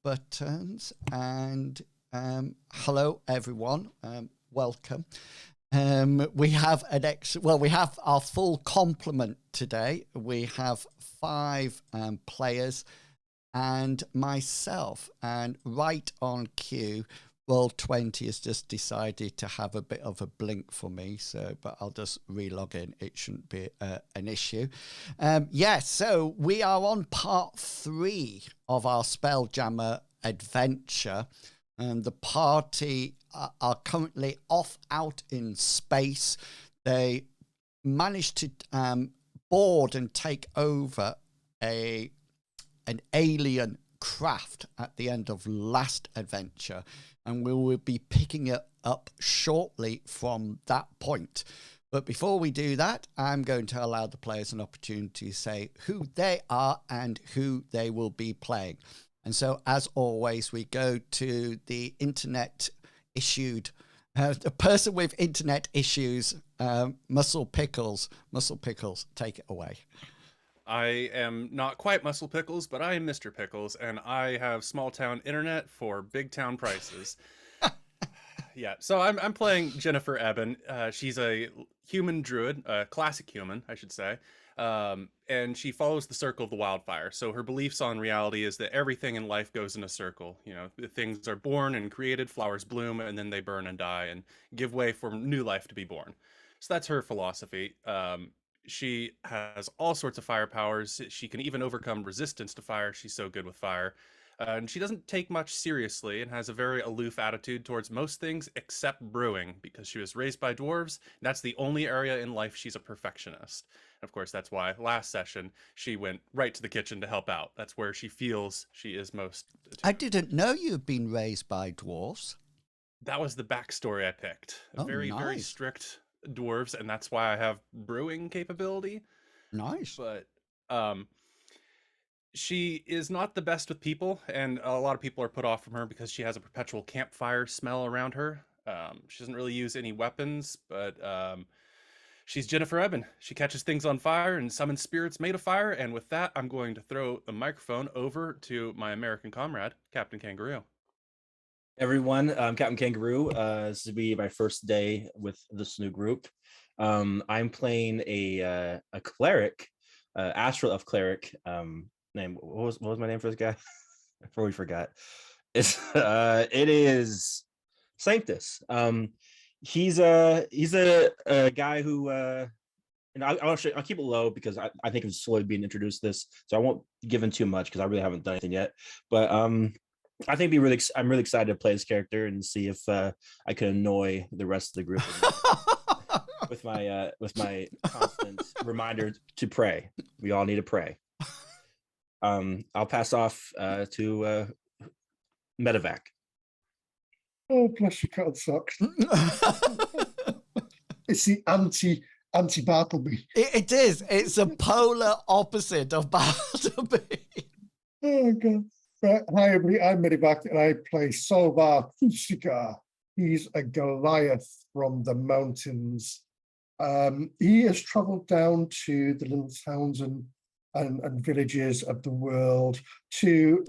buttons, and hello everyone. Welcome. We have we have our full complement today. We have 5 players and myself, and right on cue, Roll20 has just decided to have a bit of a blink for me, but I'll just re-log in. It shouldn't be an issue. So we are on part 3 of our SpellJammer adventure. The party are currently off out in space. They managed to board and take over an alien craft at the end of last adventure, and we will be picking it up shortly from that point. But before we do that, I'm going to allow the players an opportunity to say who they are and who they will be playing. And so, as always, we go to the internet issued, the person with internet issues, Muscle Pickles. Muscle Pickles, take it away. I am not quite Muscle Pickles, but I am Mr. Pickles, and I have small town internet for big town prices. Yeah, so I'm playing Jennifer Eben. She's a human druid, a classic human, I should say, and she follows the circle of the wildfire. So her beliefs on reality is that everything in life goes in a circle. You know, things are born and created, flowers bloom, and then they burn and die and give way for new life to be born. So that's her philosophy. She has all sorts of fire powers. She can even overcome resistance to fire. She's so good with fire. And she doesn't take much seriously and has a very aloof attitude towards most things except brewing, because she was raised by dwarves. And that's the only area in life she's a perfectionist. And of course, that's why last session she went right to the kitchen to help out. That's where she feels she is most attuned. I didn't know you'd been raised by dwarves. That was the backstory I picked. Very strict dwarves, and that's why I have brewing capability. Nice. But she is not the best with people, and a lot of people are put off from her because she has a perpetual campfire smell around her. She doesn't really use any weapons, but she's Jennifer Eben. She catches things on fire and summons spirits made of fire. And with that, I'm going to throw the microphone over to my American comrade, Captain Kangaroo. Everyone, I'm Captain Kangaroo. This will be my first day with this new group. I'm playing a cleric, Astral Elf cleric. Name what was my name for this guy? I probably forgot. It is Sanctus. He's a guy who and I'll keep it low because I think I'm slowly being introduced to this, so I won't give in too much because I really haven't done anything yet. But I think I'm really excited to play this character and see if I can annoy the rest of the group with my constant reminder to pray. We all need to pray. I'll pass off to Medevac. Oh, bless your cotton socks. It's the anti-Bartleby. It is. It's a polar opposite of Bartleby. Oh, God. Right. Hi, everybody. I'm Medevac, and I play Solvar Kusika. He's a Goliath from the mountains. He has traveled down to the little towns and villages of the world to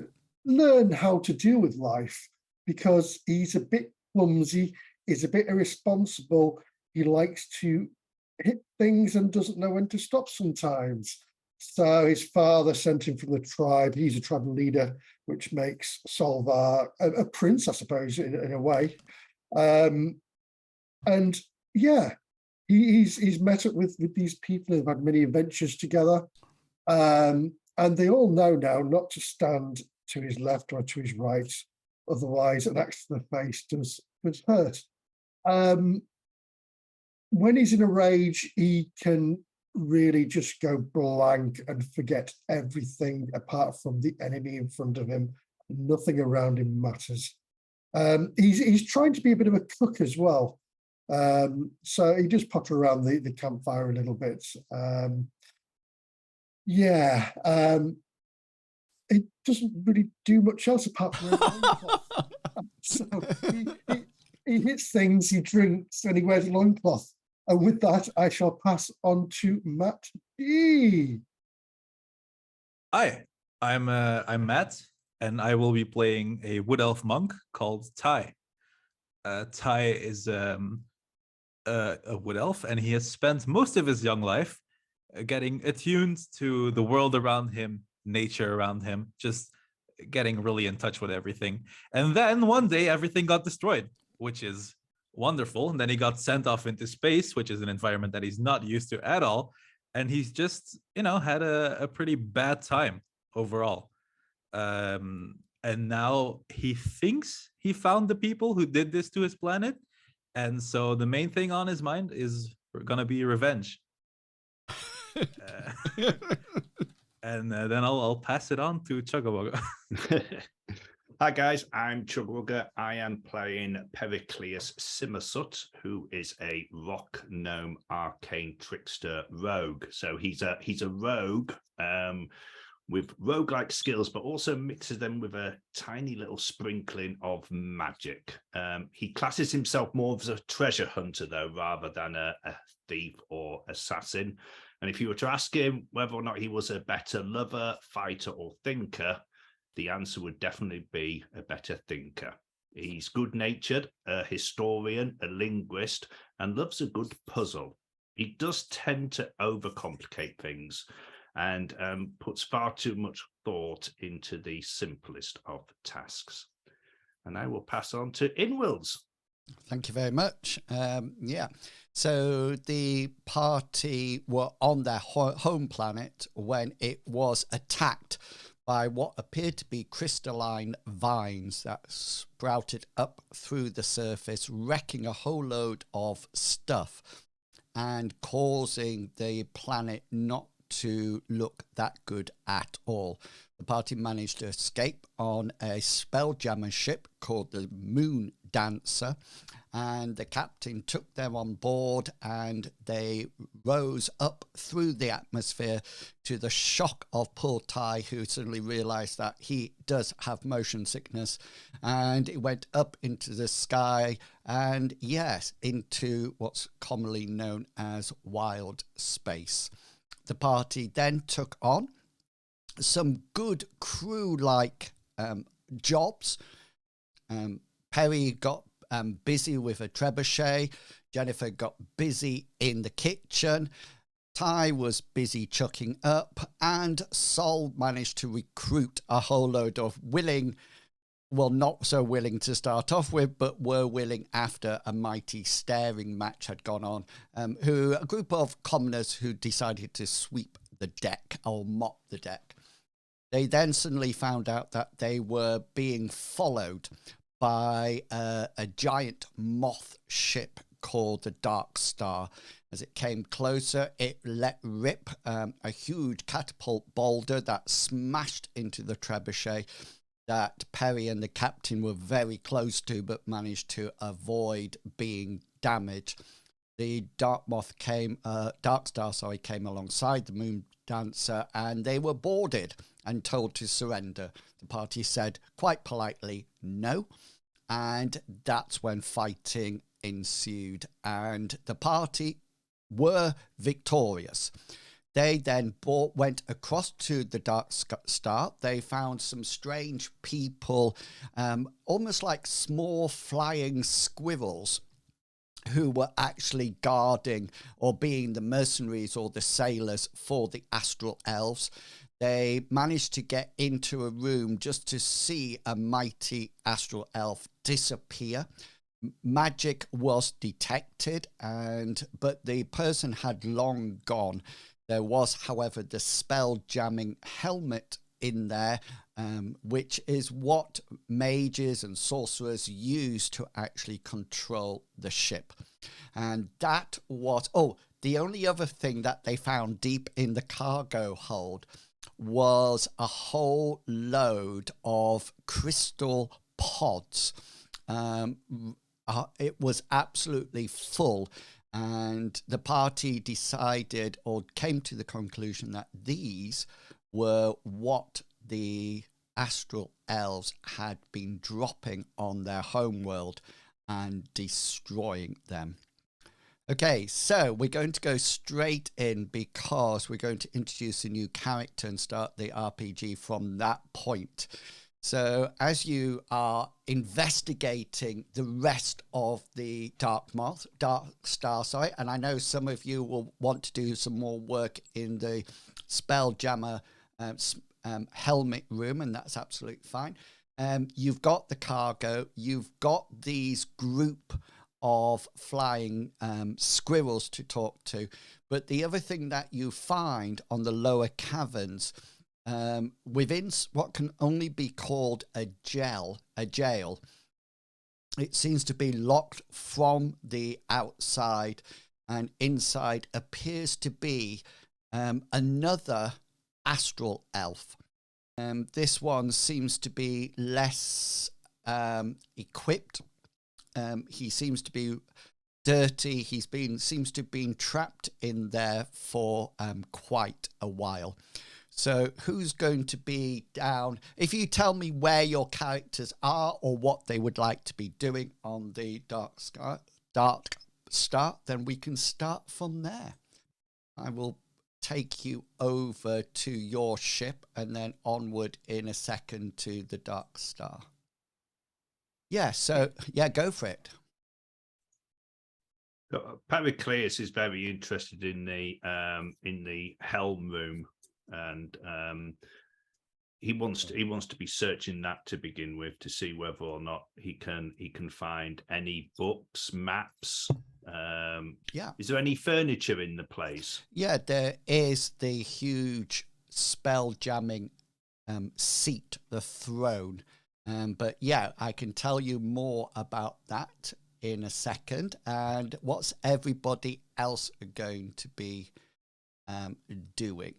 learn how to deal with life, because he's a bit clumsy, he's a bit irresponsible, he likes to hit things and doesn't know when to stop sometimes. So his father sent him from the tribe. He's a tribal leader, which makes Solvar a prince, I suppose, in a way. And yeah, he's met up with these people who've had many adventures together. And they all know now not to stand to his left or to his right, otherwise an axe to the face does hurt. When he's in a rage, he can really just go blank and forget everything apart from the enemy in front of him. Nothing around him matters. He's trying to be a bit of a cook as well. So he just potter around the campfire a little bit. It doesn't really do much else apart from so he hits things, he drinks, and he wears a loincloth. And with that, I shall pass on to Matt D. Hi, I'm Matt. and I will be playing a wood elf monk called Ty. Ty is a wood elf, and he has spent most of his young life getting attuned to the world around him, nature around him, just getting really in touch with everything. And then one day everything got destroyed, which is wonderful. And then he got sent off into space, which is an environment that he's not used to at all. And he's just, had a pretty bad time overall. And now he thinks he found the people who did this to his planet. And so the main thing on his mind is going to be revenge. And then I'll pass it on to Chugabugga. Hi guys, I'm Chugabugga. I am playing Pericleus Simasut, who is a rock gnome arcane trickster rogue. So he's a rogue with roguelike skills, but also mixes them with a tiny little sprinkling of magic. He classes himself more as a treasure hunter, though, rather than a thief or assassin. And if you were to ask him whether or not he was a better lover, fighter, or thinker, the answer would definitely be a better thinker. He's good-natured, a historian, a linguist, and loves a good puzzle. He does tend to overcomplicate things and puts far too much thought into the simplest of tasks. And I will pass on to inwils. Thank you very much. So the party were on their home planet when it was attacked by what appeared to be crystalline vines that sprouted up through the surface, wrecking a whole load of stuff and causing the planet not to look that good at all. The party managed to escape on a SpellJammer ship called the Moon Dancer, and the captain took them on board, and they rose up through the atmosphere to the shock of poor Ty, who suddenly realized that he does have motion sickness, and it went up into the sky and, yes, into what's commonly known as wild space. The party then took on some good crew-like jobs. Perry got busy with a trebuchet. Jennifer got busy in the kitchen. Ty was busy chucking up. And Sol managed to recruit a whole load of not so willing to start off with, but were willing after a mighty staring match had gone on, a group of commoners who decided to sweep the deck or mop the deck. They then suddenly found out that they were being followed by a giant moth ship called the Dark Star. As it came closer, it let rip a huge catapult boulder that smashed into the trebuchet that Perry and the captain were very close to, but managed to avoid being damaged. The Dark Star came alongside the Moon Dancer, and they were boarded and told to surrender. The party said quite politely no, and that's when fighting ensued, and the party were victorious. They then went across to the Dark Star. They found some strange people, almost like small flying squirrels, who were actually guarding or being the mercenaries or the sailors for the Astral Elves. They managed to get into a room just to see a mighty Astral Elf disappear. Magic was detected, but the person had long gone. There was, however, the spell jamming helmet in there, which is what mages and sorcerers use to actually control the ship. And that was, the only other thing that they found deep in the cargo hold was a whole load of crystal pods. It was absolutely full. And the party decided or came to the conclusion that these were what the Astral Elves had been dropping on their homeworld and destroying them. Okay, so we're going to go straight in because we're going to introduce a new character and start the RPG from that point. So as you are investigating the rest of the Dark Star, sorry, and I know some of you will want to do some more work in the SpellJammer helmet room, and that's absolutely fine. You've got the cargo, you've got these group of flying squirrels to talk to, but the other thing that you find on the lower caverns, within what can only be called a jail, it seems to be locked from the outside, and inside appears to be another Astral Elf. This one seems to be less equipped. He seems to be dirty. Seems to have been trapped in there for quite a while. So who's going to be down? If you tell me where your characters are or what they would like to be doing on the Dark Star, then we can start from there. I will take you over to your ship and then onward in a second to the Dark Star. Yeah, so, yeah, go for it. Pericleus is very interested in the helm room, and he wants to be searching that to begin with to see whether or not he can find any books, maps. Yeah. Is there any furniture in the place? Yeah, there is the huge spell jamming seat, the throne. But yeah, I can tell you more about that in a second. And what's everybody else going to be doing?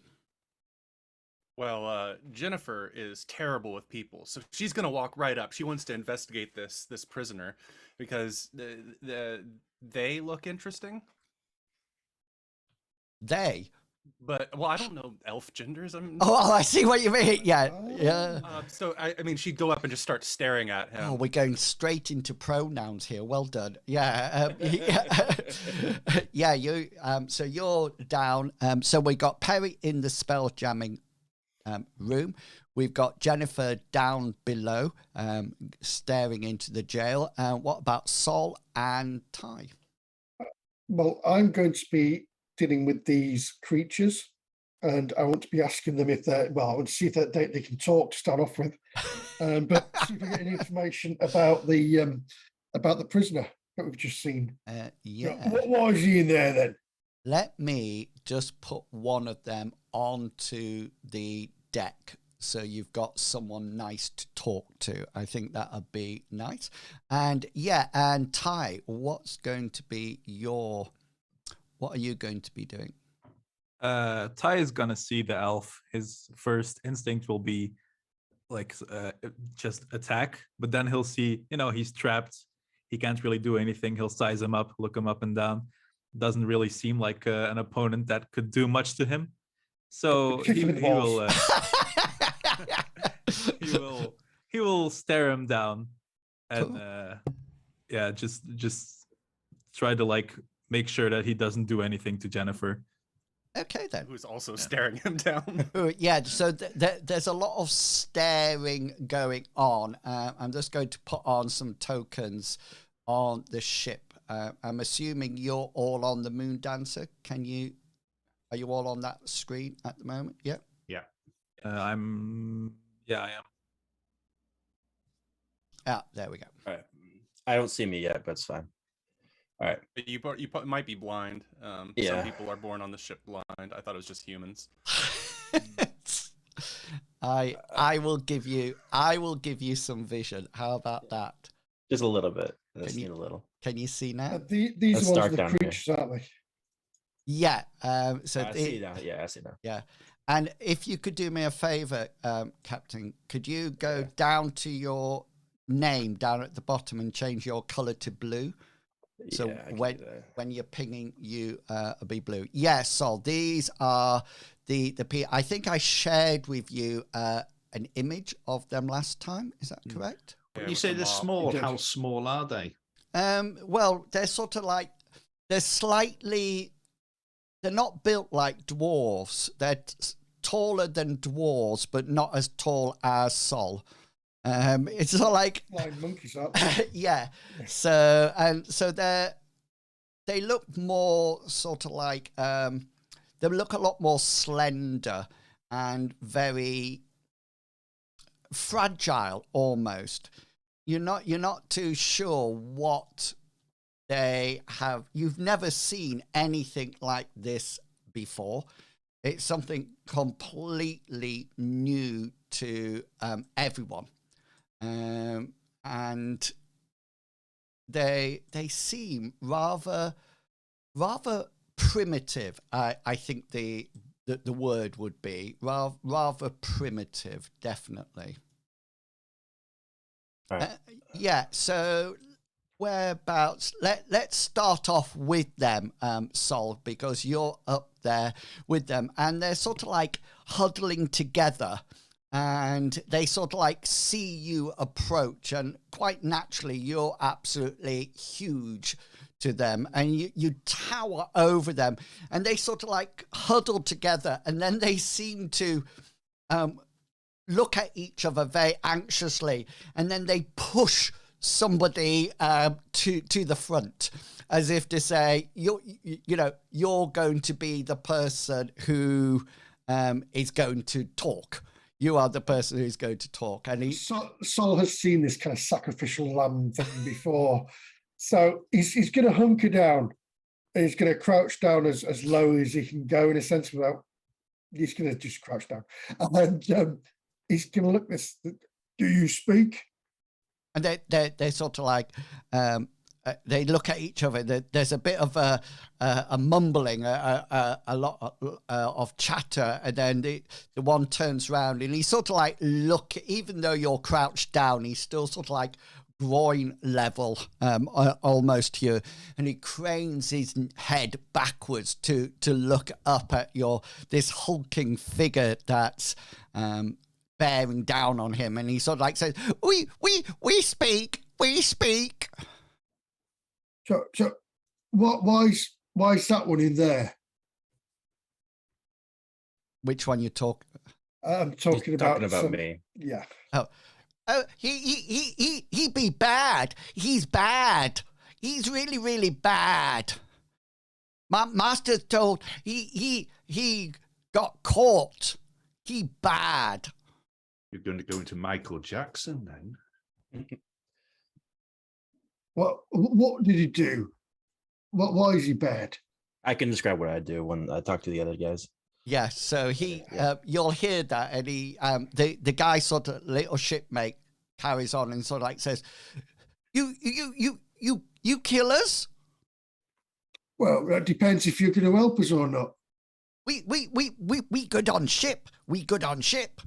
Well, Jennifer is terrible with people, so she's gonna walk right up. She wants to investigate this prisoner because they look interesting. They? But well, I don't know elf genders. Oh, I see what you mean. Yeah, yeah. So I mean, she'd go up and just start staring at him. Oh, we're going straight into pronouns here. Well done. Yeah, yeah. You. So you're down. So we got Perry in the spell jamming room. We've got Jennifer down below, staring into the jail. What about Sol and Ty? Well, I'm going to be dealing with these creatures, and I want to be asking them if they're, well, I want to see if they can talk to start off with, but see if I get any information about the prisoner that we've just seen. Yeah. Why is he in there then? Let me just put one of them onto the deck so you've got someone nice to talk to. I think that would be nice. And yeah, and Ty, what are you going to be doing? Ty is gonna see the elf. His first instinct will be like just attack, but then he'll see, he's trapped. He can't really do anything. He'll size him up, look him up and down. Doesn't really seem like an opponent that could do much to him. So he will stare him down and just try to make sure that he doesn't do anything to Jennifer. Okay then. Who's also staring him down. Yeah, so there's a lot of staring going on. I'm just going to put on some tokens on the ship. I'm assuming you're all on the Moon Dancer. Are you all on that screen at the moment? Yeah. Yeah. I am. Ah, there we go. All right. I don't see me yet, but it's fine. All right. But you might be blind. Yeah. Some people are born on the ship blind. I thought it was just humans. I will give you some vision. How about that? Just a little bit. Just need a little. Can you see now? These ones are the creatures, aren't they? Yeah. So I see now. Yeah, I see now. Yeah. And if you could do me a favor, Captain, could you go down to your name down at the bottom and change your color to blue? So when you're pinging, you be blue. Yes, Sol. These are the I think I shared with you an image of them last time. Is that correct? When you say they're small, how small are they? Well, they're sort of like they're not built like dwarves. They're taller than dwarves, but not as tall as Sol. It's not like Flying monkeys up. yeah. So they look more sort of like they look a lot more slender and very fragile almost. You're not too sure what they have. You've never seen anything like this before. It's something completely new to everyone, and they seem rather primitive. I think the word would be rather primitive, definitely. All right. Yeah. So whereabouts? Let's start off with them, Sol, because you're up there with them, and they're sort of like huddling together, and they sort of like see you approach, and quite naturally, you're absolutely huge to them, and you tower over them, and they sort of like huddle together, and then they seem to look at each other very anxiously, and then they push somebody to the front, as if to say, you're going to be the person who is going to talk. You are the person who's going to talk. And Sol has seen this kind of sacrificial lamb thing before, so he's going to hunker down. And he's going to crouch down as low as he can go, in a sense, without. He's going to just crouch down, and he's going to look this. Do you speak? And they're sort of like they look at each other. There's a bit of a mumbling, a lot of chatter, and then the one turns around and he sort of like even though you're crouched down, he's still sort of like groin level almost to you, and he cranes his head backwards to look up at this hulking figure that's bearing down on him, and he sort of like says, we speak. So why is that one in there? Which one you talk? I'm talking about me. Yeah. Oh, he be bad. He's bad. He's really, really bad. My master told he got caught. He bad. You're going to go into Michael Jackson then? What did he do? Why is he bad? I can describe what I do when I talk to the other guys. Yeah, so you'll hear that, and he, the guy sort of little shipmate carries on and sort of like says, "You killers." Well, that depends if you're going to help us or not. We good on ship. We good on ship.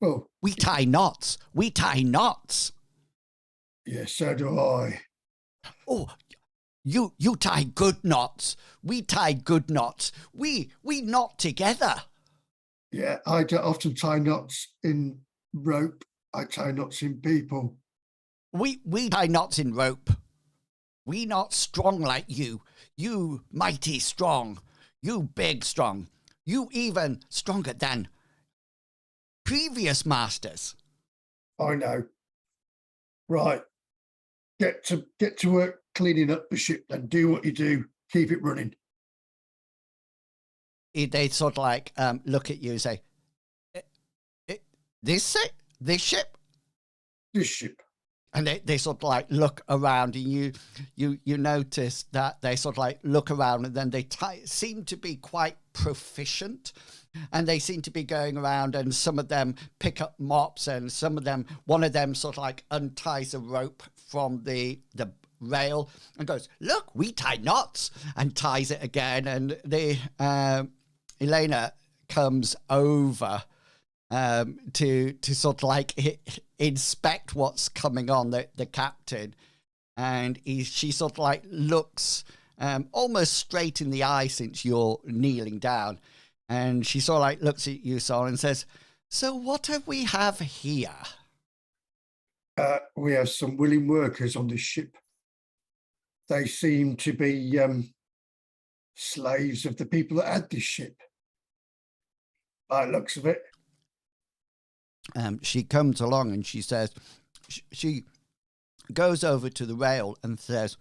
Oh, We tie knots. We tie knots. yes, so do I. Oh, you tie good knots. We tie good knots. We knot together. Yeah, I don't often tie knots in rope. I tie knots in people. We tie knots in rope. We not strong like you. You mighty strong. You big strong. You even stronger than previous masters. I know. Right. Get to work cleaning up the ship, then do what you do. Keep it running. They sort of like look at you and say, this ship? This ship. And they sort of like look around, and you notice that they sort of like look around, and then they seem to be quite proficient, and they seem to be going around, and some of them pick up mops, and one of them sort of like unties a rope from the rail and goes, "Look, we tie knots," and ties it again, and Elena comes over to sort of like inspect what's coming on, the captain, and she sort of like looks almost straight in the eye since you're kneeling down, and she sort of like looks at you, Sol, and says, "So what have we have here?" We have some willing workers on this ship. They seem to be slaves of the people that had this ship, by the looks of it. she comes along and she says, she goes over to the rail and says,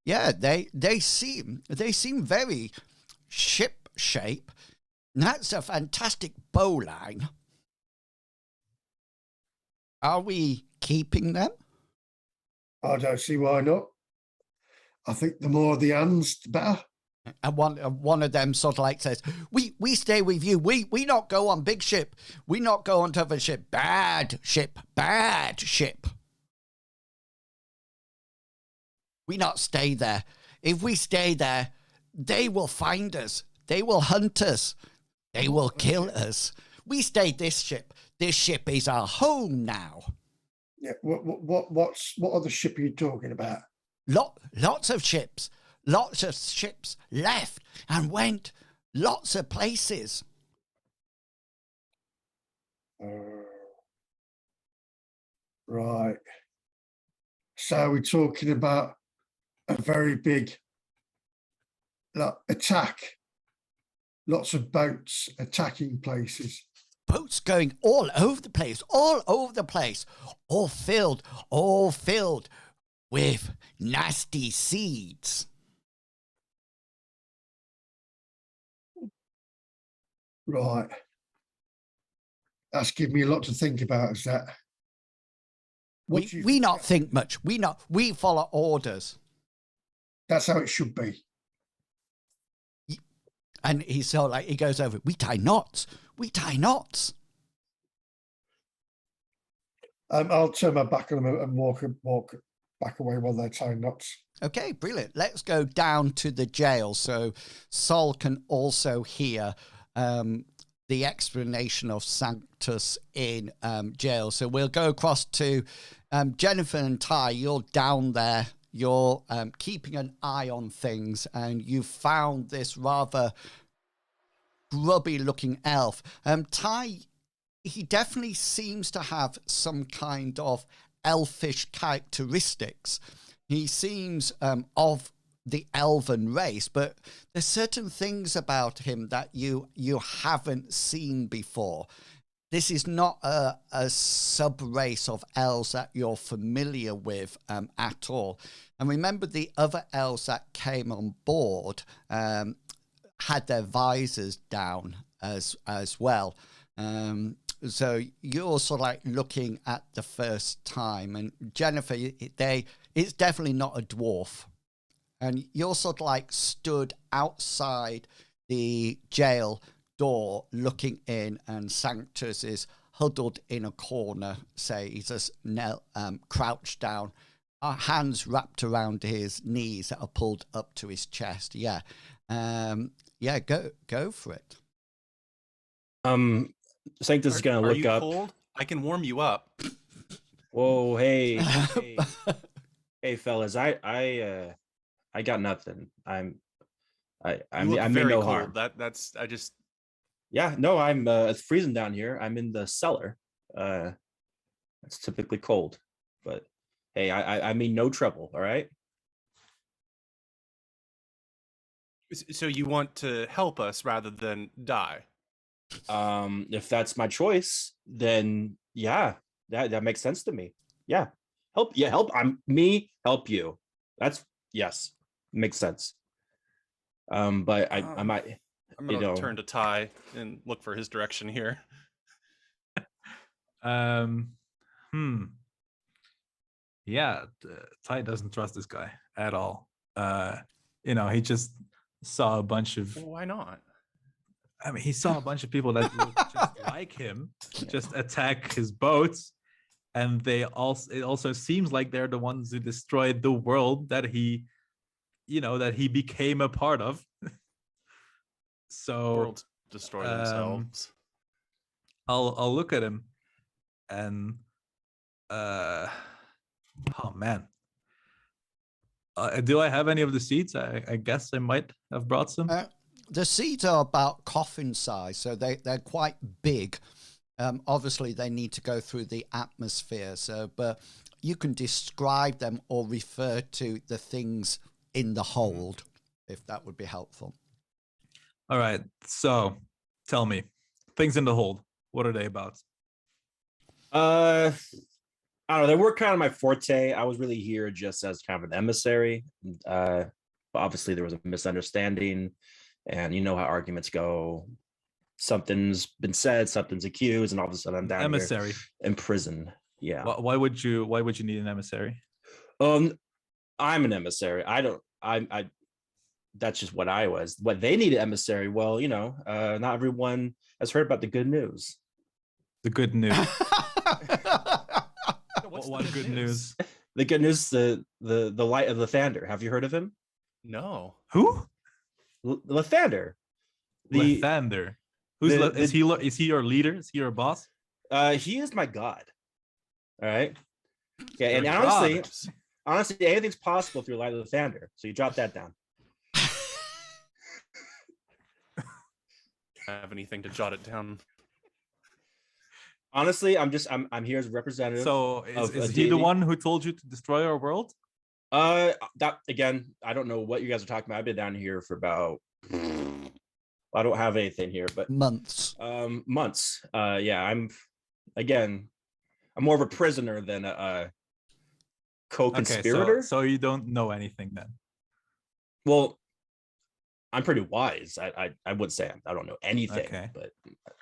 yeah, they seem very ship shape. That's a fantastic bowline. Are we keeping them? I don't see why not. I think the more the hands, the better. And one of them sort of like says, we stay with you. We not go on big ship. We not go on other ship. Bad ship. Bad ship. We not stay there. If we stay there, they will find us. They will hunt us. They will kill us. We stay this ship. This ship is our home now. Yeah. What other ship are you talking about? Lots of ships. Lots of ships left and went lots of places. Right. So we're talking about a very big attack. Lots of boats attacking places. Boats going all over the place, all filled with nasty seeds. Right. That's giving me a lot to think about, is that? We not think much. We follow orders. That's how it should be. And he's so like, he goes over, we tie knots. I'll turn my back on them and walk back away while they're tying knots. Okay, brilliant. Let's go down to the jail so Sol can also hear the explanation of Sanctus in jail. So we'll go across to Jennifer and Ty. You're down there. You're keeping an eye on things, and you found this rather grubby-looking elf. Ty, he definitely seems to have some kind of elfish characteristics. He seems of the elven race, but there's certain things about him that you haven't seen before. This is not a sub-race of elves that you're familiar with at all. And remember, the other elves that came on board had their visors down as well. So you're sort of like looking at the first time. And Jennifer, it's definitely not a dwarf. And you're sort of like stood outside the jail door looking in, and Sanctus is huddled in a corner, say he's just crouched down, hands wrapped around his knees that are pulled up to his chest. Yeah. Go for it. Sanctus is gonna look up. Cold? I can warm you up. Whoa, hey, hey, fellas, I got nothing. I'm in no harm. Yeah, no, it's freezing down here. I'm in the cellar. It's typically cold, but hey, I mean no trouble. All right. So you want to help us rather than die? If that's my choice, then yeah, that makes sense to me. Yeah, help. Yeah, help. Help you. That's yes, makes sense. But I might. I'm gonna turn to Ty and look for his direction here. Yeah, Ty doesn't trust this guy at all. He just saw a bunch of. Well, why not? I mean, he saw a bunch of people that look just like him just attack his boats, and it also seems like they're the ones who destroyed the world that he became a part of. So worlds destroy themselves. I'll look at him and oh man. Do I have any of the seeds? I guess I might have brought some. The seeds are about coffin size, so they're quite big. Obviously, they need to go through the atmosphere. But you can describe them or refer to the things in the hold, if that would be helpful. All right. So, tell me, things in the hold. What are they about? I don't know. They were kind of my forte. I was really here just as kind of an emissary. But obviously, there was a misunderstanding, and you know how arguments go. Something's been said, something's accused, and all of a sudden I'm down Emissary. here in prison. Yeah. Why would you need an emissary? I'm an emissary. I that's just what I was. What they need an emissary. Well, not everyone has heard about the good news. The good news. What's What good news? The good news, the light of Lathander. Have you heard of him? No. Who? Lathander. Lathander. Is he your leader? Is he your boss? He is my god. All right. Yeah, and Your honestly, anything's possible if you're light of Lathander. So you drop that down. Have anything to jot it down? Honestly, I'm here as a representative. So is he the one who told you to destroy our world? That again, I don't know what you guys are talking about. I've been down here for about I don't have anything here, but Months. Months. Yeah, I'm more of a prisoner than a co-conspirator. Okay, so you don't know anything then. Well, I'm pretty wise. I would say I don't know anything. Okay. But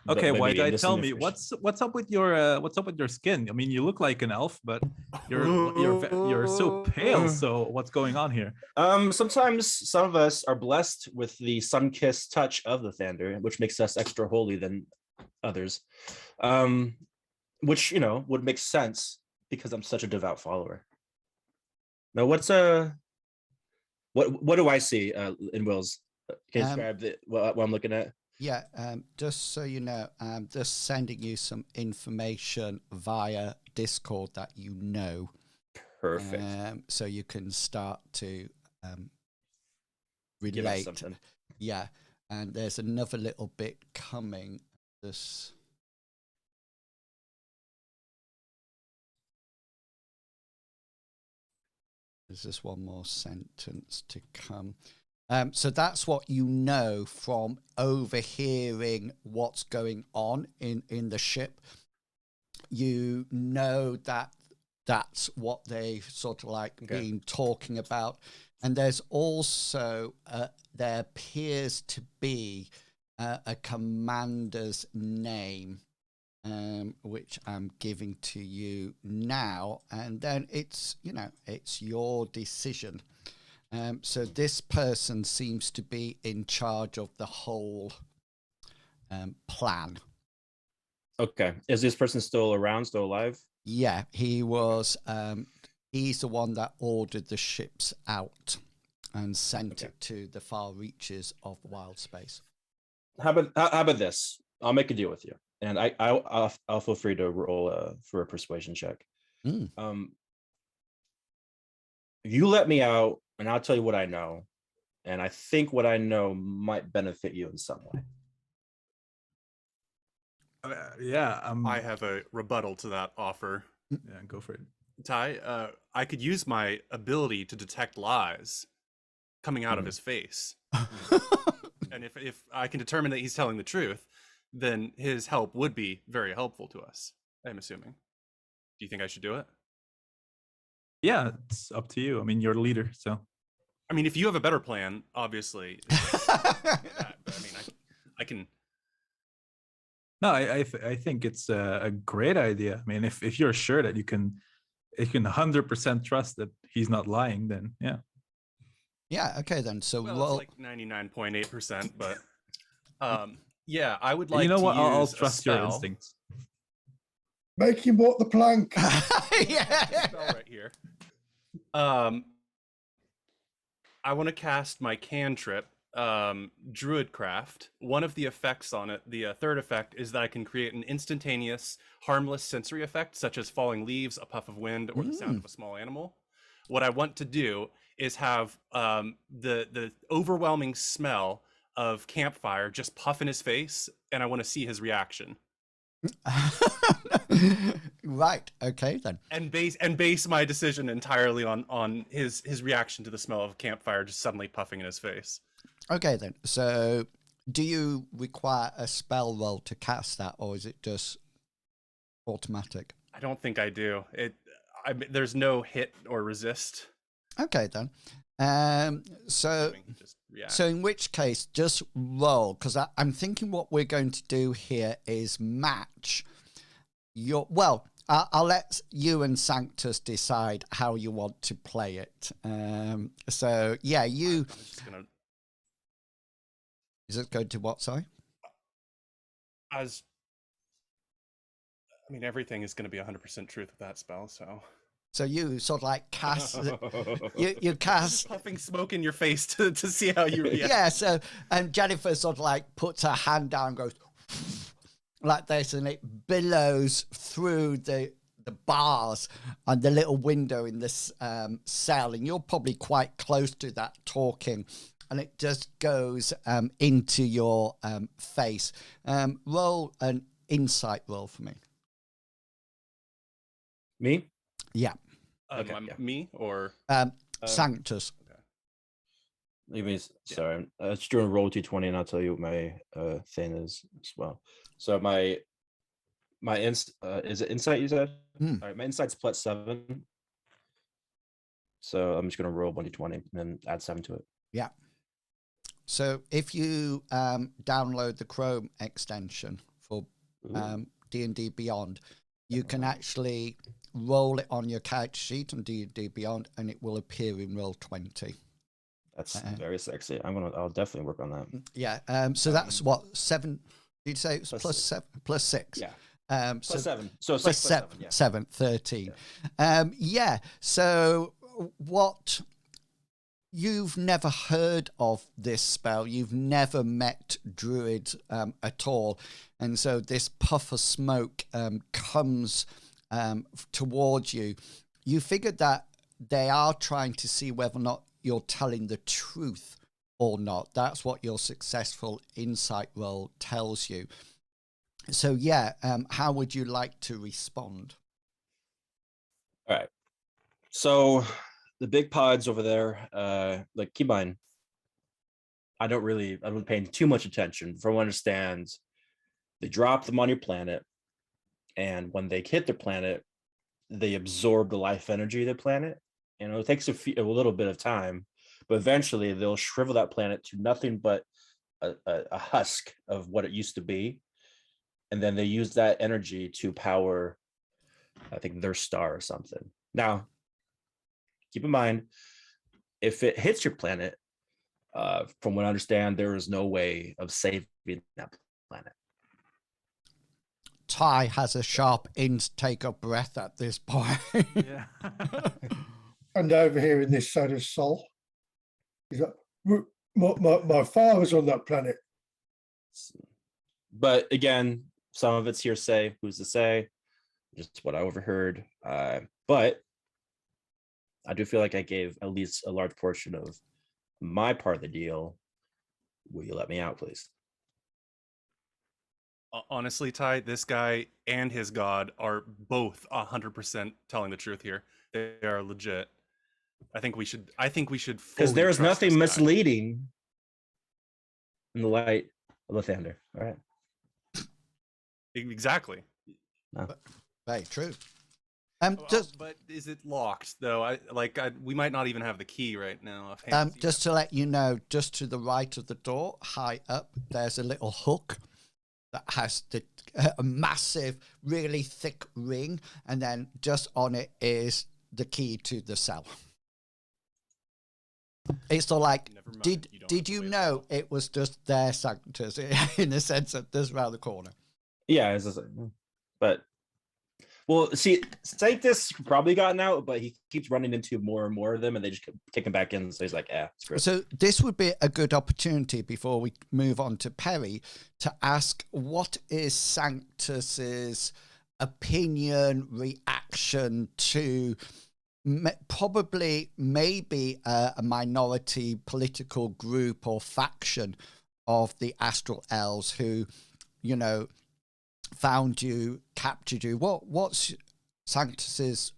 Okay, why maybe did tell me information. what's up with your skin? I mean, you look like an elf, but you're so pale. So what's going on here? Sometimes some of us are blessed with the sun-kissed touch of the Lathander, which makes us extra holy than others. Which would make sense because I'm such a devout follower. Now, what do I see in Will's? Can you describe what I'm looking at? Yeah, just so you know, I'm just sending you some information via Discord that you know. Perfect. So you can start to Give us relate. something. Yeah, and there's another little bit coming. There's just one more sentence to come. So that's what you know from overhearing what's going on in the ship. You know that that's what they've sort of like been talking about. And there's also, there appears to be a commander's name, which I'm giving to you now. And then it's your decision. So this person seems to be in charge of the whole plan. Okay. Is this person still around, still alive? Yeah, he was. He's the one that ordered the ships out and sent it to the far reaches of the wild space. How about this? I'll make a deal with you, and I'll feel free to roll for a persuasion check. You let me out, and I'll tell you what I know, and I think what I know might benefit you in some way. I have a rebuttal to that offer. Yeah, go for it. Ty, I could use my ability to detect lies coming out of his face. And if I can determine that he's telling the truth, then his help would be very helpful to us, I'm assuming. Do you think I should do it? Yeah, it's up to you. I mean, you're the leader, so. I mean, if you have a better plan, obviously. But I mean, I can. No, I think it's a great idea. I mean, if you're sure that you can 100% trust that he's not lying, then yeah. Yeah. Okay. Then. So well, it's like 99.8%, but yeah, I would like. You know to what? use I'll a trust your spell. instincts. Make him walk the plank. Yeah. Spell right here. I want to cast my cantrip, Druidcraft. One of the effects on it, the third effect, is that I can create an instantaneous, harmless sensory effect, such as falling leaves, a puff of wind, or the sound of a small animal. What I want to do is have the overwhelming smell of campfire just puff in his face, and I want to see his reaction. Right. Okay then. And base my decision entirely on his reaction to the smell of campfire just suddenly puffing in his face. Okay then. So, do you require a spell roll to cast that, or is it just automatic? don't think I do. There's no hit or resist. Okay then. So He just reacts. so in which case, just roll, because I'm thinking what we're going to do here is match your. Well, I'll let you and Sanctus decide how you want to play it. So yeah, you. I'm just gonna. Is it going to what? Sorry. I mean, everything is going to be 100% truth with that spell. So you sort of like cast. you cast. Puffing smoke in your face to see how you react. Yeah. So and Jennifer sort of like puts her hand down, and goes like this, and it billows through the bars and the little window in this cell, and you're probably quite close to that talking, and it just goes into your face. Roll an insight roll for me. Me? Yeah. Okay, yeah. Me or Sanctus. Leave me. Sorry, I'm just doing roll 220, and I'll tell you what my thing is as well. So my is it insight you said? All right, my insight's +7. So I'm just gonna roll 1d20 and then add 7 to it. Yeah. So if you download the Chrome extension for D&D Beyond, you can actually roll it on your character sheet on D&D Beyond, and it will appear in Roll20. That's very sexy. I'll definitely work on that. Yeah. So that's what, 7? Did you say it was +7, +6? Yeah. +7. So +7. 7. Yeah. 7, 13. Yeah. So what? You've never heard of this spell. You've never met druids at all. And so this puff of smoke comes towards you. You figured that they are trying to see whether or not you're telling the truth or not. That's what your successful insight roll tells you. So yeah, how would you like to respond? All right. So the big pods over there, like keep in mind, I don't paying too much attention. From what I understand, they drop them on your planet, and when they hit the planet, they absorb the life energy of the planet. And it takes a little bit of time, but eventually they'll shrivel that planet to nothing but a husk of what it used to be. And then they use that energy to power, I think, their star or something. Now, keep in mind, if it hits your planet, from what I understand, there is no way of saving that planet. Ty has a sharp intake of breath at this point. Yeah. And over here in this side of Sol, he's like, my father's on that planet. But again, some of it's hearsay. Who's to say? Just what I overheard. But I do feel like I gave at least a large portion of my part of the deal. Will you let me out, please? Honestly, Ty, this guy and his god are both 100% telling the truth here. They are legit. I think we should. Because there is trust nothing this guy. misleading in the light of the thunder. All right. Exactly. No. Very true. But is it locked though? We might not even have the key right now. Just to let you know, just to the right of the door, high up, there's a little hook that has a massive, really thick ring, and then just on it is the key to the cell. It's all like, did you know it was just their Sanctus in the sense that this around the corner? Yeah, but well, see, Sanctus probably gotten out, but he keeps running into more and more of them, and they just kick him back in. So he's like, screw it. So this would be a good opportunity before we move on to Perry to ask, what is Sanctus's opinion, reaction to maybe a minority political group or faction of the Astral Elves who, found you, captured you? What's Sanctus's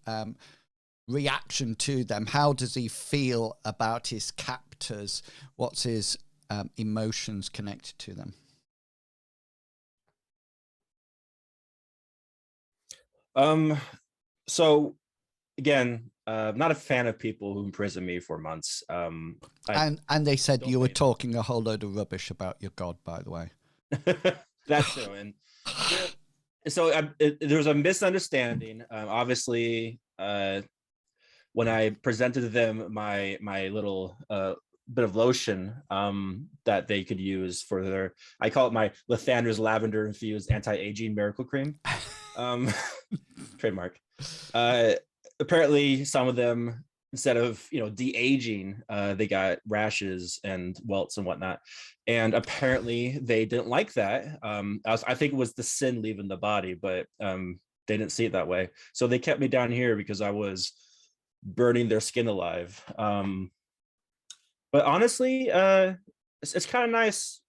reaction to them? How does he feel about his captors? What's his emotions connected to them? So again, not a fan of people who imprison me for months. And they said don't you were pay- talking a whole load of rubbish about your god, by the way. that too, and so there was a misunderstanding. Obviously, when I presented to them my little bit of lotion that they could use for their, I call it my Lathander's lavender infused anti-aging miracle cream, trademark. Apparently, some of them, instead of de-aging, they got rashes and welts and whatnot, and apparently they didn't like that. I think it was the sin leaving the body, but they didn't see it that way, so they kept me down here because I was burning their skin alive. But honestly, it's kind of nice,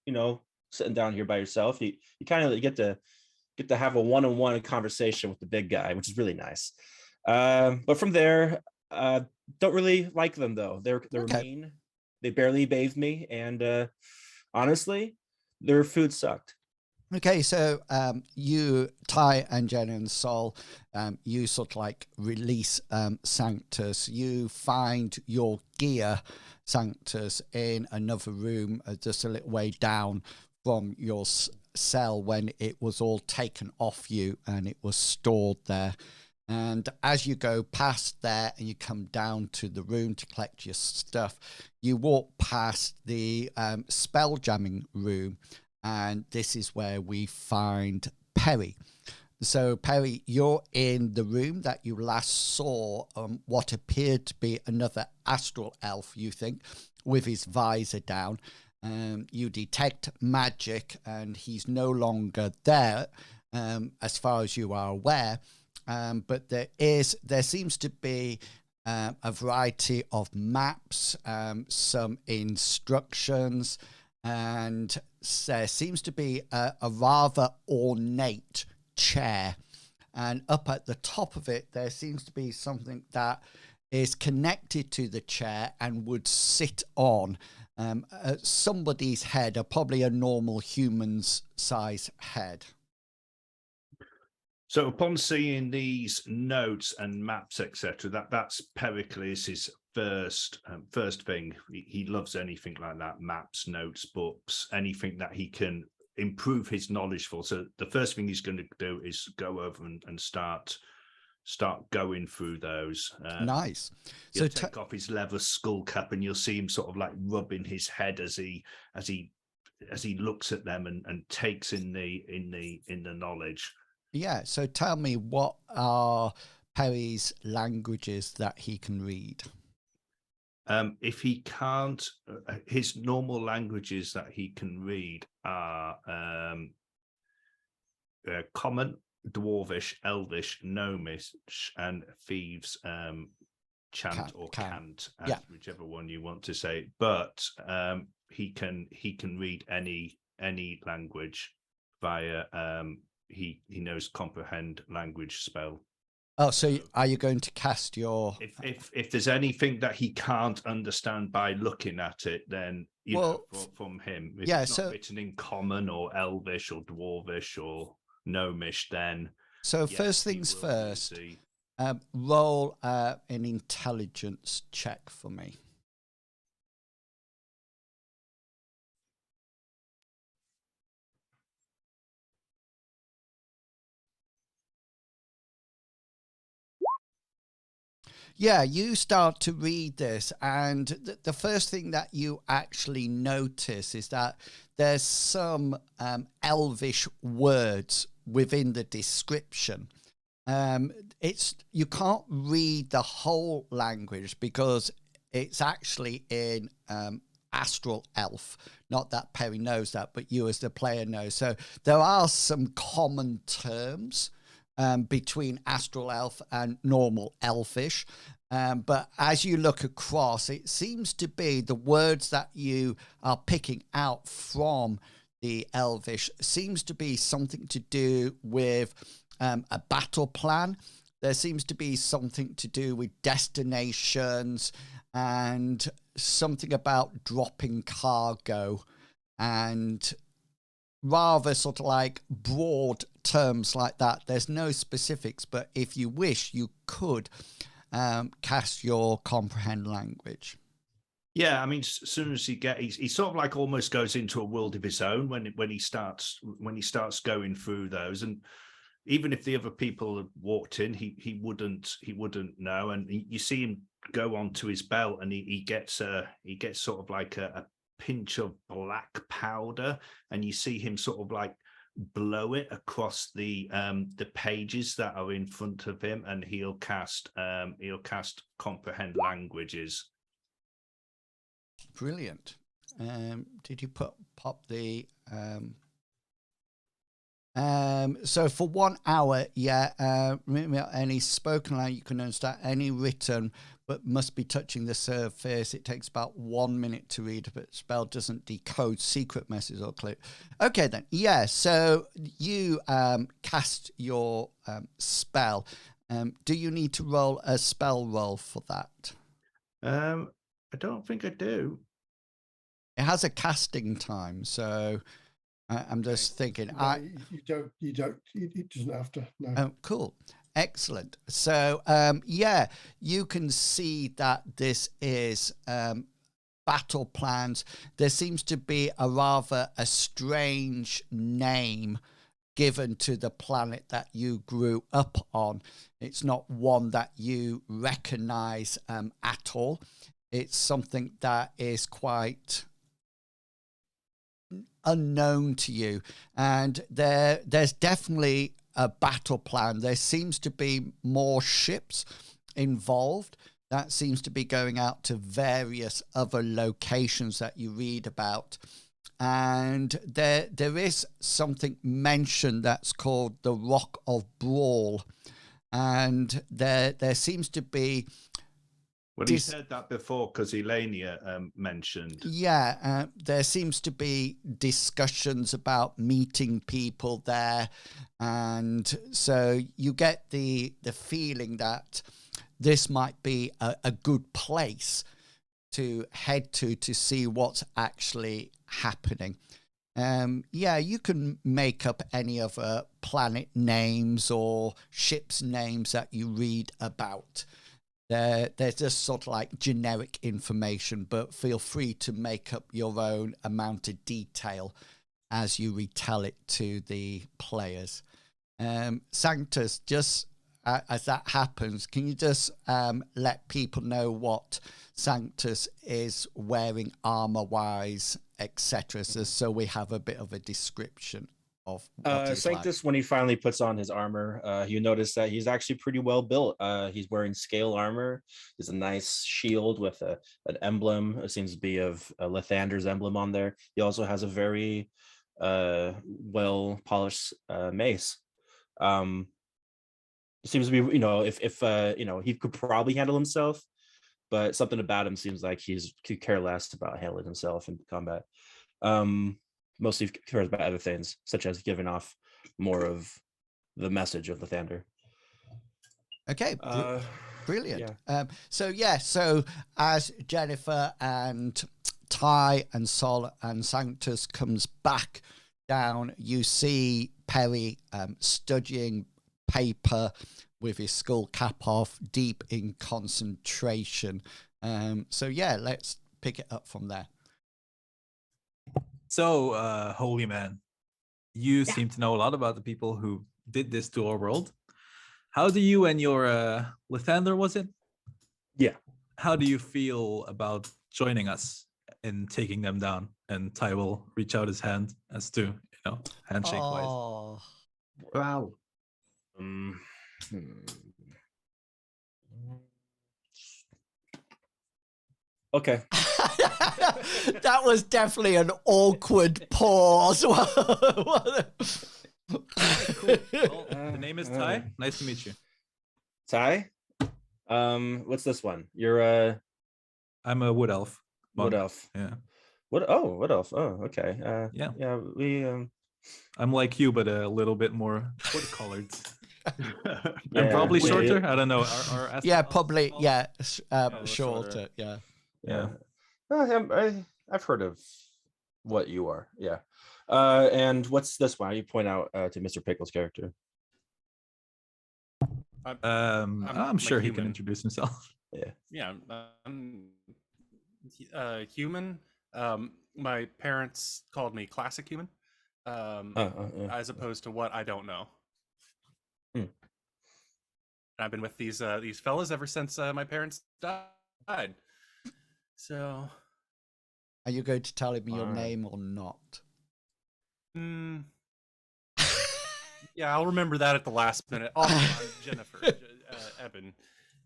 sitting down here by yourself. You kind of get to have a one-on-one conversation with the big guy, which is really nice. But from there, don't really like them though. They're Okay. mean. They barely bathed me, and honestly, their food sucked. Okay, so you, Ty and Jenna and Sol, you sort of like release Sanctus. You find your gear, Sanctus, in another room, just a little way down from your cell when it was all taken off you and it was stored there. And as you go past there and you come down to the room to collect your stuff, you walk past the SpellJamming room. And this is where we find Perry. So, Perry, you're in the room that you last saw what appeared to be another Astral Elf, you think, with his visor down. You detect magic, and he's no longer there, as far as you are aware. But there seems to be a variety of maps, some instructions, and there seems to be a rather ornate chair. And up at the top of it, there seems to be something that is connected to the chair and would sit on somebody's head, or probably a normal human's size head. So upon seeing these notes and maps, etc., that's Pericles' first thing. He loves anything like that: maps, notes, books, anything that he can improve his knowledge for. So the first thing he's going to do is go over and start going through those. Nice. He'll take off his leather skull cap, and you'll see him sort of like rubbing his head as he looks at them and takes in the knowledge. Yeah, so tell me, what are Perry's languages that he can read? If he can't, his normal languages that he can read are Common, Dwarvish, Elvish, Gnomish, and Thieves, Chant or Cant, whichever one you want to say. But he can read any language via he knows comprehend language spell. Oh, so are you going to cast your... If there's anything that he can't understand by looking at it, then from him, if it's not written in Common or Elvish or Dwarvish or Gnomish, then first things first, roll an intelligence check for me. Yeah, you start to read this, and the first thing that you actually notice is that there's some elvish words within the description. You can't read the whole language because it's actually in Astral Elf. Not that Perry knows that, but you as the player know. So there are some common terms between Astral Elf and normal Elfish. But as you look across, it seems to be the words that you are picking out from the Elvish seems to be something to do with a battle plan. There seems to be something to do with destinations and something about dropping cargo and rather sort of like broad terms like that. There's no specifics, but if you wish, you could cast your comprehend language. Yeah, I mean, as soon as he sort of like almost goes into a world of his own when he starts going through those, and even if the other people had walked in, he wouldn't know, and you see him go onto his belt, and he gets sort of like a pinch of black powder, and you see him sort of like blow it across the pages that are in front of him, and he'll cast comprehend languages. Brilliant. Did you pop the so for 1 hour, remember, any spoken language you can understand, any written, but must be touching the surface. It takes about 1 minute to read, but spell doesn't decode secret messages or click. Okay, then. Yeah, so you cast your spell. Do you need to roll a spell roll for that? I don't think I do. It has a casting time, so I'm just thinking. No, you don't. It doesn't have to. No. Oh, cool. Excellent. So, yeah, you can see that this is battle plans. There seems to be a strange name given to the planet that you grew up on. It's not one that you recognize at all. It's something that is quite unknown to you, and there's definitely a battle plan. There seems to be more ships involved. That seems to be going out to various other locations that you read about, and there is something mentioned that's called the Rock of Bral, and there seems to be. Well, he's heard that before because Elenia mentioned. Yeah, there seems to be discussions about meeting people there. And so you get the feeling that this might be a good place to head to see what's actually happening. Yeah, you can make up any other planet names or ships names that you read about. They're just sort of like generic information, but feel free to make up your own amount of detail as you retell it to the players. Sanctus, just as that happens, can you just let people know what Sanctus is wearing armor-wise, etc., so we have a bit of a description of Sanctus, when he finally puts on his armor, you notice that he's actually pretty well built. He's wearing scale armor. There's a nice shield with an emblem. It seems to be of Lathander's emblem on there. He also has a very well polished mace. It seems to be, if he could probably handle himself, but something about him seems like he could care less about handling himself in combat. Mostly cares about other things, such as giving off more of the message of the Lathander. Okay, brilliant. Yeah. So as Jennifer and Ty and Sol and Sanctus comes back down, you see Perry studying paper with his skull cap off, deep in concentration. So yeah, let's pick it up from there. So, holy man, you seem to know a lot about the people who did this to our world. How do you and your Lathander, was it? Yeah. How do you feel about joining us in taking them down? And Ty will reach out his hand as to, handshake wise. Wow. Okay. That was definitely an awkward pause. Cool. Well, the name is Ty. Nice to meet you. Ty? What's this one? You're I'm a wood elf. Wood elf. Yeah. Wood elf. Oh, okay. Yeah, we I'm like you, but a little bit more wood-colored. And probably shorter. I don't know. Yeah, probably. Yeah, shorter. Yeah. I've heard of what you are. Yeah. And what's this one? You point out to Mr. Pickle's character. I'm sure he can human. introduce himself. Yeah. Yeah, I'm human. My parents called me classic human, as opposed to what I don't know. I've been with these fellas ever since my parents died. So, Are you going to tell him your name or not? Yeah, I'll remember that at the last minute. Also, I'm Jennifer Eben.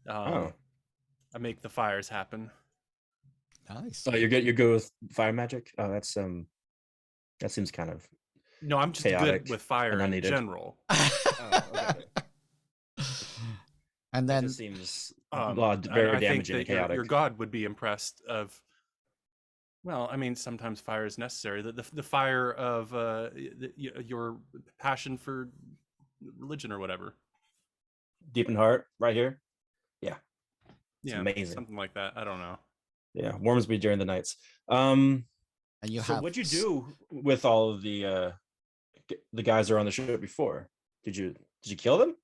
I make the fires happen. Nice. Oh, you're good with fire magic? Oh, that's that seems kind of No, I'm just chaotic good with fire and in unneeded. general. Okay. And That then just seems very I think damaging that and chaotic. your god would be impressed of. Well, I mean, sometimes fire is necessary. The fire of your passion for religion or whatever. Deep in heart, right here. Yeah, it's Yeah, amazing. something like that. I don't know. Yeah, warms me during the nights. and you So have what'd you do with all of the guys that are on the ship before? Did you kill them?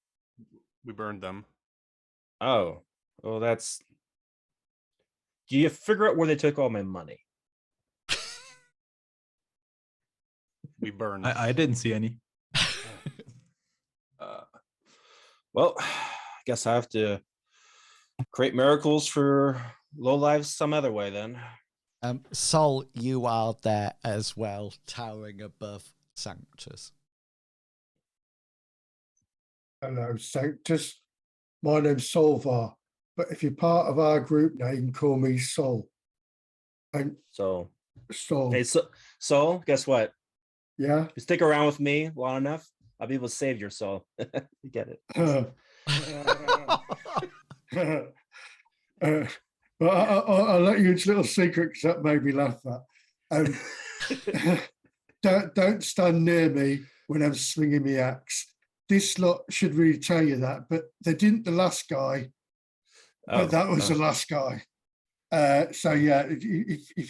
We burned them. Oh, well, that's. Do you figure out where they took all my money? We burned. I didn't see any. Well, I guess I have to create miracles for low lives some other way then. Sol, you are there as well, towering above Sanctus. Hello, Sanctus. My name's Solvar, but if you're part of our group now, you can call me Sol. And So, Sol, hey, Sol, guess what? yeah? If you stick around with me long enough, I'll be able to save your soul. You get it? Well, I'll let you into a little secret because that made me laugh at. Don't stand near me when I'm swinging my axe. This lot should really tell you that, but they didn't the last guy. But that was the last guy. So yeah, if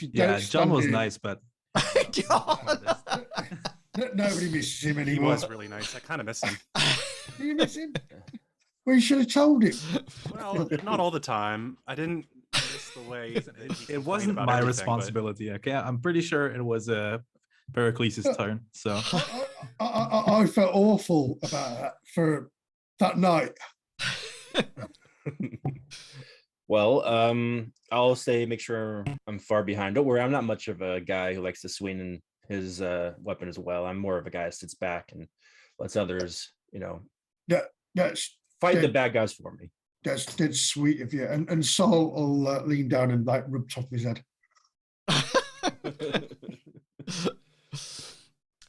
you don't, Yeah, John was nice, but nobody misses him He anymore. was really nice. I kind of miss him. Do you miss him? Well, you should have told him. Well, not all the time. I didn't miss the way. that he it complained wasn't about my everything, responsibility. Okay, I'm pretty sure it was Pericles' turn. So I felt awful about that for that night. Well, I'll say make sure I'm far behind. Don't worry, I'm not much of a guy who likes to swing in his weapon as well. I'm more of a guy who sits back and lets others, That's fight the bad guys for me. That's sweet of you. And Sol will lean down and like rub top of his head.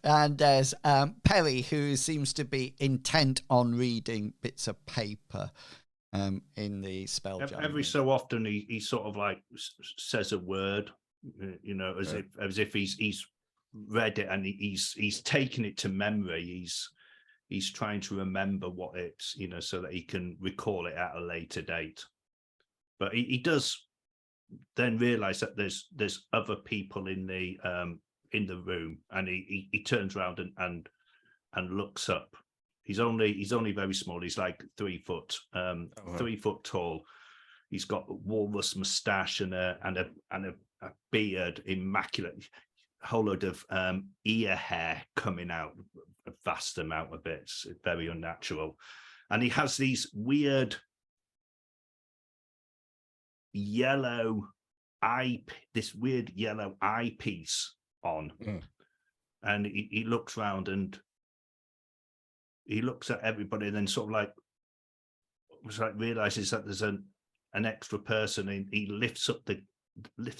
And there's Perry, who seems to be intent on reading bits of paper in the SpellJammer. Every so often, he sort of like says a word, as if he's read it and he's taken it to memory. He's trying to remember what it's, so that he can recall it at a later date. But he does then realize that there's other people in the room, and he turns around and looks up. He's only very small. He's like 3 foot, 3 foot tall. He's got a walrus mustache and a beard, immaculate, whole load of ear hair coming out, a vast amount of it. It's very unnatural, and he has these weird yellow eyepiece on, and he looks around and he looks at everybody, and then sort of realizes that there's an extra person, and he lifts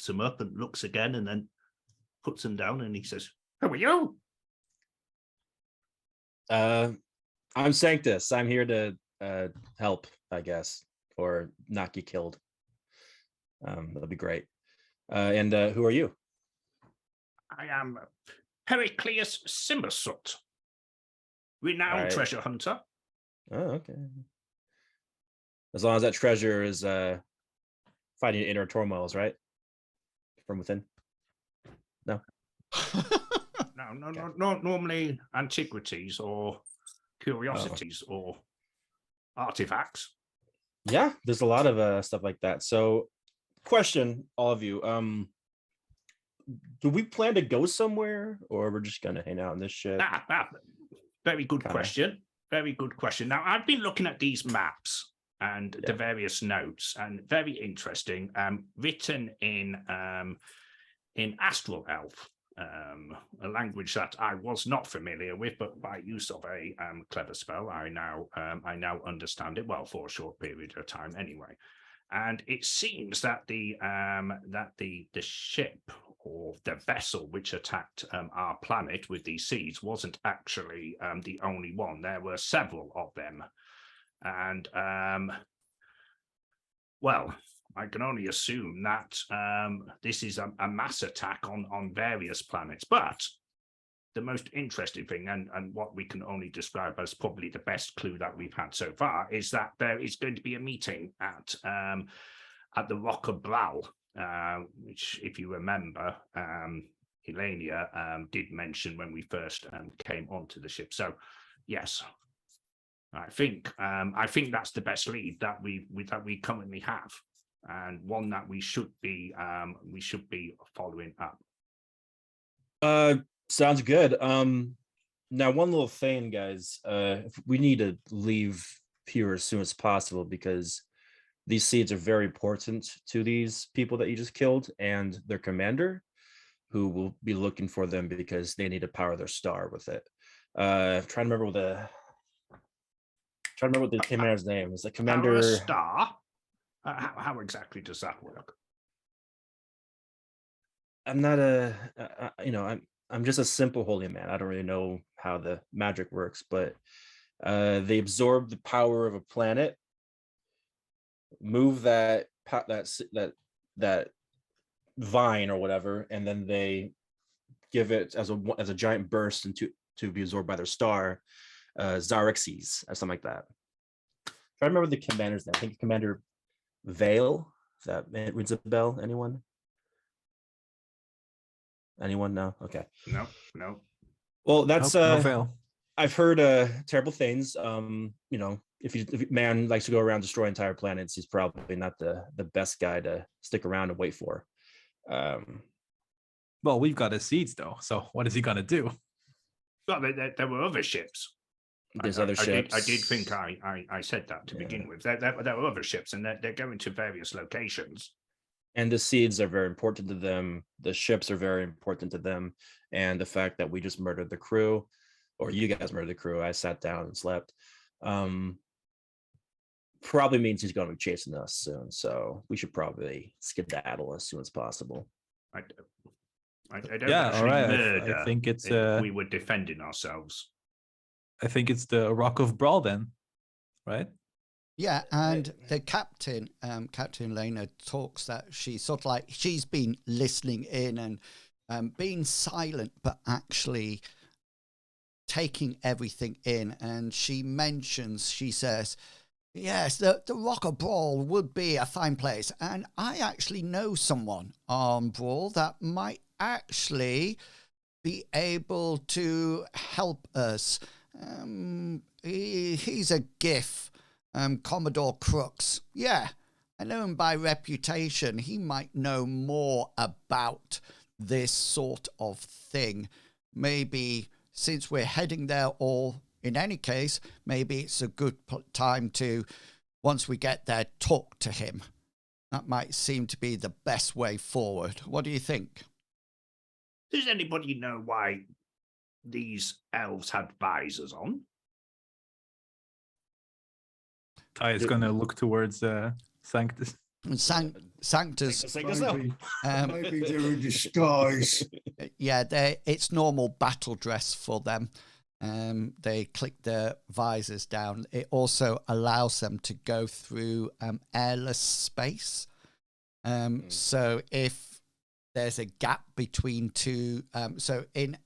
them up and looks again, and then puts them down, and he says, "Who are you?" I'm Sanctus. I'm here to help, I guess, or not get killed. That'll be great. And who are you? I am Pericles Simmersut, renowned treasure hunter. Oh, okay. As long as that treasure is fighting inner turmoils, right? From within. No. Not normally antiquities or curiosities or artifacts. Yeah, there's a lot of stuff like that. So, question, all of you, do we plan to go somewhere, or we're just gonna hang out in this shit? Very good Kinda. question. Very good question. Now, I've been looking at these maps and Yeah. the various notes, and very interesting. Written in Astral Elf, a language that I was not familiar with, but by use of a clever spell, I now understand it. Well, for a short period of time, anyway. And it seems that the ship or the vessel which attacked our planet with these seeds wasn't actually the only one. There were several of them, and well, I can only assume that this is a mass attack on various planets. But the most interesting thing, and what we can only describe as probably the best clue that we've had so far, is that there is going to be a meeting at the Rock of Bral, which, if you remember, Elenia did mention when we first came onto the ship. So, yes, I think that's the best lead that we currently have, and one that we should be following up. Sounds good. Now one little thing, guys. We need to leave here as soon as possible because these seeds are very important to these people that you just killed and their commander, who will be looking for them because they need to power their star with it. Trying to remember what the commander's name is. The commander. Power a star. How exactly does that work? I'm not I'm just a simple holy man. I don't really know how the magic works, but they absorb the power of a planet, move that vine or whatever, and then they give it as a giant burst to be absorbed by their star, Xaryxis or something like that. I remember the commander's name. I think Commander Vale. If that rings a bell. Anyone? No. Okay. No. Well, that's No fail. I've heard terrible things. If man likes to go around destroy entire planets, he's probably not the best guy to stick around and wait for. Well, we've got his seeds though. So what is he gonna do? Well, there were other ships. There's other ships. I did think I said that to begin with. There were other ships, and they're going to various locations. And the seeds are very important to them. The ships are very important to them. And the fact that we just murdered the crew, or you guys murdered the crew, I sat down and slept, probably means he's going to be chasing us soon. So we should probably skedaddle as soon as possible. I don't Yeah, actually all right. murder I think it's if we were defending ourselves. I think it's the Rock of Bral then, right? Yeah, and the captain, Captain Lena, talks that she's sort of like she's been listening in and being silent, but actually taking everything in. And she says, yes, the Rock of Bral would be a fine place. And I actually know someone on Bral that might actually be able to help us. He's a GIF. Commodore Crooks. Yeah, I know him by reputation. He might know more about this sort of thing. Maybe since we're heading there, or in any case, maybe it's a good time to, once we get there, talk to him. That might seem to be the best way forward. What do you think? Does anybody know why these elves had visors on? Ty is going to look towards Sanctus. Sanctus. Maybe they're in disguise. Yeah, it's normal battle dress for them. They click their visors down. It also allows them to go through airless space. So if there's a gap between two, so in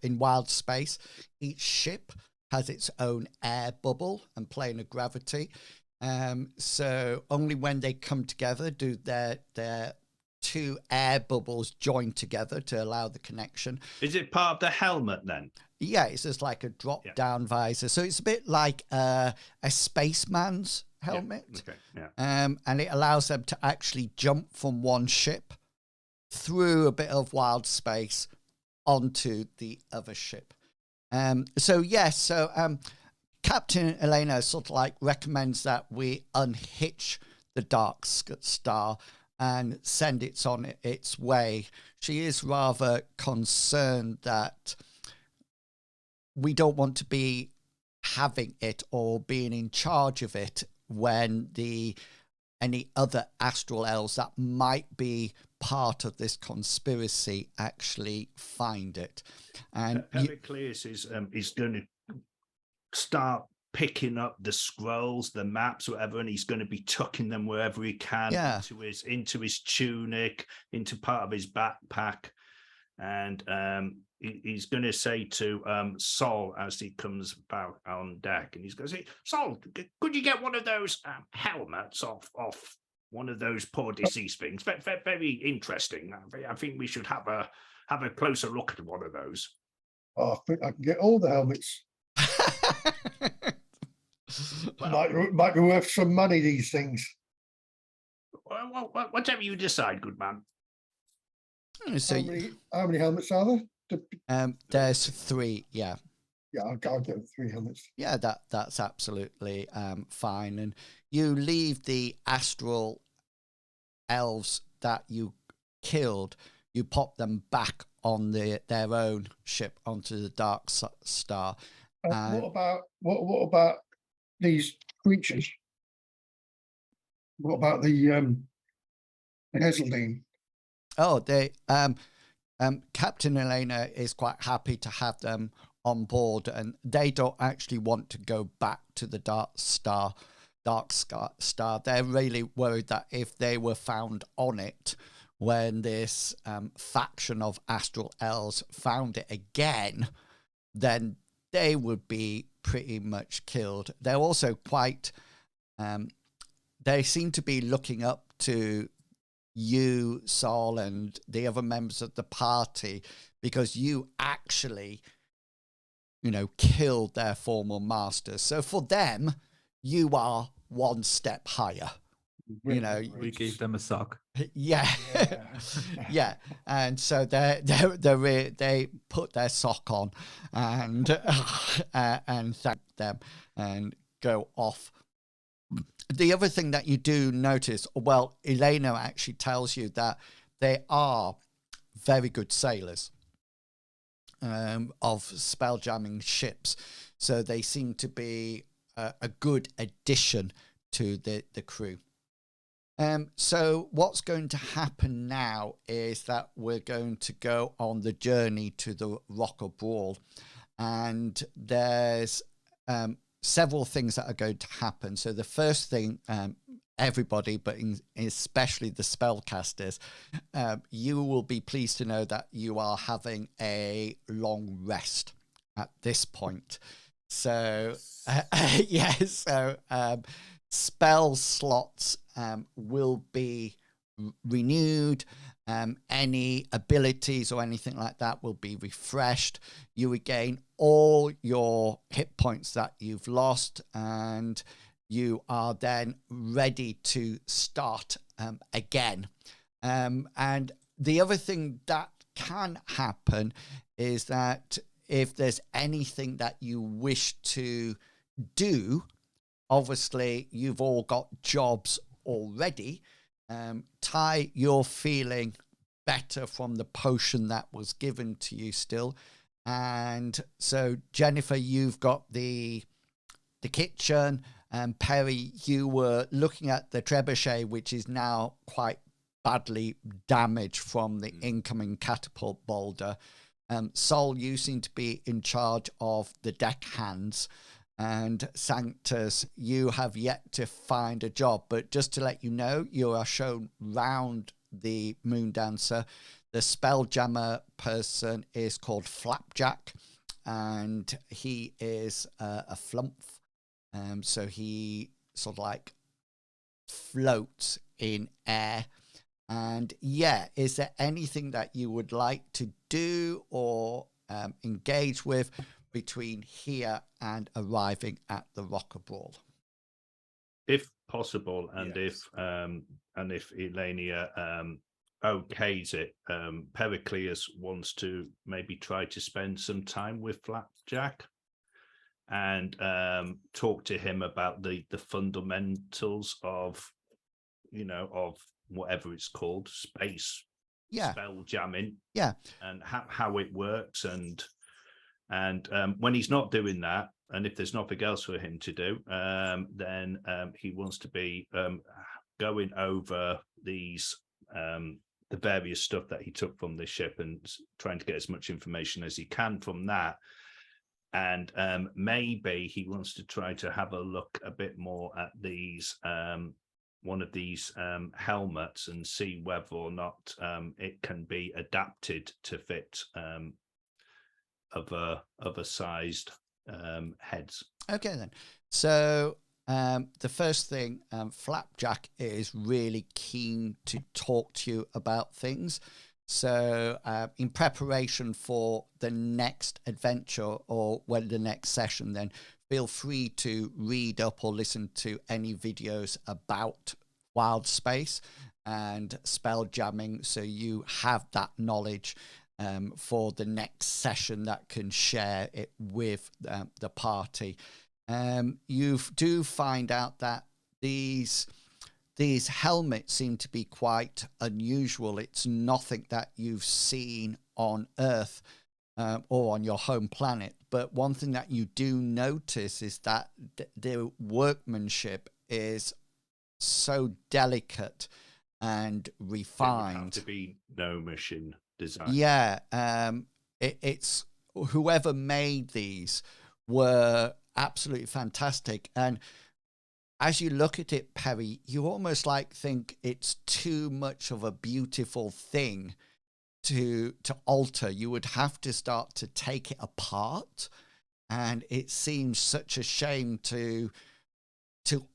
wild space, each ship has its own air bubble and plane of gravity. So only when they come together do their two air bubbles joined together to allow the connection. Is it part of the helmet then? Yeah, it's just like a drop-down visor. So it's a bit like a spaceman's helmet. Yeah. Okay. Yeah. And it allows them to actually jump from one ship through a bit of wild space onto the other ship. So Captain Elena sort of like recommends that we unhitch the Dark Star and send it on its way. She is rather concerned that we don't want to be having it or being in charge of it when any other astral elves that might be part of this conspiracy actually find it. And Pericles is going to start picking up the scrolls, the maps, whatever, and he's going to be tucking them wherever he can into his tunic, into part of his backpack, and he's going to say to Sol as he comes back on deck, and he's going to say, "Sol, could you get one of those helmets off one of those poor deceased things? Very interesting. I think we should have a closer look at one of those." Oh, I think I can get all the helmets. Might be worth some money, these things. Whatever you decide, good man. So how many helmets are there? there's 3, yeah. Yeah, I'll get 3 helmets. Yeah, that's absolutely fine. And you leave the Astral Elves that you killed, you pop them back on their own ship onto the Dark Star. What about these creatures? What about the Heseldine? Oh, they Captain Elena is quite happy to have them on board, and they don't actually want to go back to the Dark Star. They're really worried that if they were found on it when this faction of Astral Elves found it again, then they would be pretty much killed. They're also quite they seem to be looking up to you, Sol, and the other members of the party, because you actually, killed their former masters. So for them, you are one step higher. We gave them a sock. Yeah. Yeah. And so they put their sock on and thank them and go off. The other thing that you do notice, well, Elena actually tells you that they are very good sailors of spelljamming ships. So they seem to be a good addition to the crew. So what's going to happen now is that we're going to go on the journey to the Rock of Bral, and there's several things that are going to happen. So the first thing, everybody, but especially the spellcasters, you will be pleased to know that you are having a long rest at this point. So spell slots will be renewed. Any abilities or anything like that will be refreshed. You regain all your hit points that you've lost, and you are then ready to start again. And the other thing that can happen is that if there's anything that you wish to do, obviously you've all got jobs already. Ty, you're feeling better from the potion that was given to you still. And so Jennifer, you've got the kitchen, and Perry, you were looking at the trebuchet, which is now quite badly damaged from the incoming catapult boulder. Sol, you seem to be in charge of the deckhands, and Sanctus, you have yet to find a job. But just to let you know, you are shown round the Moon Dancer. The SpellJammer person is called Flapjack, and he is a flumph. So he sort of like floats in air, And yeah, is there anything that you would like to do or engage with between here and arriving at the Rock of Bral? If possible, and Yes. if Elenia okays it, Pericleus wants to maybe try to spend some time with Flapjack and talk to him about the fundamentals of, of whatever it's called, space spell jamming, and how it works, and when he's not doing that, and if there's nothing else for him to do, then he wants to be going over these the various stuff that he took from the ship and trying to get as much information as he can from that. And maybe he wants to try to have a look a bit more at these one of these helmets and see whether or not it can be adapted to fit other sized heads. Okay, then. So the first thing, Flapjack is really keen to talk to you about things. So in preparation for the next adventure or when the next session, then feel free to read up or listen to any videos about wild space and spell jamming, so you have that knowledge for the next session that can share it with the party. You do find out that these helmets seem to be quite unusual. It's nothing that you've seen on Earth or on your home planet. But one thing that you do notice is that the workmanship is so delicate and refined. It would have to be no machine design. Yeah, it's whoever made these were absolutely fantastic. And as you look at it, Perry, you almost like think it's too much of a beautiful thing to alter. You would have to start to take it apart, and it seems such a shame to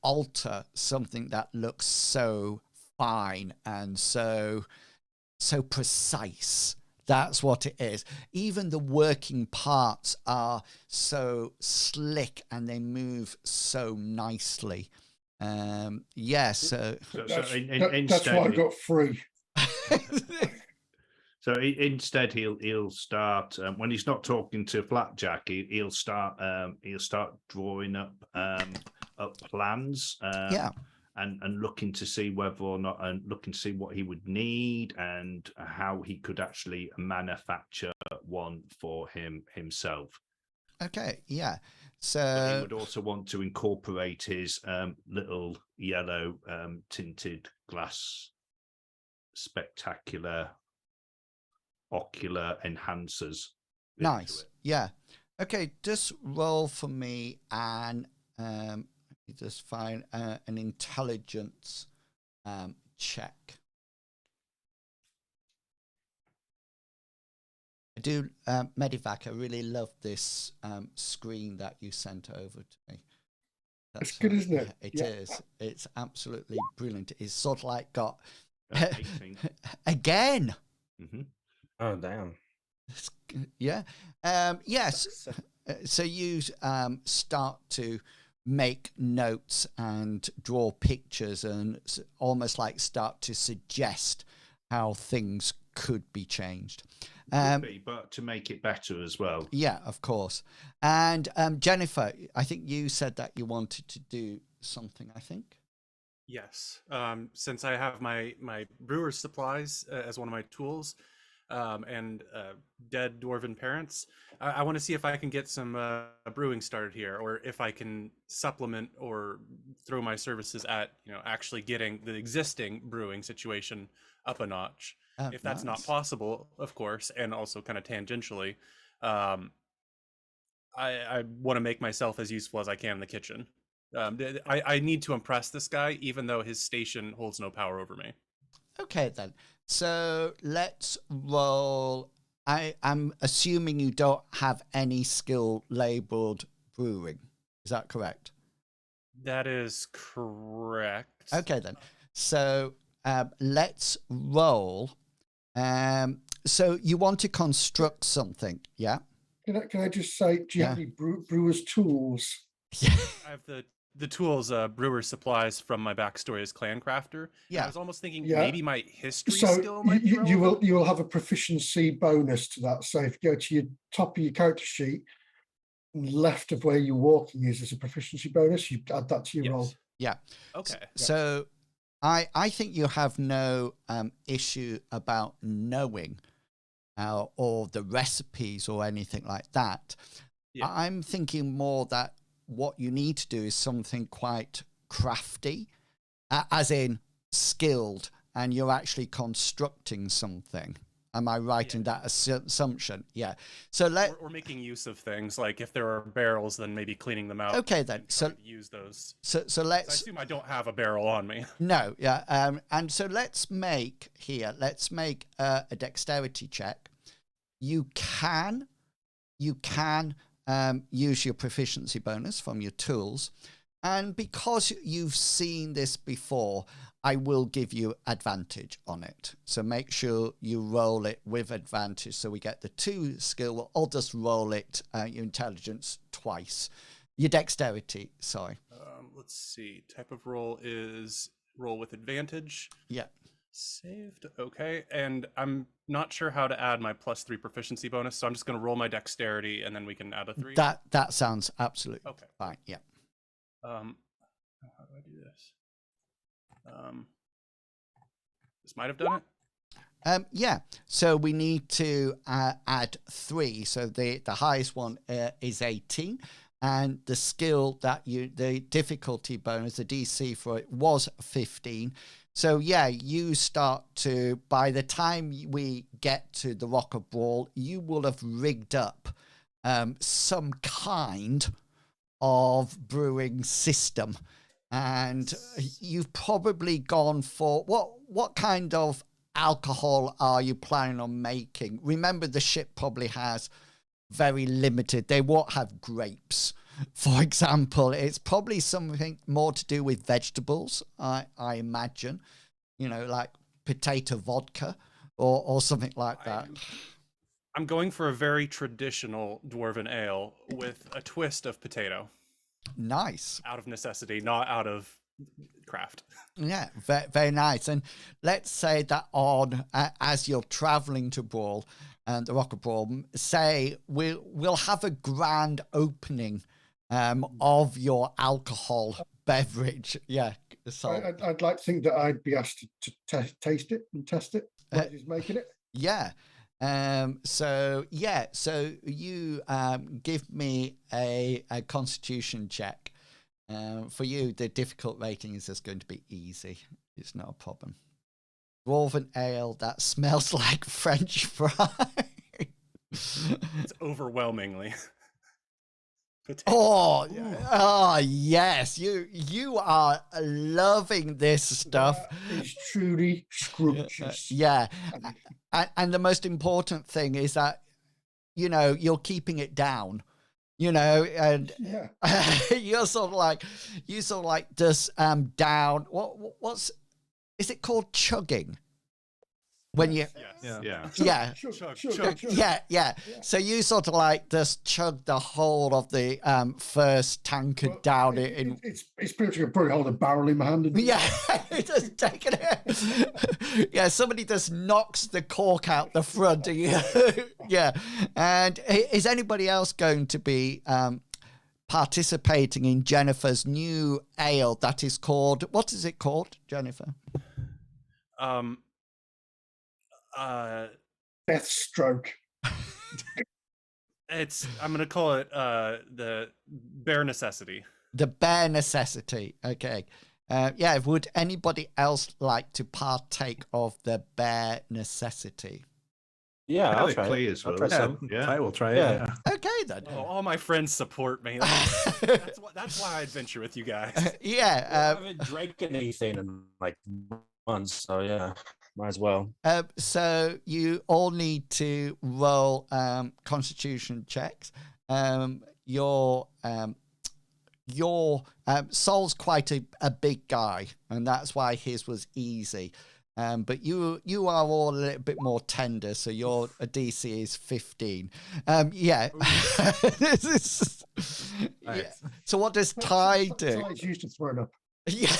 alter something that looks so fine and so precise. That's what it is. Even the working parts are so slick and they move so nicely. That's why I got free. So instead, he'll start when he's not talking to Flapjack. He'll start drawing up plans. And looking to see whether or not, and looking to see what he would need and how he could actually manufacture one for himself. Okay, yeah. So but he would also want to incorporate his little yellow tinted glass spectacular ocular enhancers. Nice. Yeah. Okay, just roll for me and you just find an intelligence check. I do, Medivac, I really love this screen that you sent over to me. It's good, isn't it? It is. It's absolutely brilliant. It's sort of like got 18. again. Mm-hmm. Oh, damn. Yeah. Yes. So you start to make notes and draw pictures and almost like start to suggest how things could be changed. But to make it better as well. Yeah, of course. And Jennifer, I think you said that you wanted to do something, I think. Yes. Since I have my brewer's supplies as one of my tools, and dead dwarven parents, I want to see if I can get some brewing started here, or if I can supplement or throw my services at actually getting the existing brewing situation up a notch. If that's not possible, of course, and also kind of tangentially, I want to make myself as useful as I can in the kitchen. I need to impress this guy, even though his station holds no power over me. Okay, then. So let's roll. I'm assuming you don't have any skill labeled brewing. Is that correct? That is correct. Okay, then. So let's roll. So you want to construct something, yeah? Can I just say, do you have any brewer's tools? Yeah. I have the tools, brewer supplies from my backstory as clan crafter. Yeah. I was almost thinking Yeah. maybe my history So skill might be you relevant. will have a proficiency bonus to that. So if you go to your top of your character sheet, left of where you're walking is a proficiency bonus. You add that to your roll. Yeah. Okay. So I think you have no issue about knowing or the recipes or anything like that. Yeah. I'm thinking more that what you need to do is something quite crafty, as in skilled, and you're actually constructing something. Am I right in that assumption? Yeah. So or making use of things, like if there are barrels, then maybe cleaning them out. Okay, then. and So trying to use those. So 'Cause I let's assume I don't have a barrel on me. no, yeah. And so let's make a dexterity check. You can use your proficiency bonus from your tools, and because you've seen this before, I will give you advantage on it. So make sure you roll it with advantage, so we get the 2 skill. I'll just roll it your intelligence twice, your dexterity. Sorry. Let's see. Type of roll is roll with advantage. Yeah. Saved. Okay. And I'm not sure how to add my +3 proficiency bonus, so I'm just going to roll my dexterity and then we can add a 3. That sounds absolutely Okay. fine. Yeah. How do I do this? This might have done it. Yeah. So we need to add 3. So the highest one is 18. And the skill the difficulty bonus, the DC for it was 15. So yeah, you start to, by the time we get to the Rock of Bral, you will have rigged up some kind of brewing system. And you've probably gone for, what kind of alcohol are you planning on making? Remember, the ship probably has very limited, they won't have grapes, for example. It's probably something more to do with vegetables, I imagine, like potato vodka or something like that. I'm going for a very traditional dwarven ale with a twist of potato. Nice. Out of necessity, not out of craft. Yeah, very, very nice. And let's say that as you're traveling to Bral and the Rock of Bral, say we'll have a grand opening of your alcohol beverage. Yeah. So I'd like to think that I'd be asked to taste it and test it while he's making it. Yeah. So you give me a constitution check. For you, the difficult rating is just going to be easy. It's not a problem. Dwarven ale that smells like French fry. It's overwhelmingly. Oh, yes. You are loving this stuff. It's truly scrumptious. Yeah. And the most important thing is that, you're keeping it down, and Yeah. you sort of like just down. What's is it called chugging? When you Yeah. Chug. yeah. So you sort of like just chug the whole of the first tankard down in. It's pretty much probably hold a barrel in my hand. Yeah, just taking it. Yeah, somebody just knocks the cork out the front. Yeah, and is anybody else going to be participating in Jennifer's new ale that is called? What is it called, Jennifer? Deathstroke. I'm gonna call it the bare necessity. The bare necessity. Okay. Yeah. Would anybody else like to partake of the bare necessity? Yeah, I'll try Clearly it. as I'll well. try Yeah, some. Yeah. I will try it. Yeah. Yeah. Okay then. Oh, all my friends support me. That's why I adventure with you guys. Yeah. I haven't drank anything in like months, so yeah, might as well. So you all need to roll constitution checks. Your Sol's quite a big guy, and that's why his was easy. But you are all a little bit more tender, so your DC is 15. Yeah. This is, yeah. Right. So what does Ty do? Ty's used to throwing up. Yeah.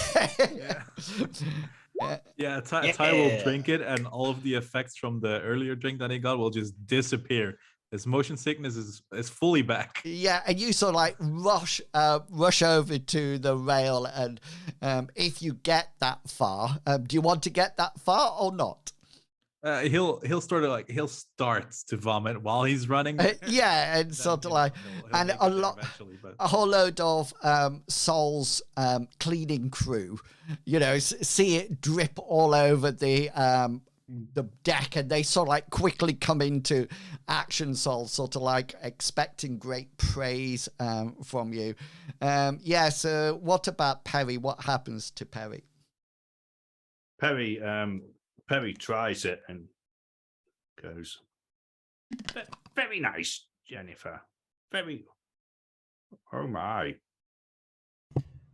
Yeah. Yeah. Ty will drink it, and all of the effects from the earlier drink that he got will just disappear. His motion sickness is fully back. Yeah, and you sort of like rush over to the rail, and if you get that far, do you want to get that far or not? He'll start to vomit while he's running. Yeah, and Then, sort of you know, like, he'll and make a it there lot, eventually, but a whole load of Sol's cleaning crew, you know, see it drip all over the deck, and they sort of like quickly come into action, Sol, sort of like expecting great praise from you. Yeah, so what about Perry? What happens to Perry? Perry tries it and goes, very nice, Jennifer. Very. Oh my.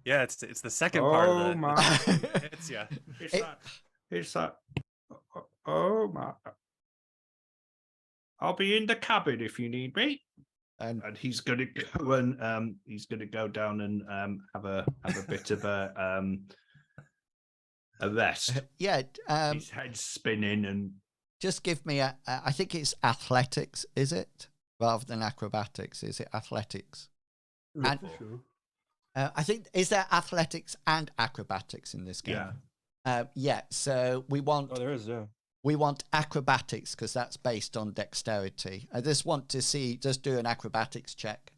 Yeah, it's the second part of Oh the my. hits ya. It's that. Oh my. I'll be in the cabin if you need me. And he's gonna go and he's gonna go down and have a bit of a rest. Yeah, His head's spinning and just give me I think it's athletics, is it? Rather than acrobatics, is it athletics? And I think, is there athletics and acrobatics in this game? yeah. Yeah, so we want Oh, there is, yeah. we want acrobatics because that's based on dexterity. I just want to see, just do an acrobatics check.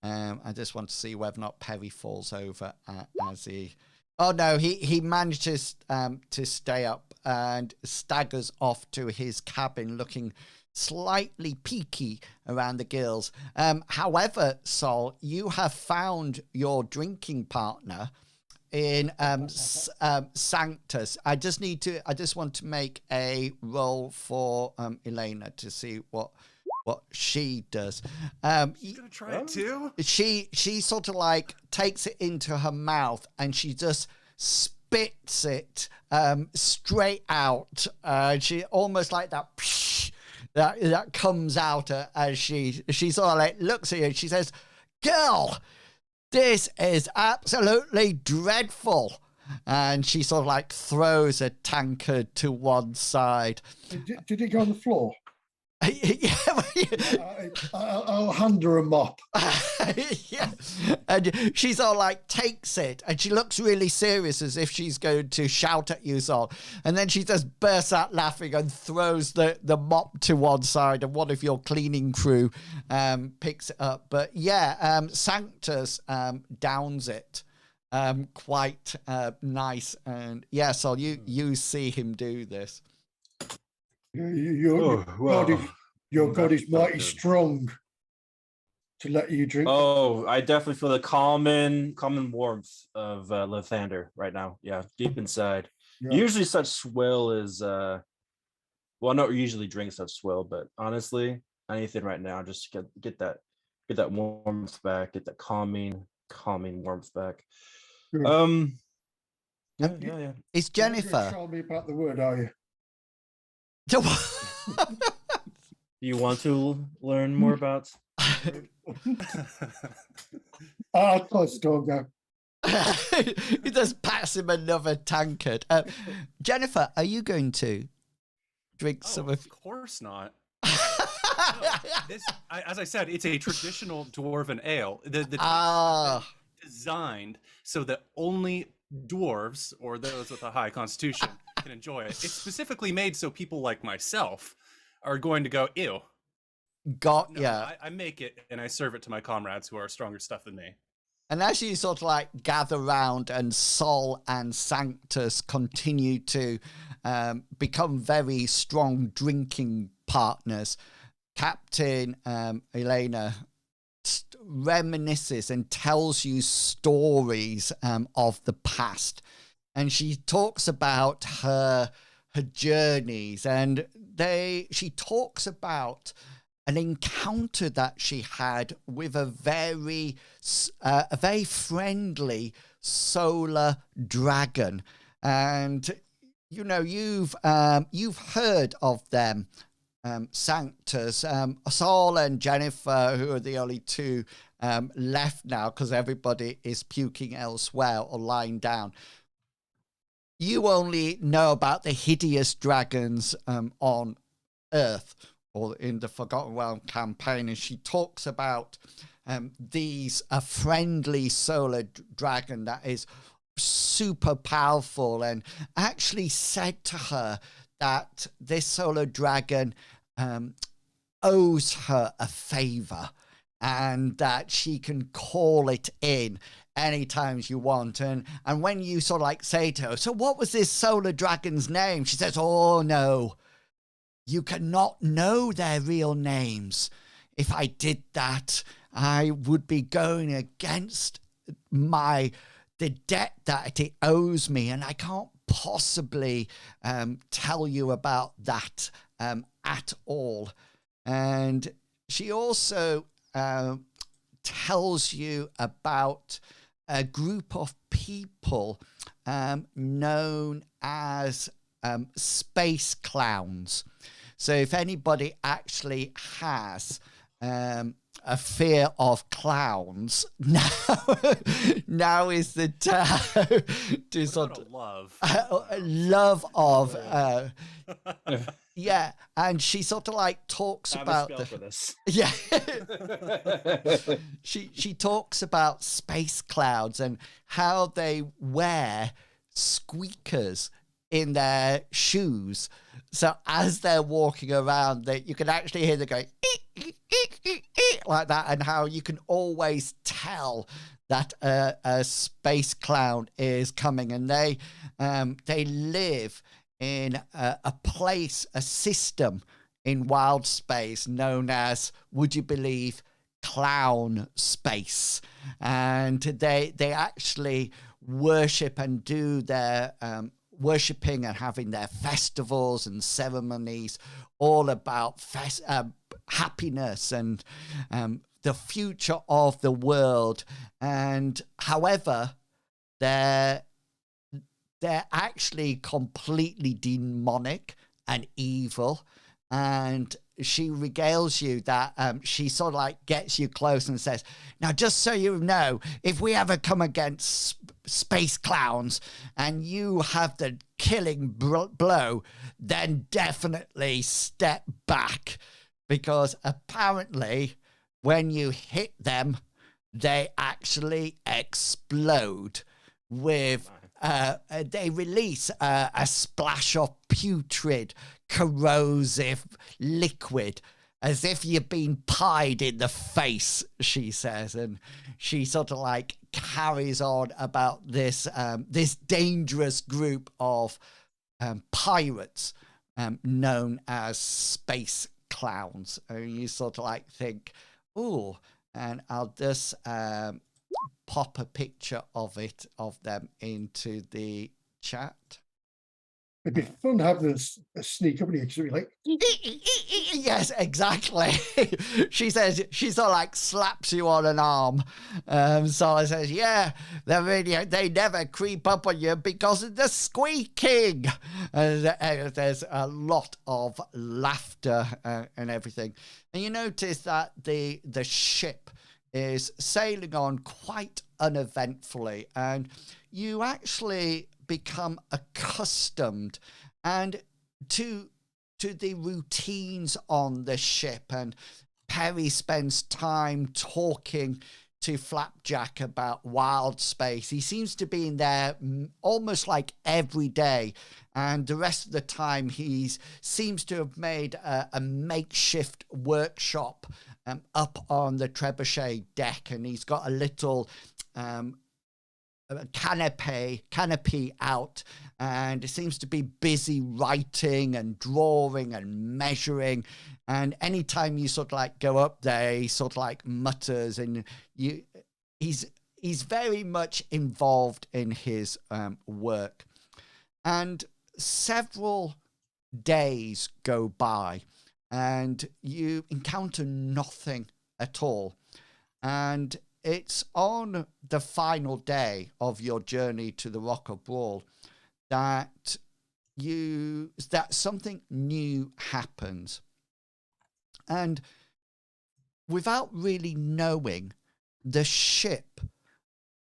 I just want to see whether or not Perry falls over as he. Oh no, he manages to stay up and staggers off to his cabin, looking slightly peaky around the gills. However, Sol, you have found your drinking partner in Sanctus. I just want to make a roll for Elena to see what she does. She's gonna try it too. She sort of like takes it into her mouth and she just spits it straight out. She almost like that that comes out as she sort of like looks at you and she says, "Girl, this is absolutely dreadful." And she sort of like throws a tankard to one side. Did it go on the floor? Yeah. I'll hand her a mop. Yeah. And she sort of like takes it and she looks really serious as if she's going to shout at you, Sol. And then she just bursts out laughing and throws the mop to one side, and one of your cleaning crew picks it up. But yeah, Sanctus downs it quite nice. And yeah, Sol, you see him do this. Your God is mighty strong to let you drink. Oh, I definitely feel the common warmth of Lathander right now. Yeah, deep inside. Yeah. Usually such swill is well, I don't usually drink such swill, but honestly, anything right now, just get that warmth back, get that calming warmth back. Good. Yeah. It's You're not gonna Jennifer. tell me about the word, are you? Do you want to learn more about? I'll close the door and go. He just pats him another tankard. Jennifer, are you going to drink some Of course not. No, as I said, it's a traditional dwarven ale. The designed so that only dwarves or those with a high constitution can enjoy it. It's specifically made so people like myself are going to go, ew. Yeah. I make it and I serve it to my comrades who are stronger stuff than me. And as you sort of like gather round and Sol and Sanctus continue to become very strong drinking partners, Captain Elena reminisces and tells you stories of the past. And she talks about her journeys, and she talks about an encounter that she had with a very friendly solar dragon. And you know, you've heard of them, Sanctus. Saul and Jennifer, who are the only two left now because everybody is puking elsewhere or lying down. You only know about the hideous dragons on Earth or in the Forgotten Realm campaign, and she talks about these a friendly solar dragon that is super powerful, and actually said to her that this solar dragon owes her a favor and that she can call it in anytime you want. And when you sort of like say to her, so what was this solar dragon's name? She says, oh no, you cannot know their real names. If I did that, I would be going against the debt that it owes me, and I can't possibly tell you about that at all. And she also tells you about a group of people known as space clowns. So if anybody actually has a fear of clowns, now is the time to sort of love of yeah. And she sort of like talks about for this. yeah. she talks about space clouds and how they wear squeakers in their shoes. So as they're walking around, you can actually hear them going like that, and how you can always tell that a space clown is coming. And they live in a place, a system in wild space known as, would you believe, clown space. And they actually worship and do their worshipping and having their festivals and ceremonies all about happiness and the future of the world. And however, they're actually completely demonic and evil. And she regales you that she sort of like gets you close and says, now, just so you know, if we ever come against space clowns and you have the killing blow, then definitely step back, because apparently when you hit them, they actually explode with they release a splash of putrid, corrosive liquid, as if you've been pied in the face, she says. And she sort of like carries on about this this dangerous group of pirates known as space clowns. And you sort of like think, oh, and I'll just pop a picture of them into the chat. It'd be fun having a sneak up in here because it'd be like, yes, exactly. She says, she sort of like slaps you on an arm. Sola says, yeah, they never creep up on you because of the squeaking. There's a lot of laughter and everything. And you notice that the ship is sailing on quite uneventfully, and you actually become accustomed and to the routines on the ship. And Perry spends time talking to Flapjack about wild space. He seems to be in there almost like every day, and the rest of the time he seems to have made a makeshift workshop up on the trebuchet deck, and he's got a little canopy out, and it seems to be busy writing and drawing and measuring. And anytime you sort of like go up there, he sort of like mutters, and he's very much involved in his work. And several days go by and you encounter nothing at all. And it's on the final day of your journey to the Rock of Bral that that something new happens. And without really knowing, the ship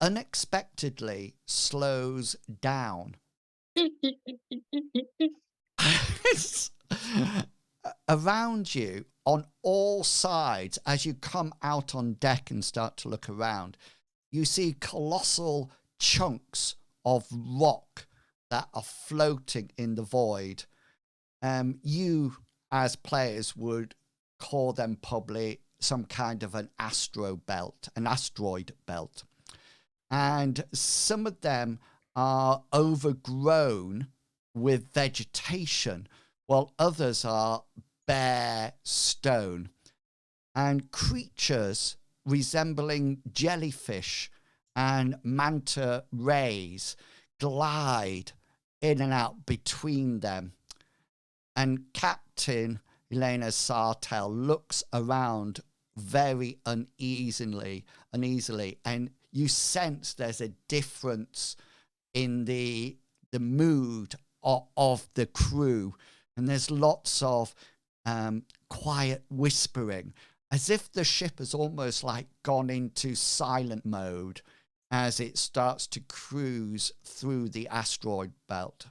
unexpectedly slows down. Around you, on all sides, as you come out on deck and start to look around, you see colossal chunks of rock that are floating in the void. You, as players, would call them probably some kind of an asteroid belt. And some of them are overgrown with vegetation, while others are bare stone. And creatures resembling jellyfish and manta rays glide in and out between them. And Captain Elena Sartell looks around very uneasily, and you sense there's a difference in the mood of the crew, and there's lots of quiet whispering, as if the ship has almost like gone into silent mode as it starts to cruise through the asteroid belt.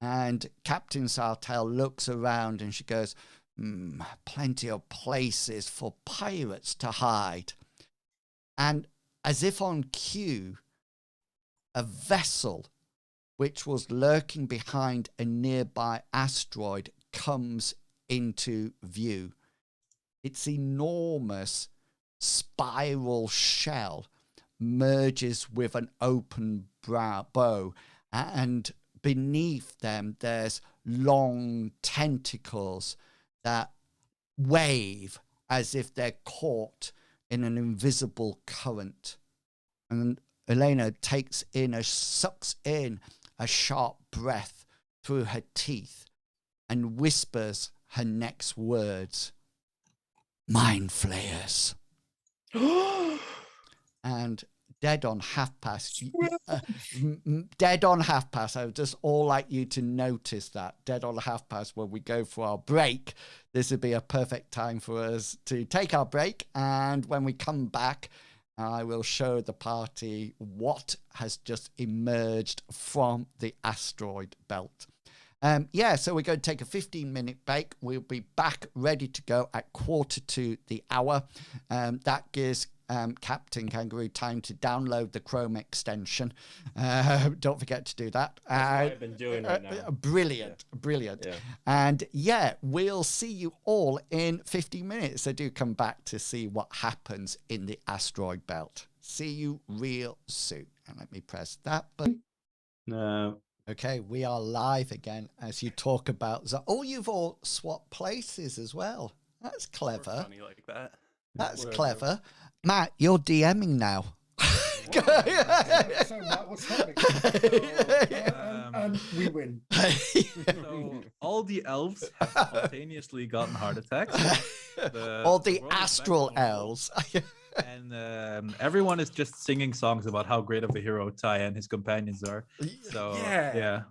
And Captain Sartell looks around and she goes, plenty of places for pirates to hide. And as if on cue, a vessel which was lurking behind a nearby asteroid comes into view. Its enormous spiral shell merges with an open bow, and beneath them there's long tentacles that wave as if they're caught in an invisible current. And Elena sucks in a sharp breath through her teeth and whispers her next words: "Mind flayers." And dead on half past, I would just all like you to notice that. Dead on half past, when we go for our break, this would be a perfect time for us to take our break. And when we come back, I will show the party what has just emerged from the asteroid belt. So we're going to take a 15-minute break. We'll be back ready to go at 1:45. That gives Captain Kangaroo time to download the Chrome extension. Don't forget to do that. That's what I've been doing right now. Brilliant. Yeah. And we'll see you all in 15 minutes. So do come back to see what happens in the asteroid belt. See you real soon. And let me press that button. No. Okay, we are live again as you talk about... you've all swapped places as well. That's clever. We're funny like that. That's clever. Matt, you're DMing now. So Matt, what's happening? And we win. So all the elves have spontaneously gotten heart attacks. All the world is back Astral to normal. Elves. And everyone is just singing songs about how great of a hero Ty and his companions are. So yeah.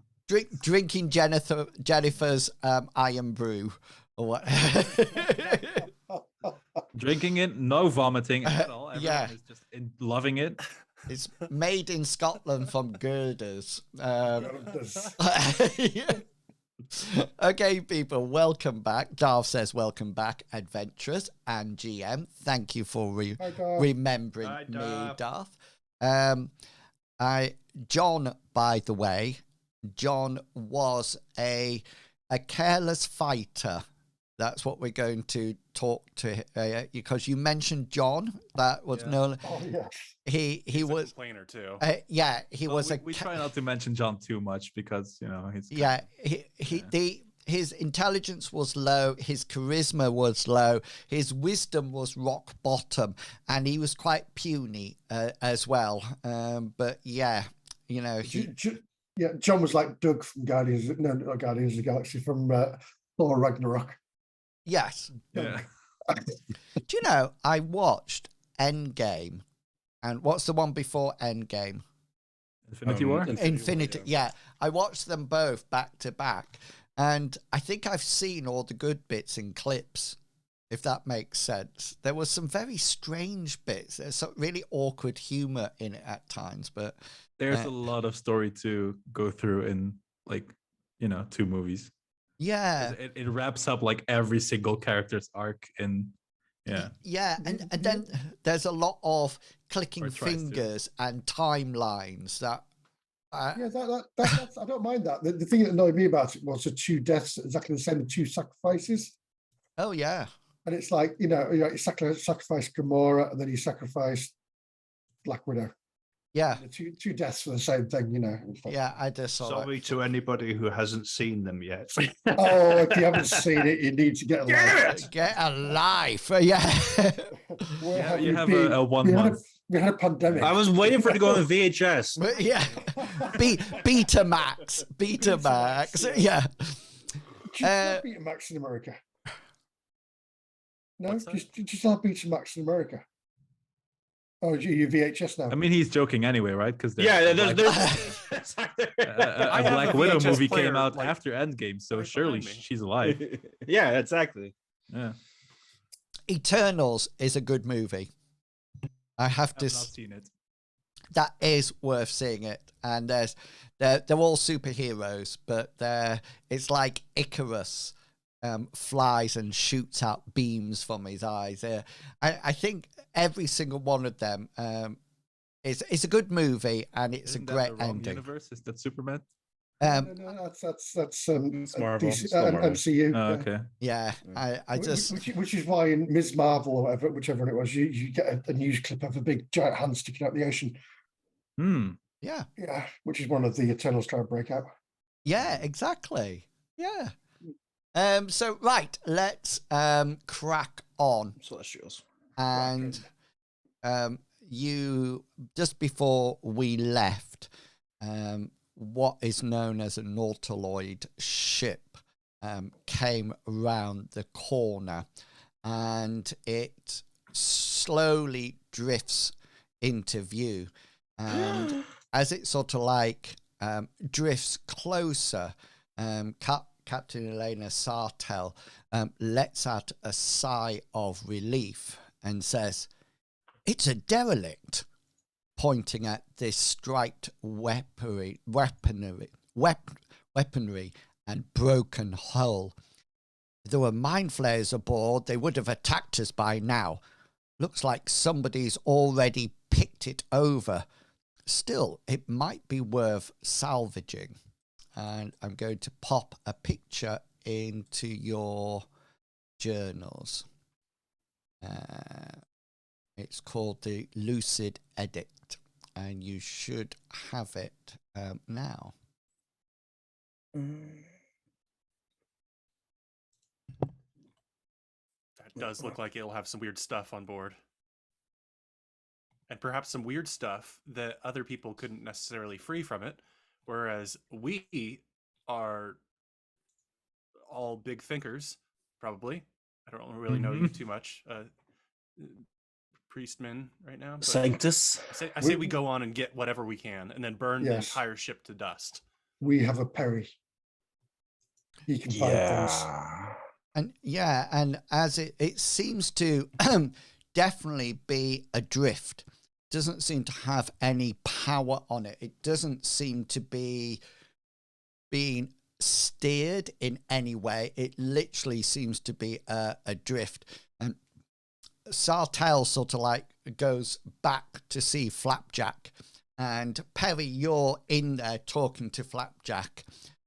Drinking Jennifer's iron brew. Or what? Drinking it, no vomiting at all. Everyone is just loving it. It's made in Scotland from girders. Okay, people, welcome back. Darth says welcome back, adventurers and GM. Thank you for remembering me, Darth. John, by the way, John was a careless fighter. That's what we're going to talk to, because you mentioned John. That was no. Oh yeah. He was a complainer too. He was we try not to mention John too much because he's his intelligence was low, his charisma was low, his wisdom was rock bottom, and he was quite puny as well. But John was like Doug from Guardians of the Galaxy, from Thor Ragnarok. Yes. Yeah. Do you know, I watched Endgame, and what's the one before Endgame? Infinity War. Infinity, yeah. I watched them both back to back, and I think I've seen all the good bits in clips, if that makes sense. There was some very strange bits. There's some really awkward humor in it at times, but There's a lot of story to go through in, like, 2 movies. yeah. It wraps up like every single character's arc in. Yeah, and then there's a lot of clicking Or tries to. fingers and timelines that. Yeah, that's, I don't mind that. The thing that annoyed me about it was the 2 deaths, exactly the same, the 2 sacrifices. Oh yeah, And it's like, you sacrifice Gamora and then you sacrifice Black Widow. yeah, The two deaths for the same thing, It's like, yeah. I just saw Sorry to anybody who hasn't seen them yet. oh, if you haven't seen it, you need to get a life. Get a life, yeah. Where Yeah, have you we have been? a 1 we had month. we had a pandemic. I was waiting for it to go on VHS. But yeah, Betamax, yeah. Do you have Betamax in America? No, What's that? just have Betamax in America. Oh, you VHS now. I mean, he's joking anyway, right? Because Yeah, a I have Black a Widow VHS movie player, came out like, after Endgame, so right surely behind me. she's alive. Yeah, exactly. Yeah, Eternals is a good movie. I have I've to. not seen it. That is worth seeing it, and they're all superheroes, but it's like Icarus flies and shoots out beams from his eyes. I think every single one of them is a good movie, and it's Isn't a that great the wrong ending. Universe? Is that Superman? No, that's It's Marvel. DC, It's still Marvel. MCU. Oh, yeah. okay. Yeah, I just which is why in Ms. Marvel or whatever, whichever it was, you get a news clip of a big giant hand sticking out the ocean. yeah, Which is one of the Eternals trying to break out. yeah, exactly. Yeah. So right, let's crack on. Celestials. And you just before we left, what is known as a Nautloid ship came round the corner, and it slowly drifts into view, and as it sort of like drifts closer, Captain Elena Sartell lets out a sigh of relief and says, "It's a derelict," pointing at this striped weaponry and broken hull. If there were mind flayers aboard, they would have attacked us by now. Looks like somebody's already picked it over. Still, it might be worth salvaging. And I'm going to pop a picture into your journals. It's called the Lucid Edict, and you should have it now. That does look like it'll have some weird stuff on board. And perhaps some weird stuff that other people couldn't necessarily free from it, whereas we are all big thinkers, probably. I don't really know you too much, priestmen, right now. But Sanctus. I say we go on and get whatever we can, and then burn the Yes. entire ship to dust. We have a Perry. He can find things. And as it seems to definitely be adrift. Doesn't seem to have any power on it. It doesn't seem to be being steered in any way. It literally seems to be adrift. And Sartell sort of like goes back to see Flapjack. And Perry, you're in there talking to Flapjack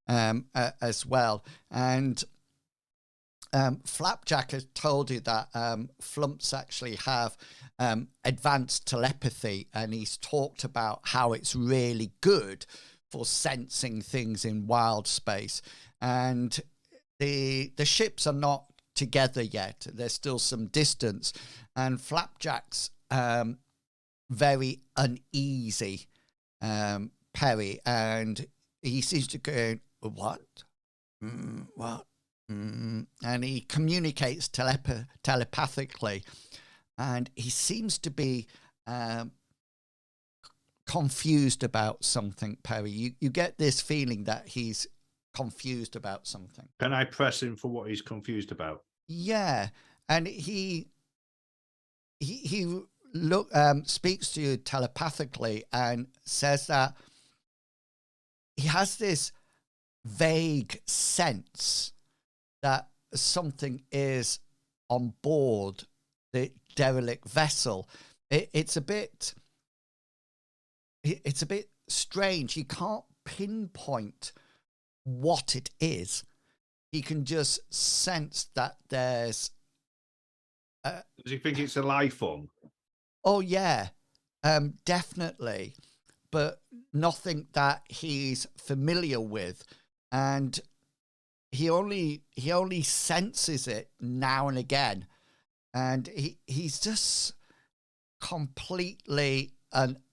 as well. And Flapjack has told you that flumps actually have advanced telepathy, and he's talked about how it's really good for sensing things in wild space. And the ships are not together yet. There's still some distance, and Flapjack's very uneasy, Perry, and he seems to go, what? What? And he communicates telepathically, and he seems to be confused about something, Perry. You get this feeling that he's confused about something. Can I press him for what he's confused about? Yeah, and he speaks to you telepathically and says that he has this vague sense that something is on board the derelict vessel. It's a bit strange. He can't pinpoint what it is. He can just sense that there's Does he think it's a life form? oh yeah, definitely, but nothing that he's familiar with, and he only senses it now and again, and he's just completely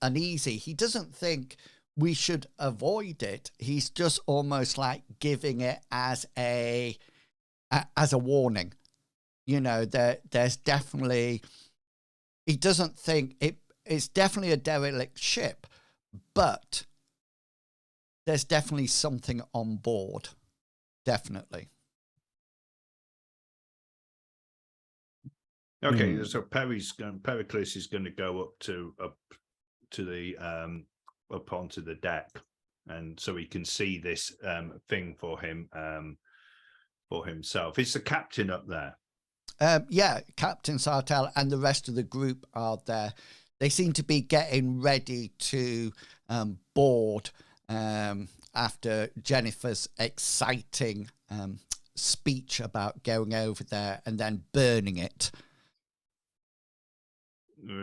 uneasy. He doesn't think we should avoid it. He's just almost like giving it as a warning. You know, there's definitely, he doesn't think it's definitely a derelict ship, but there's definitely something on board. Definitely. Okay, so Pericles is going to go up to the up onto the deck, and so he can see this thing for him for himself. Is the captain up there? Yeah, Captain Sartell and the rest of the group are there. They seem to be getting ready to board after Jennifer's exciting speech about going over there and then burning it.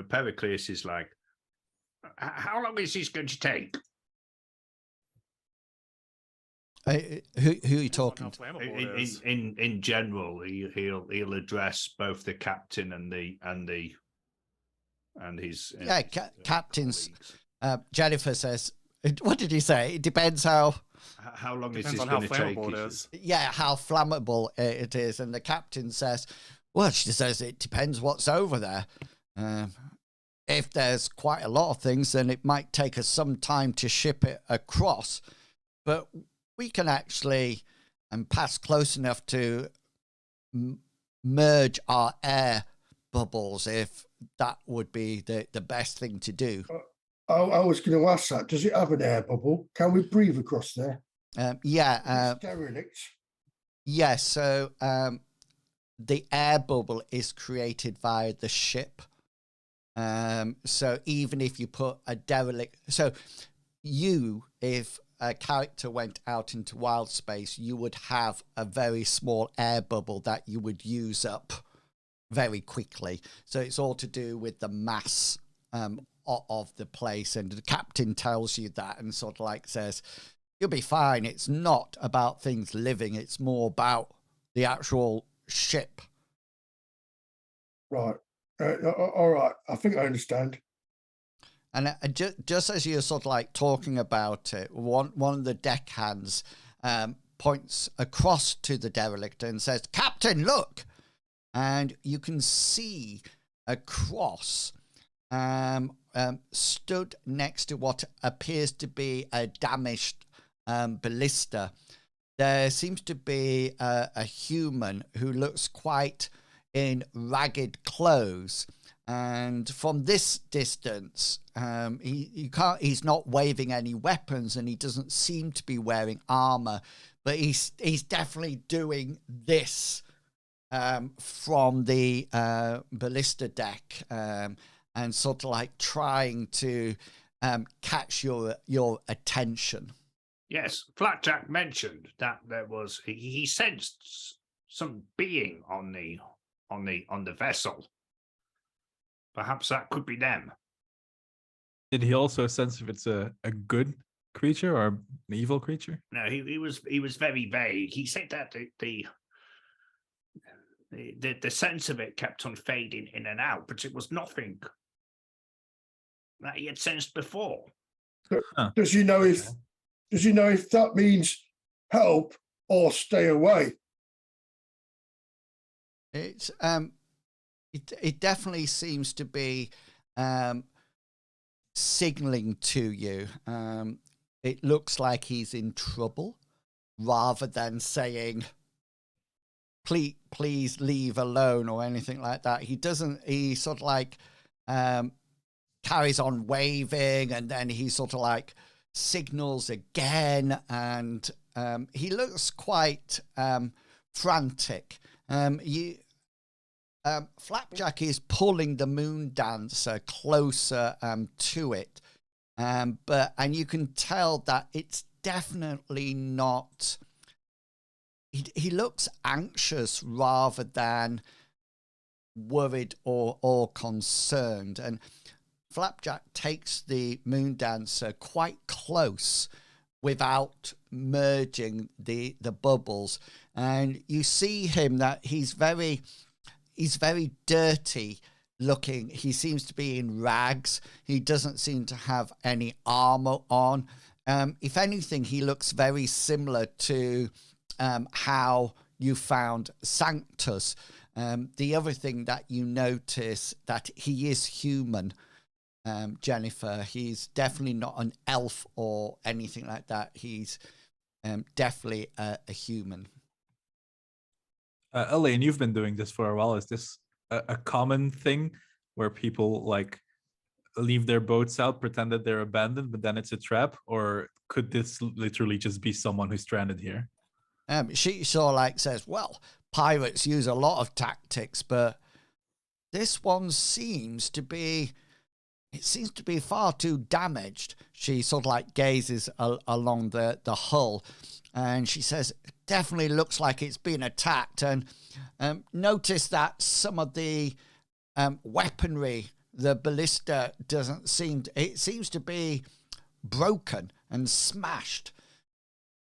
Pericles is like, how long is this going to take? Who are you talking to? In general, he'll address both the captain and his captain's. colleagues. Jennifer says, "What did he say? It depends how long is Depends this on how going to take?" flammable it is. Yeah, how flammable it is." And the captain says, "Well, she says it depends what's over there. If there's quite a lot of things, then it might take us some time to ship it across, but we can actually pass close enough to merge our air bubbles if that would be the best thing to do." I was going to ask that. Does it have an air bubble? Can we breathe across there? Yeah. It's derelict. Yes. So the air bubble is created via the ship. So even if you put a derelict, so if a character went out into wild space, you would have a very small air bubble that you would use up very quickly. So it's all to do with the mass of the place, and the captain tells you that and sort of like says, you'll be fine. It's not about things living. It's more about the actual ship. Right. All right. I think I understand. And just as you're sort of like talking about it, one of the deckhands points across to the derelict and says, "Captain, look!" And you can see a cross stood next to what appears to be a damaged ballista. There seems to be a human who looks quite in ragged clothes. And from this distance, he's not waving any weapons, and he doesn't seem to be wearing armor, but he's definitely doing this from the ballista deck, and sort of like trying to catch your attention. Yes, Flatjack mentioned that there was he sensed some being on the vessel. Perhaps that could be them. Did he also sense if it's a good creature or an evil creature? No, he was very vague. He said that the sense of it kept on fading in and out, but it was nothing that he had sensed before. Does he know if that means help or stay away? It's it definitely seems to be signaling to you. It looks like he's in trouble, rather than saying, please leave alone or anything like that. He doesn't, he sort of like carries on waving, and then he sort of like signals again, and he looks quite frantic. Flapjack is pulling the moon dancer closer to it, and you can tell that it's definitely not. He looks anxious rather than worried or concerned, and Flapjack takes the moon dancer quite close without merging the bubbles, and you see him that he's very dirty looking. He seems to be in rags. He doesn't seem to have any armor on. If anything, he looks very similar to how you found Sanctus. The other thing that you notice, that he is human, Jennifer. He's definitely not an elf or anything like that. He's definitely a human. Elaine, you've been doing this for a while. Is this a common thing where people like leave their boats out, pretend that they're abandoned, but then it's a trap? Or could this literally just be someone who's stranded here? She sort of like says, well, pirates use a lot of tactics, but this one seems to be far too damaged. She sort of like gazes along the hull, and she says, definitely looks like it's been attacked. And notice that some of the weaponry, the ballista, it seems to be broken and smashed.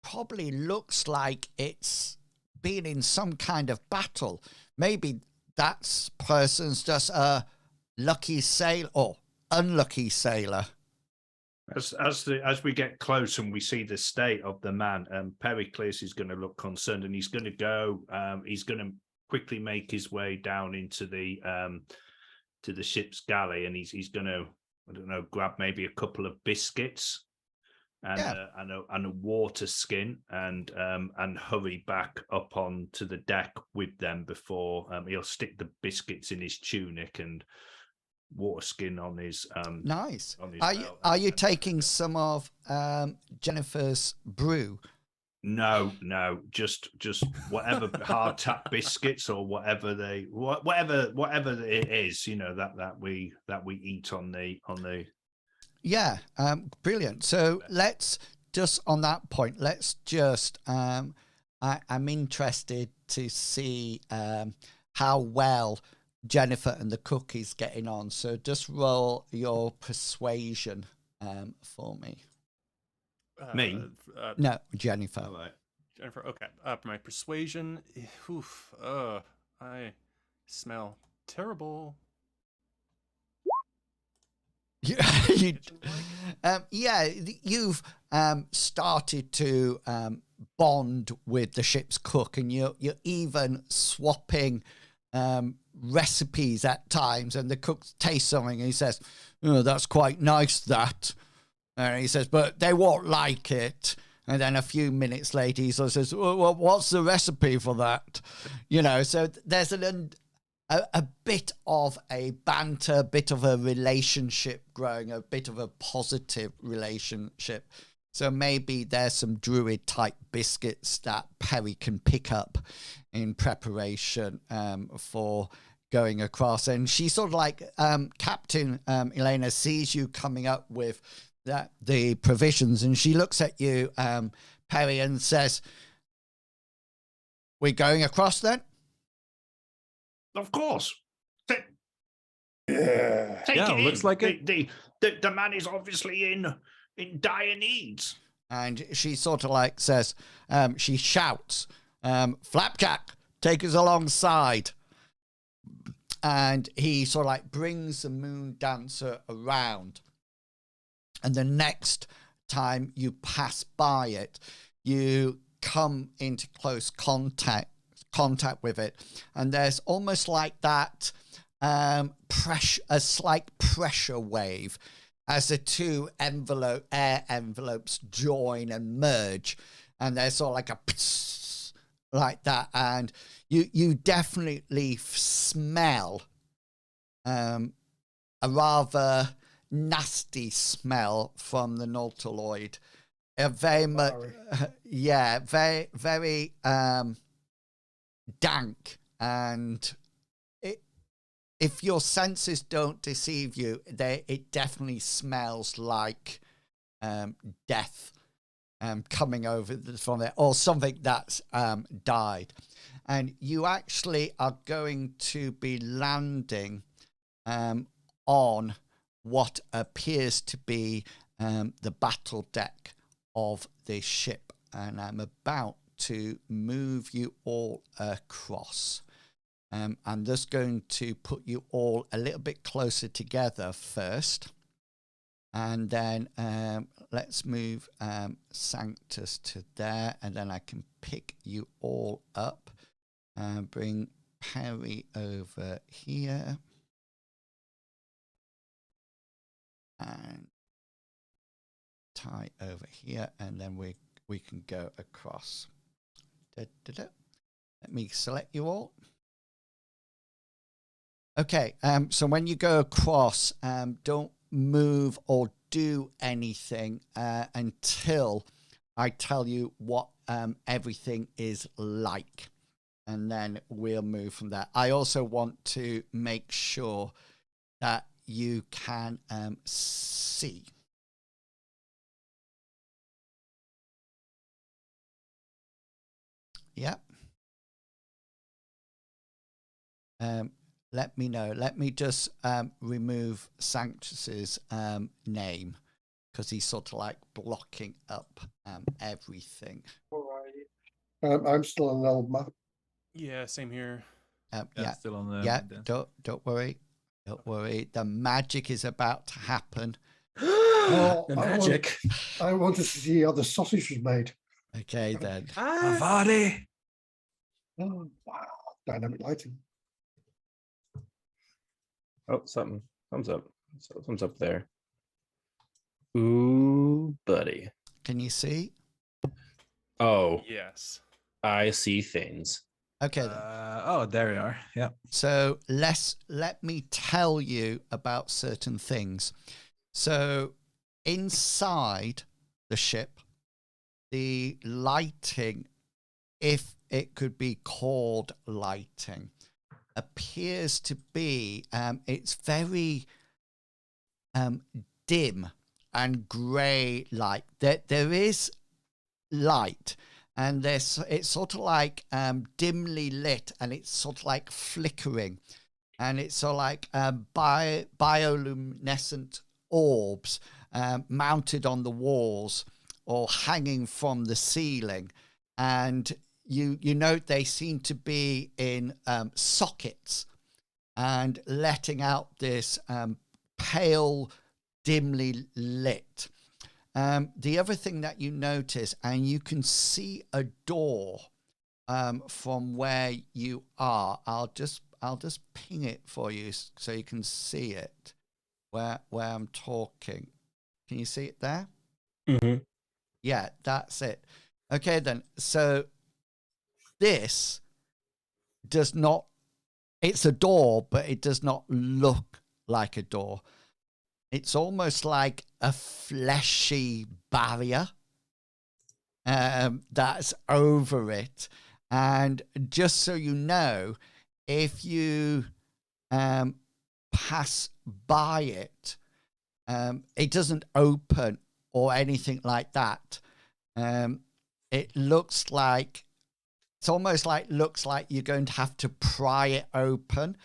Probably looks like it's been in some kind of battle. Maybe that person's just a lucky sailor or unlucky sailor. As we get close and we see the state of the man, Pericles is going to look concerned, and he's going to go. He's going to quickly make his way down into the to the ship's galley, and he's going to, I don't know, grab maybe a couple of biscuits and a water skin, and hurry back up onto the deck with them before he'll stick the biscuits in his tunic and water skin on his nice. On his are you taking some of Jennifer's brew? No, just whatever hard tap biscuits or whatever it is, you know, that we eat on the. Yeah, brilliant. So let's just on that point, let's just I'm interested to see how well Jennifer and the cook is getting on. So just roll your persuasion for me. Me? No, Jennifer. All right. Jennifer, okay. My persuasion. I smell terrible. You've started to bond with the ship's cook, and you're even swapping recipes at times, and the cook tastes something and he says, oh, that's quite nice, that. And he says, but they won't like it. And then a few minutes later he sort of says, well, what's the recipe for that? You know, so there's a bit of a banter, a bit of a relationship growing, a bit of a positive relationship. So maybe there's some druid type biscuits that Perry can pick up in preparation for going across. And she sort of like, Captain Elena sees you coming up with the provisions, and she looks at you, Perry, and says, we're going across then? Of course. Take Yeah, it looks in. like it. The man is obviously in dire needs. And she sort of like says, she shouts, Flapjack, take us alongside. And he sort of like brings the moon dancer around. And the next time you pass by it, you come into close contact with it, and there's almost like that a slight pressure wave as the two air envelopes join and merge, and there's sort of like a like that, and you definitely smell a rather nasty smell from the Nautloid. Very much, yeah, very dank, and if your senses don't deceive you, it definitely smells like death coming over from there, or something that's died. And you actually are going to be landing on what appears to be the battle deck of this ship. And I'm about to move you all across. I'm just going to put you all a little bit closer together first. And then let's move Sanctus to there. And then I can pick you all up. Bring Perry over here. And Ty over here. And then we can go across. Let me select you all. Okay, so when you go across, don't move or do anything until I tell you what everything is like. And then we'll move from there. I also want to make sure that you can see. Yep. Let me know. Let me just remove Sanctus's name, because he's sort of like blocking up everything. I'm still on an old map. Yeah, same here. Yeah, still on the don't worry. Don't worry. The magic is about to happen. Oh, The magic. I wanted to see how the sausage was made. Okay, then. Avadi! Oh, wow. Dynamic lighting. Oh, something. Thumbs up. Thumbs up there. Ooh, buddy. Can you see? Oh, Yes. I see things. Okay, then. Oh, there we are. Yeah. So let me tell you about certain things. So inside the ship, the lighting, if it could be called lighting, appears to be it's very dim and grey light. There is light, and it's sort of like dimly lit, and it's sort of like flickering, and it's sort of like bioluminescent orbs mounted on the walls or hanging from the ceiling, and you note they seem to be in sockets and letting out this pale, dimly lit. The other thing that you notice, and you can see a door from where you are. I'll just ping it for you so you can see it where I'm talking. Can you see it there? Mm-hmm. Yeah, that's it. Okay, then. So this does not, it's a door, but it does not look like a door. It's almost like a fleshy barrier that's over it. And just so you know, if you pass by it, it doesn't open or anything like that. It looks like, it's almost like, looks like you're going to have to pry it open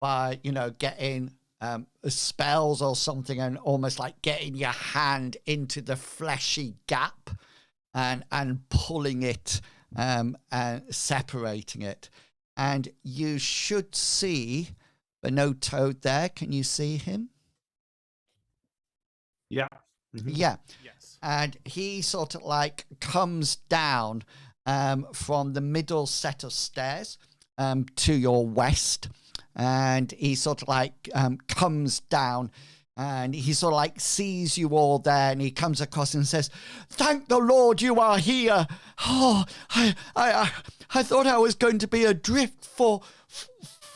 by, getting spells or something, and almost like getting your hand into the fleshy gap and pulling it and separating it. And you should see Benoto there. Can you see him? Yeah. Yeah. Yes. And he sort of like comes down from the middle set of stairs to your west. And he sort of like comes down And he sort of like sees you all there, and he comes across and says, "Thank the Lord you are here. Oh, I thought I was going to be adrift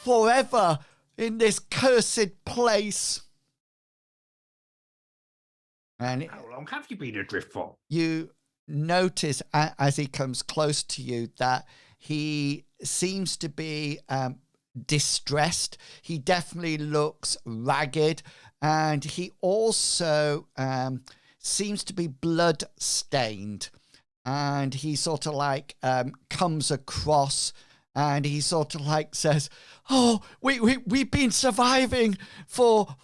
forever in this cursed place." And How long have you been adrift for? you notice as he comes close to you that he seems to be distressed. He definitely looks ragged, and he also seems to be blood stained. And he sort of like comes across, and he sort of like says, "Oh, we've been surviving for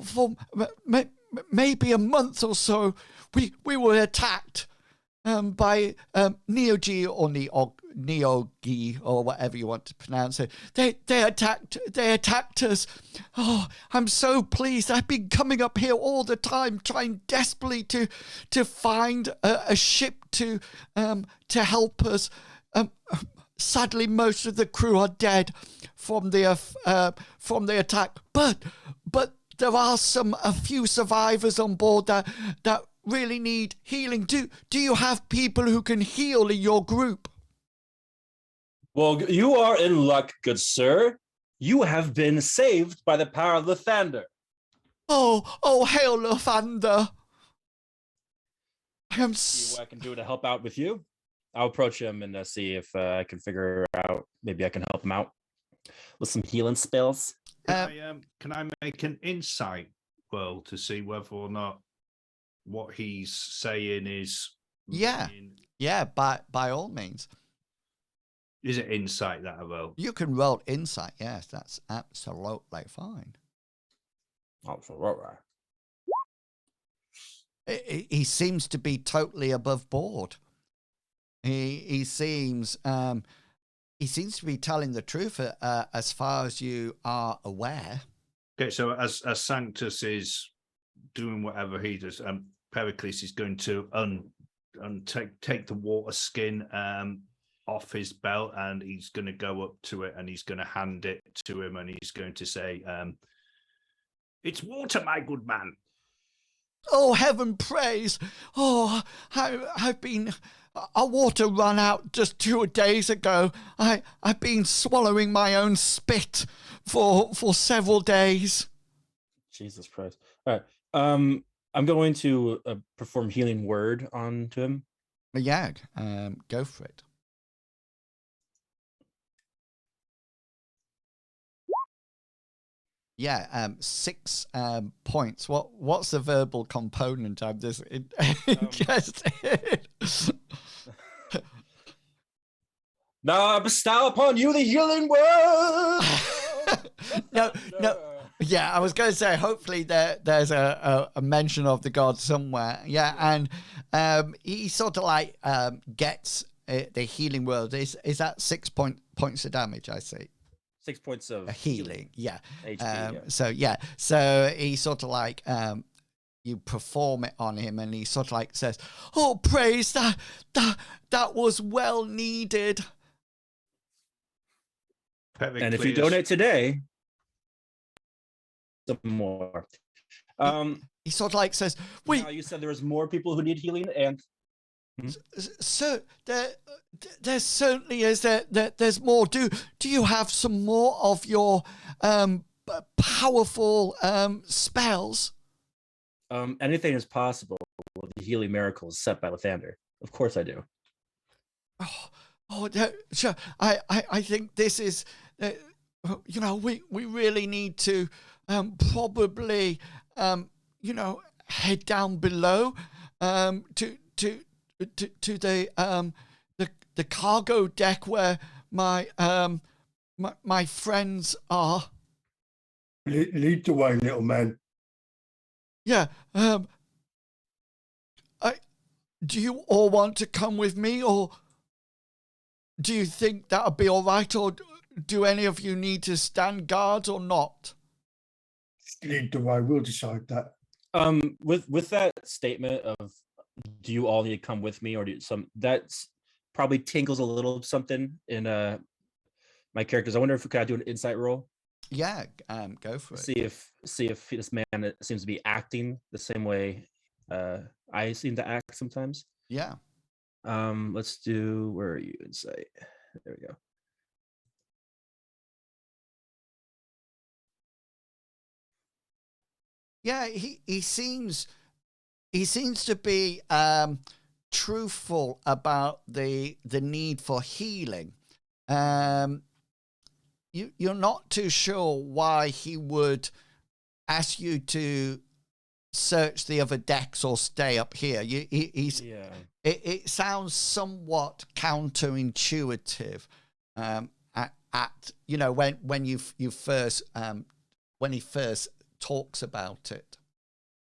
maybe a month or so. We were attacked by Neogi or Neogi or whatever you want to pronounce it. They attacked us. Oh, I'm so pleased. I've been coming up here all the time, trying desperately to find a ship to help us. Sadly, most of the crew are dead from the attack, but there are a few survivors on board that really need healing. Do you have people who can heal in your group?" Well, you are in luck, good sir. You have been saved by the power of Lathander. Oh, hail Lathander. See what I can do to help out with you. I'll approach him and see if I can figure out, maybe I can help him out with some healing spells. Can I make an insight roll to see whether or not what he's saying is? Yeah, by all means. Is it insight that I roll? You can roll insight. Yes, that's absolutely fine. Absolutely. He seems to be totally above board. He seems to be telling the truth as far as you are aware. Okay, so as Sanctus is doing whatever he does, Pericles is going to take the water skin off his belt, and he's going to go up to it, and he's going to hand it to him, and he's going to say, "It's water, my good man." Oh, heaven praise! Oh, I've been. Our water ran out just 2 days ago. I've been swallowing my own spit for several days. Jesus Christ! All right, I'm going to perform healing word onto him. Yeah, go for it. Yeah, 6 points. What's the verbal component? I'm just interested. Now I bestow upon you the healing word. No. Yeah, I was going to say, hopefully there's a mention of the god somewhere. Yeah, and he sort of like gets the healing word. Is that 6 points of damage? I see. 6 points of healing. Yeah. HP, So he sort of like you perform it on him, and he sort of like says, "Oh, praise that was well needed." And if you donate today, some more. He sort of like says, "Wait, you said there was more people who need healing, and so there certainly is. There's more. Do you have some more of your powerful spells?" Anything is possible with the healing miracles set by Lathander. Of course, I do. Sure. I think this is. We really need to probably head down below to the cargo deck where my friends are. Lead the way, little man. Yeah. Do you all want to come with me, or do you think that'll be all right, or do any of you need to stand guard or not? Lead the way. We'll decide that. With that statement of, do you all need to come with me, or that's probably tingles a little something in my characters. I wonder if we could do an insight roll. Yeah, go for it. See if this man seems to be acting the same way I seem to act sometimes. Yeah. Let's do, where are you? Insight. There we go. Yeah, he seems to be truthful about the need for healing. You're not too sure why he would ask you to search the other decks or stay up here. It sounds somewhat counterintuitive at you know when you first when he first talks about it.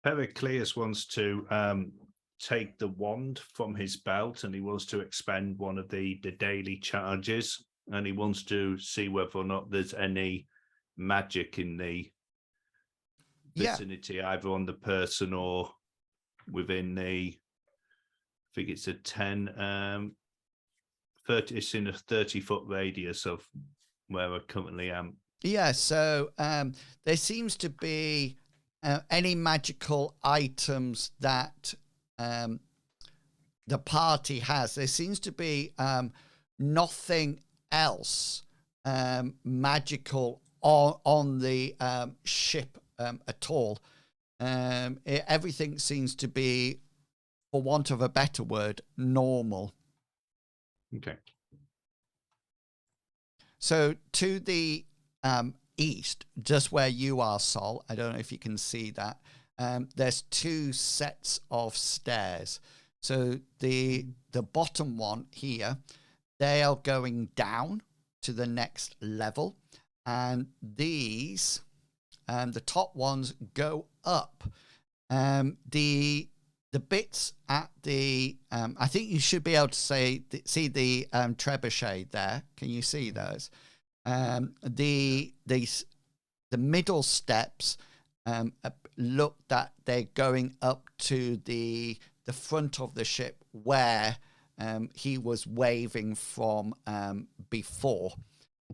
Pericleus wants to take the wand from his belt, and he wants to expend one of the daily charges, and he wants to see whether or not there's any magic in the vicinity, either on the person or within the, I think it's a 10 30, it's in a 30-foot radius of where I currently am. Yeah, so there seems to be any magical items that the party has. There seems to be nothing else magical on the ship at all. Everything seems to be, for want of a better word, normal. Okay. So to the east, just where you are, Sol, I don't know if you can see that, there's two sets of stairs. So the bottom one here, they are going down to the next level, and these, the top ones, go up. The bits at the, I think you should be able to see the trebuchet there. Can you see those? The middle steps look that they're going up to the front of the ship where he was waving from before.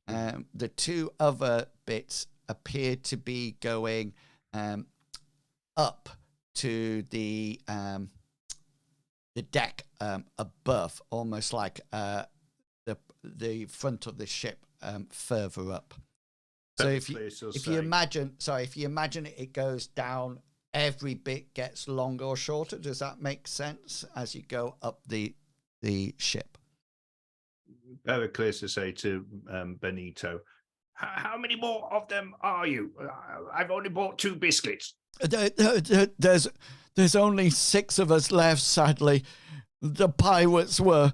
The two other bits appear to be going up to the deck above, almost like the front of the ship further up. So if you imagine it goes down, every bit gets longer or shorter. Does that make sense as you go up the ship? Pericleus to say to Benito, how many more of them are you? I've only bought 2 biscuits. There's only 6 of us left, sadly. The pirates were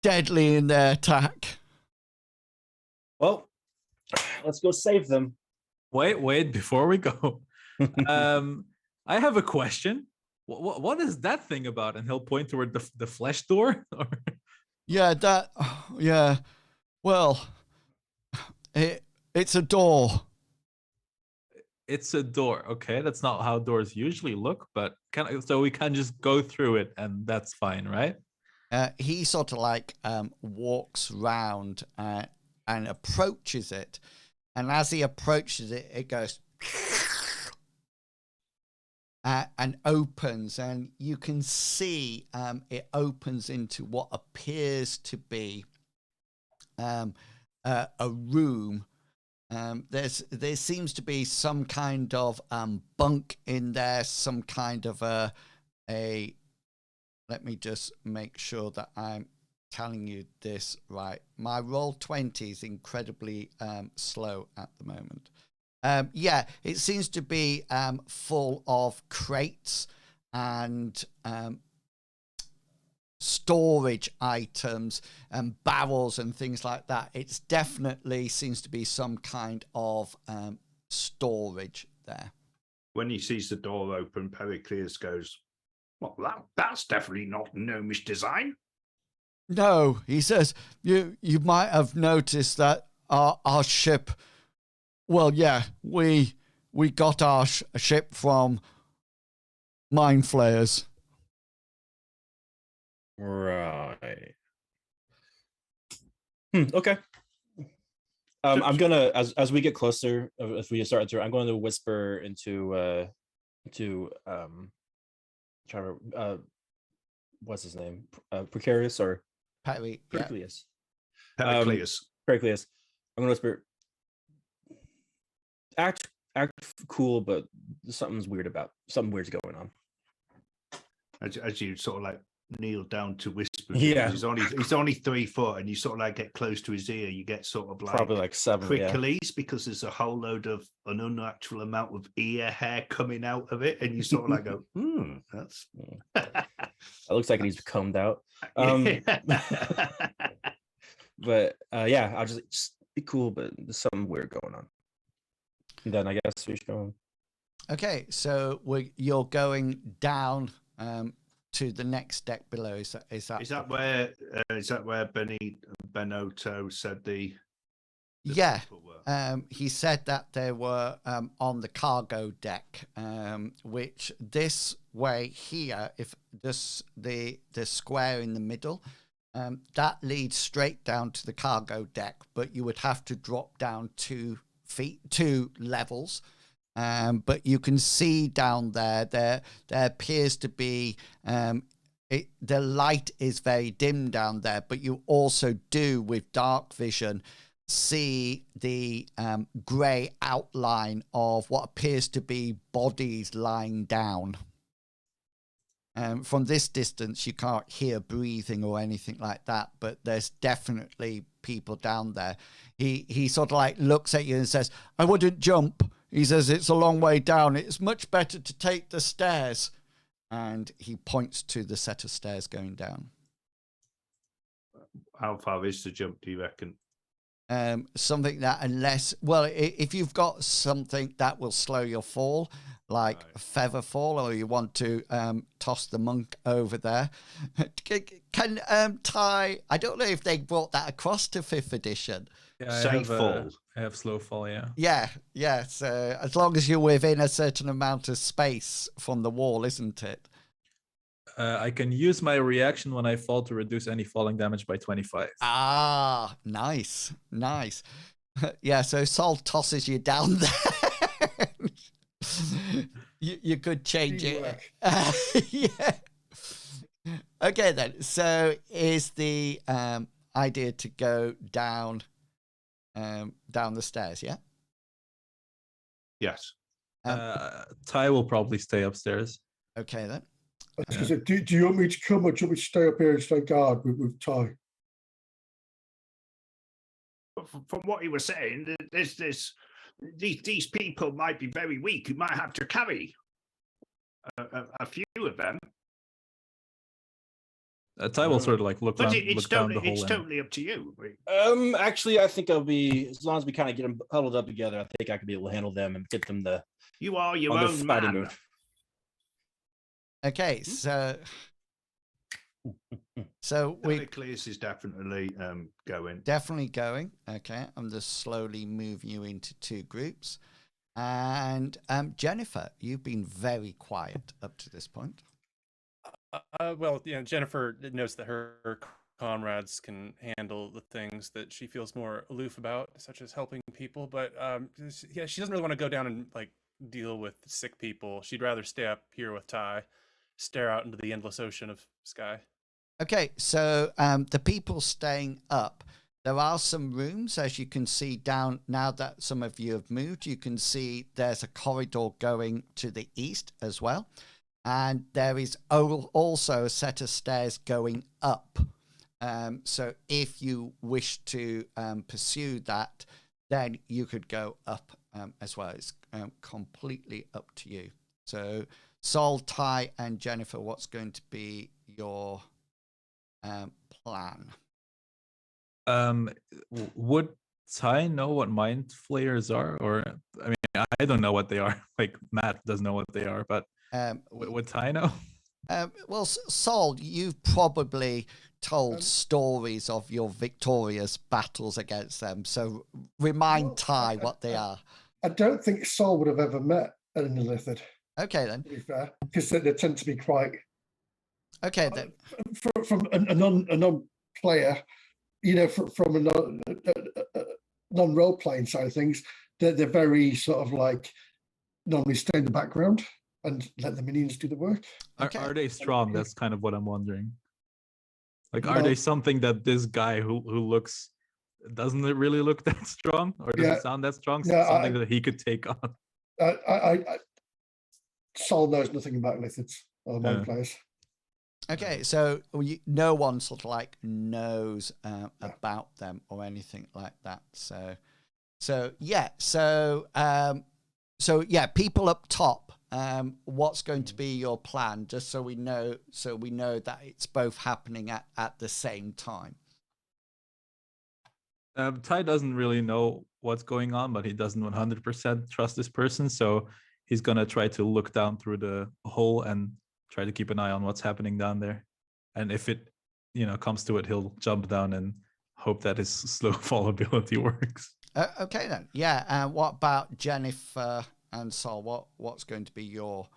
deadly in their attack. Well, let's go save them. Wait, before we go. I have a question. What is that thing about? And he'll point toward the flesh door. Yeah. Well, it's a door. It's a door. Okay, that's not how doors usually look, but so we can just go through it, and that's fine, right? He sort of like walks round and approaches it, and as he approaches it, it goes and opens, and you can see it opens into what appears to be a room. There seems to be some kind of bunk in there, some kind of a. Let me just make sure that I'm telling you this right. My Roll20 is incredibly slow at the moment. Yeah, it seems to be full of crates and storage items and barrels and things like that. It's definitely seems to be some kind of storage there. When he sees the door open, Pericleus goes, well, that's definitely not gnomish design. No, he says, you might have noticed that our ship, well, yeah, we got our ship from mind flayers. Right. Okay. I'm gonna as we get closer, if we start to, I'm going to whisper into Trevor, what's his name? Precarious or Perry, yeah. Pericleus? Pericleus. Pericleus. I'm gonna whisper. Act cool, but something's weird's going on. As you sort of like kneel down to whisper, Yeah. he's only 3 foot, and you sort of like get close to his ear, you get sort of like Probably like 7. pricklies because there's a whole load of an unnatural amount of ear hair coming out of it, and you sort of like go, that's It looks like it needs to be combed out. But yeah, I'll just be cool, but there's something weird going on. And then I guess we should go. Okay, so you're going down to the next deck below. Is that where Benotto said the yeah. people were? He said that they were on the cargo deck, which this way here, if this the square in the middle, that leads straight down to the cargo deck, but you would have to drop down 2 levels. But you can see down there appears to be the light is very dim down there, but you also do with dark vision see the grey outline of what appears to be bodies lying down. From this distance, you can't hear breathing or anything like that, but there's definitely people down there. He sort of like looks at you and says, "I wouldn't jump." He says, "It's a long way down. It's much better to take the stairs." And he points to the set of stairs going down. How far is the jump, do you reckon? Something that if you've got something that will slow your fall, like a feather fall, or you want to toss the monk over there, can Ty, I don't know if they brought that across to 5th edition. Yeah, I have slow fall, yeah. Yeah, so as long as you're within a certain amount of space from the wall, isn't it? I can use my reaction when I fall to reduce any falling damage by 25. Ah, nice. Yeah, so Sol tosses you down there. you could change it. Yeah. Okay, then. So is the idea to go down the stairs, yeah? Yes. Ty will probably stay upstairs. Okay, then. Do you want me to come, or do you want me to stay up here and stay guard with Ty? From what he was saying, these people might be very weak. You might have to carry a few of them. Ty will sort of like look down the hole. It's totally up to you. Actually, I think I'll be, as long as we kind of get them huddled up together, I think I could be able to handle them and get them You are your own man. Move. Okay, so Pericleus is definitely going. Definitely going. Okay, I'm just slowly moving you into 2 groups. And Jennifer, you've been very quiet up to this point. Well, Jennifer knows that her comrades can handle the things that she feels more aloof about, such as helping people. But she doesn't really want to go down and like deal with sick people. She'd rather stay up here with Ty, stare out into the endless ocean of sky. Okay, so the people staying up, there are some rooms, as you can see down, now that some of you have moved, you can see there's a corridor going to the east as well. And there is also a set of stairs going up. So if you wish to pursue that, then you could go up as well. It's completely up to you. So Sol, Ty, and Jennifer, what's going to be your plan? Would Ty know what mind flayers are? Or, I mean, I don't know what they are. Like, Matt doesn't know what they are, but would Ty know? Well, Sol, you've probably told stories of your victorious battles against them. So remind Ty what they are. I don't think Sol would have ever met an Illithid. Okay, then. To be fair, because they tend to be quite. Okay, then. From a non-player, from a non-role playing side of things, they're very sort of like normally stay in the background and let the minions do the work. Okay. Are they strong? That's kind of what I'm wondering. Like, are Well- they something that this guy who looks doesn't it really look that strong, or does Yeah. it sound that strong? Yeah, Something that he could take on. Sol knows nothing about lithids or mind Yeah. players. Okay, so no one sort of like knows about them or anything like that. So yeah, people up top. What's going to be your plan? Just so we know that it's both happening at the same time. Ty doesn't really know what's going on, but he doesn't 100% trust this person, so he's gonna try to look down through the hole and try to keep an eye on what's happening down there. And if it, comes to it, he'll jump down and hope that his slow fall ability works. Okay then. Yeah. What about Jennifer and Sol? What's going to be your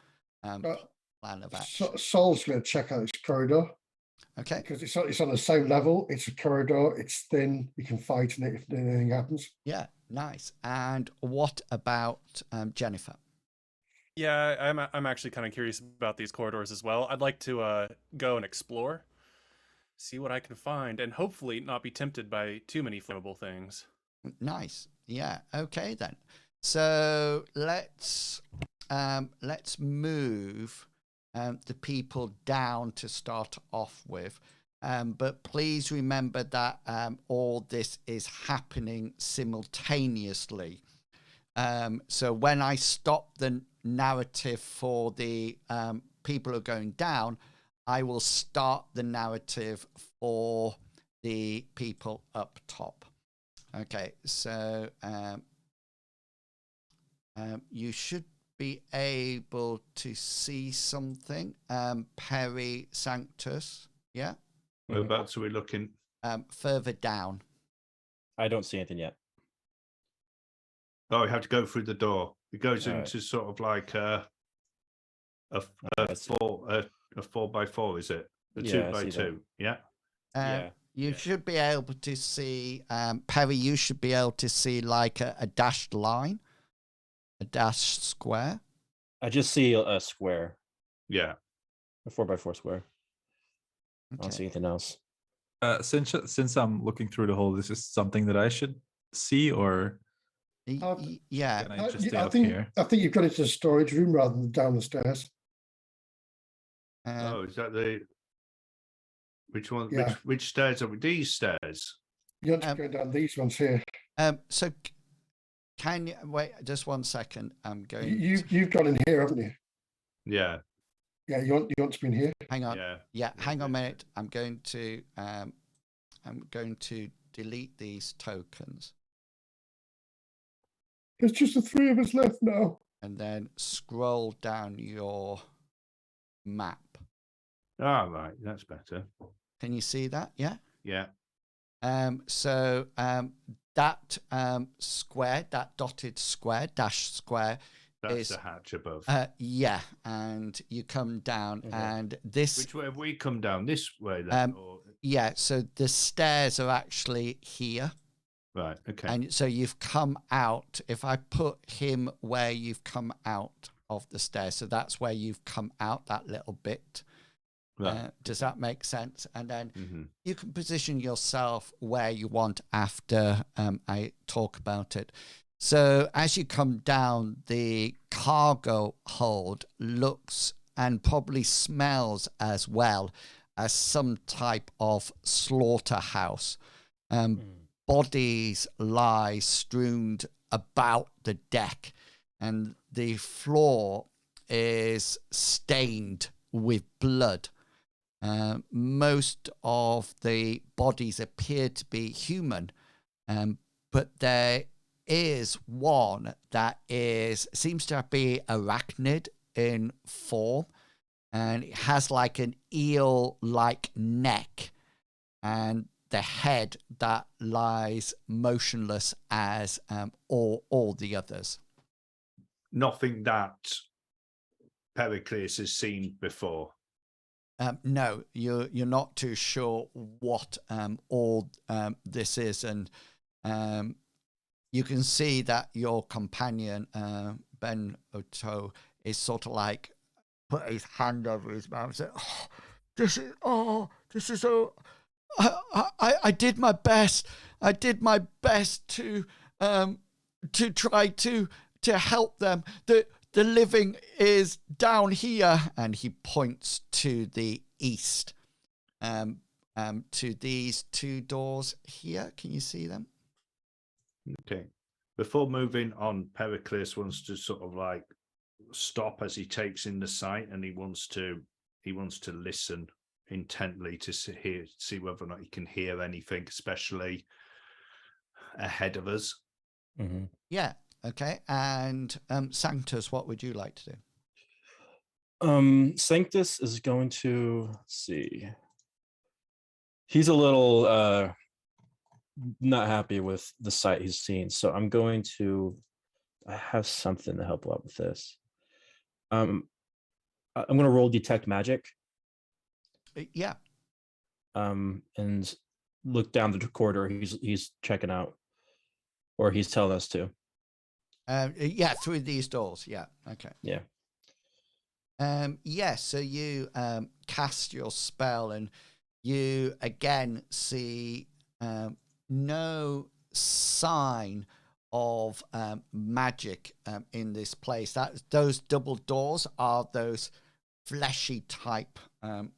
plan of action? Sol's going to check out this corridor Okay. because it's on the same level. It's a corridor. It's thin. You can fight in it if anything happens. Yeah. Nice. And what about Jennifer? Yeah, I'm actually kind of curious about these corridors as well. I'd like to go and explore, see what I can find, and hopefully not be tempted by too many flammable things. Nice. Yeah. Okay then. So let's move the people down to start off with. But please remember that all this is happening simultaneously. So when I stop the narrative for the people who are going down, I will start the narrative for the people up top. Okay, so you should be able to see something. Peri Sanctus, yeah? Whereabouts are we looking? Further down. I don't see anything yet. Oh, we have to go through the door. It goes All right. into sort of like a I see. 4x4, is it? A Yeah, I see 2x2. that. Yeah. Yeah. You should be able to see, Perry, you should be able to see like a dashed line, a dashed square. I just see a square, Yeah. a 4x4 square. I don't Okay. see anything else. Since I'm looking through the hole, this is something that I should see, or Yeah. can I just stay I up think here? I think you've got it to the storage room rather than down the stairs. Oh, is that the which one? Yeah. Which stairs are we? These stairs. You want to go down these ones here. So can you wait just 1 second? I'm going. You've gone in here, haven't you? Yeah. Yeah. You want to be in here? Hang on. Yeah. Yeah. Hang on a minute. I'm going to delete these tokens There's just the three of us left now. and then scroll down your map. Ah, right. That's better. Can you see that? Yeah. Yeah. So that square, that dotted square, dash square, That's is the hatch above. yeah, and you come down, Okay. and this Which way have we come down? This way then? Or... yeah. So the stairs are actually here, Right. Okay. and so you've come out. If I put him where you've come out of the stairs, so that's where you've come out, that little bit. Right. Does that make sense? And then Mm-hmm. you can position yourself where you want after I talk about it. So as you come down, the cargo hold looks and probably smells as well as some type of slaughterhouse. Bodies lie strewn about the deck, and the floor is stained with blood. Most of the bodies appear to be human, but there is one that seems to be arachnid in form, and it has like an eel-like neck and the head that lies motionless as all the others. Nothing that Pericles has seen before. No, you're not too sure what all this is, and you can see that your companion Ben Otto is sort of like put his hand over his mouth and said, this is so. I did my best. I did my best to try to help them. The living is down here, and he points to the east, to these two doors here. Can you see them? Okay. Before moving on, Pericles wants to sort of like stop as he takes in the sight, and he wants to listen intently to see whether or not he can hear anything, especially ahead of us. Mm-hmm. Yeah. Okay. And Sanctus, what would you like to do? Sanctus is going to, let's see. He's a little not happy with the sight he's seen, so I have something to help out with this. I'm going to roll detect magic. Yeah. And look down the corridor he's checking out, or he's telling us to. Yeah, through these doors. Yeah. Okay. Yeah. Yeah. So you cast your spell, and you again see no sign of magic in this place. Those double doors are those fleshy type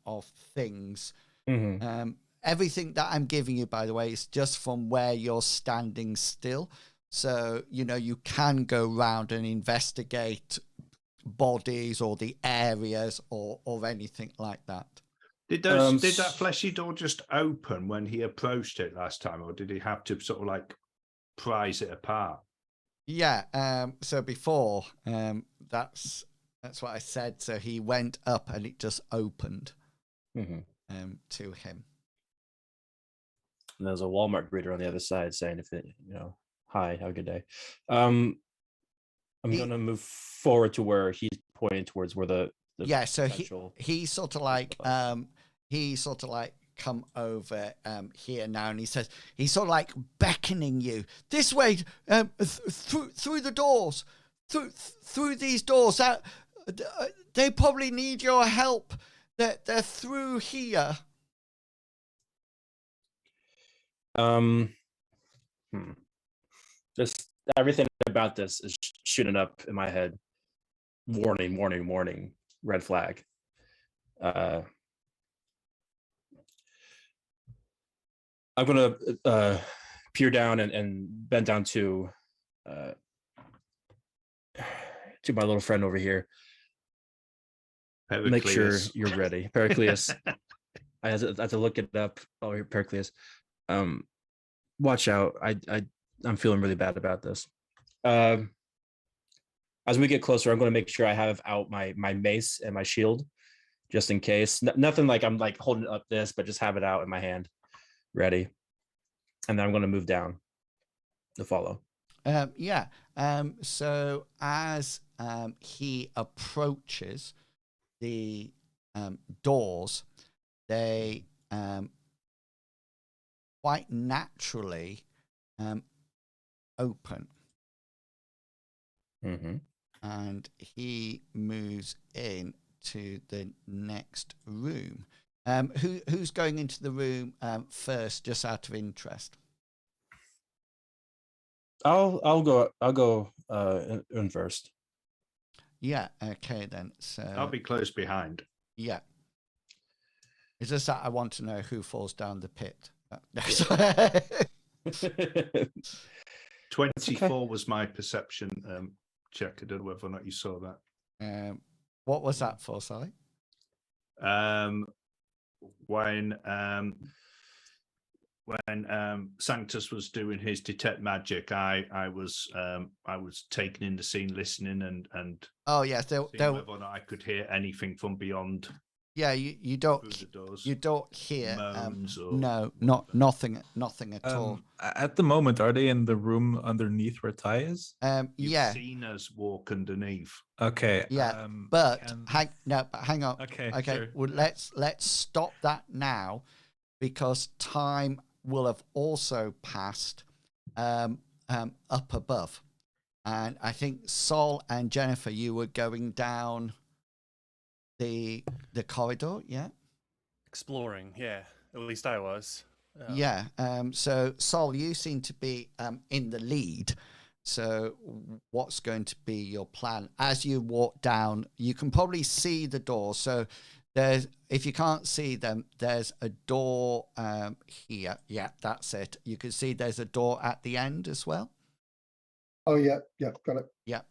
of things. Mm-hmm. Everything that I'm giving you, by the way, is just from where you're standing still. So, you can go around and investigate bodies or the areas or anything like that. Did that fleshy door just open when he approached it last time, or did he have to sort of like prise it apart? Yeah. So before, that's what I said. So he went up and it just opened to him. And there's a Walmart greeter on the other side saying, "If it, hi, have a good day." I'm going to move forward to where he's pointing towards where the yeah. So he sort of like come over here now, and he's sort of like beckoning you this way, through the doors, through these doors. They probably need your help. They're through here. Just everything about this is shooting up in my head. Warning, warning, warning. Red flag. I'm gonna peer down and bend down to my little friend over here. Pericles. Make sure you're ready, Pericles. I have to look it up. Oh, here, Pericles. Watch out. I'm feeling really bad about this. As we get closer, I'm going to make sure I have out my mace and my shield, just in case. Nothing like I'm like holding up this, but just have it out in my hand, ready. And then I'm going to move down to follow. Yeah. So as he approaches the doors, they quite naturally open. Mm-hmm. And he moves in to the next room. Who's going into the room first, just out of interest? I'll go in first. Yeah. Okay then. So I'll be close behind. Yeah. It's just that I want to know who falls down the pit. 24 was my perception check. I don't know whether or not you saw that. What was that for, Sally? When Sanctus was doing his detect magic, I was taking in the scene, listening, and oh yes, seeing whether or not I could hear anything from beyond. Yeah, you don't hear moans or no, nothing at all. At the moment, are they in the room underneath where Ty is? Yeah. Seen us walk underneath. Okay. Yeah, but hang on. Okay. Sure. Well, let's stop that now, because time will have also passed. up above. And I think Sol and Jennifer, you were going down the corridor, yeah? Exploring, yeah. At least I was. Yeah. So Sol, you seem to be in the lead. So what's going to be your plan? As you walk down, you can probably see the door. So if you can't see them, there's a door here. Yeah, that's it. You can see there's a door at the end as well. Oh yeah, got it. Yeah.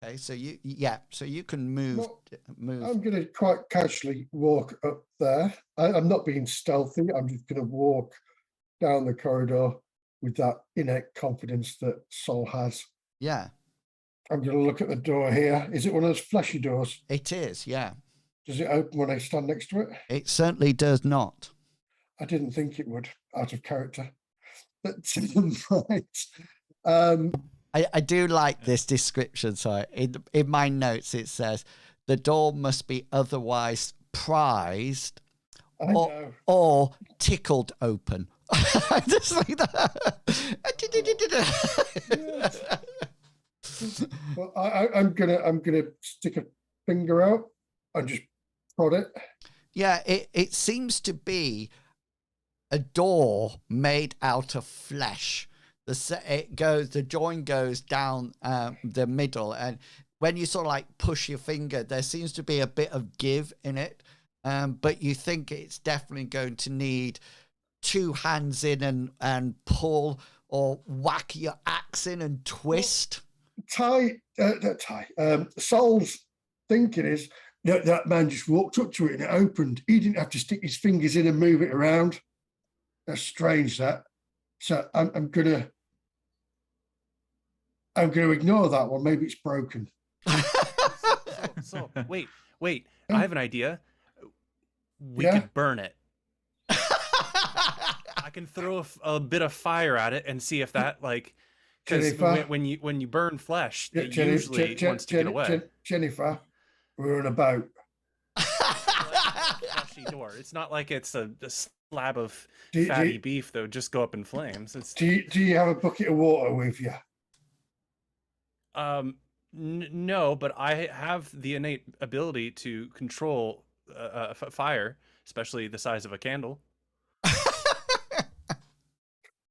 Okay, so you can move. Well, move. I'm going to quite casually walk up there. I'm not being stealthy. I'm just going to walk down the corridor with that innate confidence that Sol has. Yeah. I'm going to look at the door here. Is it one of those fleshy doors? It is, yeah. Does it open when I stand next to it? It certainly does not. I didn't think it would, out of character. But right. I do like this description. Sorry, in my notes it says the door must be otherwise prized or tickled open. I just like that. Well, I'm gonna stick a finger out and just prod it. Yeah, it seems to be a door made out of flesh. The join goes down the middle, and when you sort of like push your finger, there seems to be a bit of give in it, but you think it's definitely going to need 2 hands in and pull, or whack your axe in and twist. Sol's thinking is that man just walked up to it and it opened. He didn't have to stick his fingers in and move it around. That's strange, that. So I'm gonna ignore that one. Maybe it's broken. So wait. I have an idea. We could burn it. I can throw a bit of fire at it and see if that because when you burn flesh, it usually wants to get away. Jennifer, we're on a boat. Fleshy door. It's not like it's a slab of fatty beef that would just go up in flames. Do you have a bucket of water with you? No, but I have the innate ability to control fire, especially the size of a candle.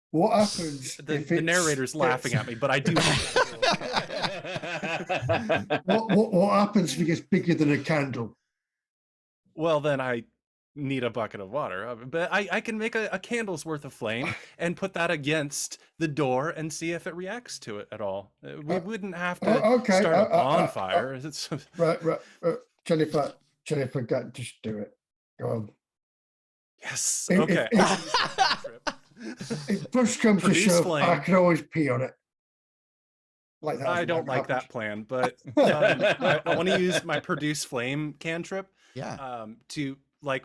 What happens? The narrator's laughing at me, but I do. What happens if it gets bigger than a candle? Well, then I need a bucket of water, but I can make a candle's worth of flame and put that against the door and see if it reacts to it at all. We wouldn't have to start a bonfire. Right. Jennifer, just do it. Go on. Yes. Okay. If push comes to shove, I can always pee on it. Like that. I don't like that plan, but I want to use my produce flame cantrip. Yeah. To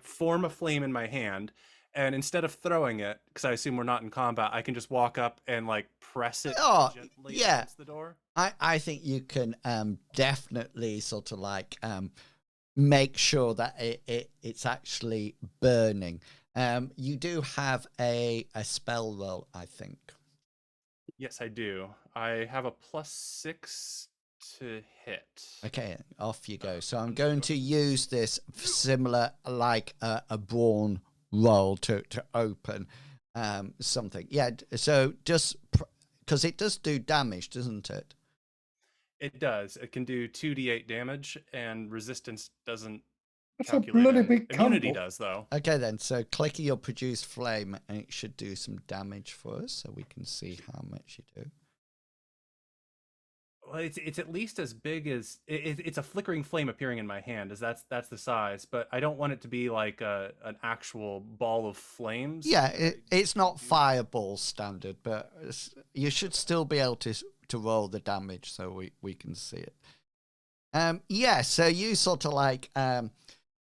form a flame in my hand, and instead of throwing it, because I assume we're not in combat, I can just walk up and press it gently against the door. I think you can definitely sort of make sure that it's actually burning. You do have a spell roll, I think. Yes, I do. I have a +6 to hit. Okay, off you go. So I'm going to use this similar a brawn roll to open something. Yeah, so just because it does do damage, doesn't it? It does. It can do 2d8 damage, and resistance doesn't. That's a bloody big immunity combo. does, though. Okay, then. So click your produce flame, and it should do some damage for us, so we can see how much you do. Well, it's at least as big as it's a flickering flame appearing in my hand, as that's the size. But I don't want it to be like an actual ball of flames. Yeah, it's not fireball standard, but you should still be able to roll the damage, so we can see it. Yeah. So you sort of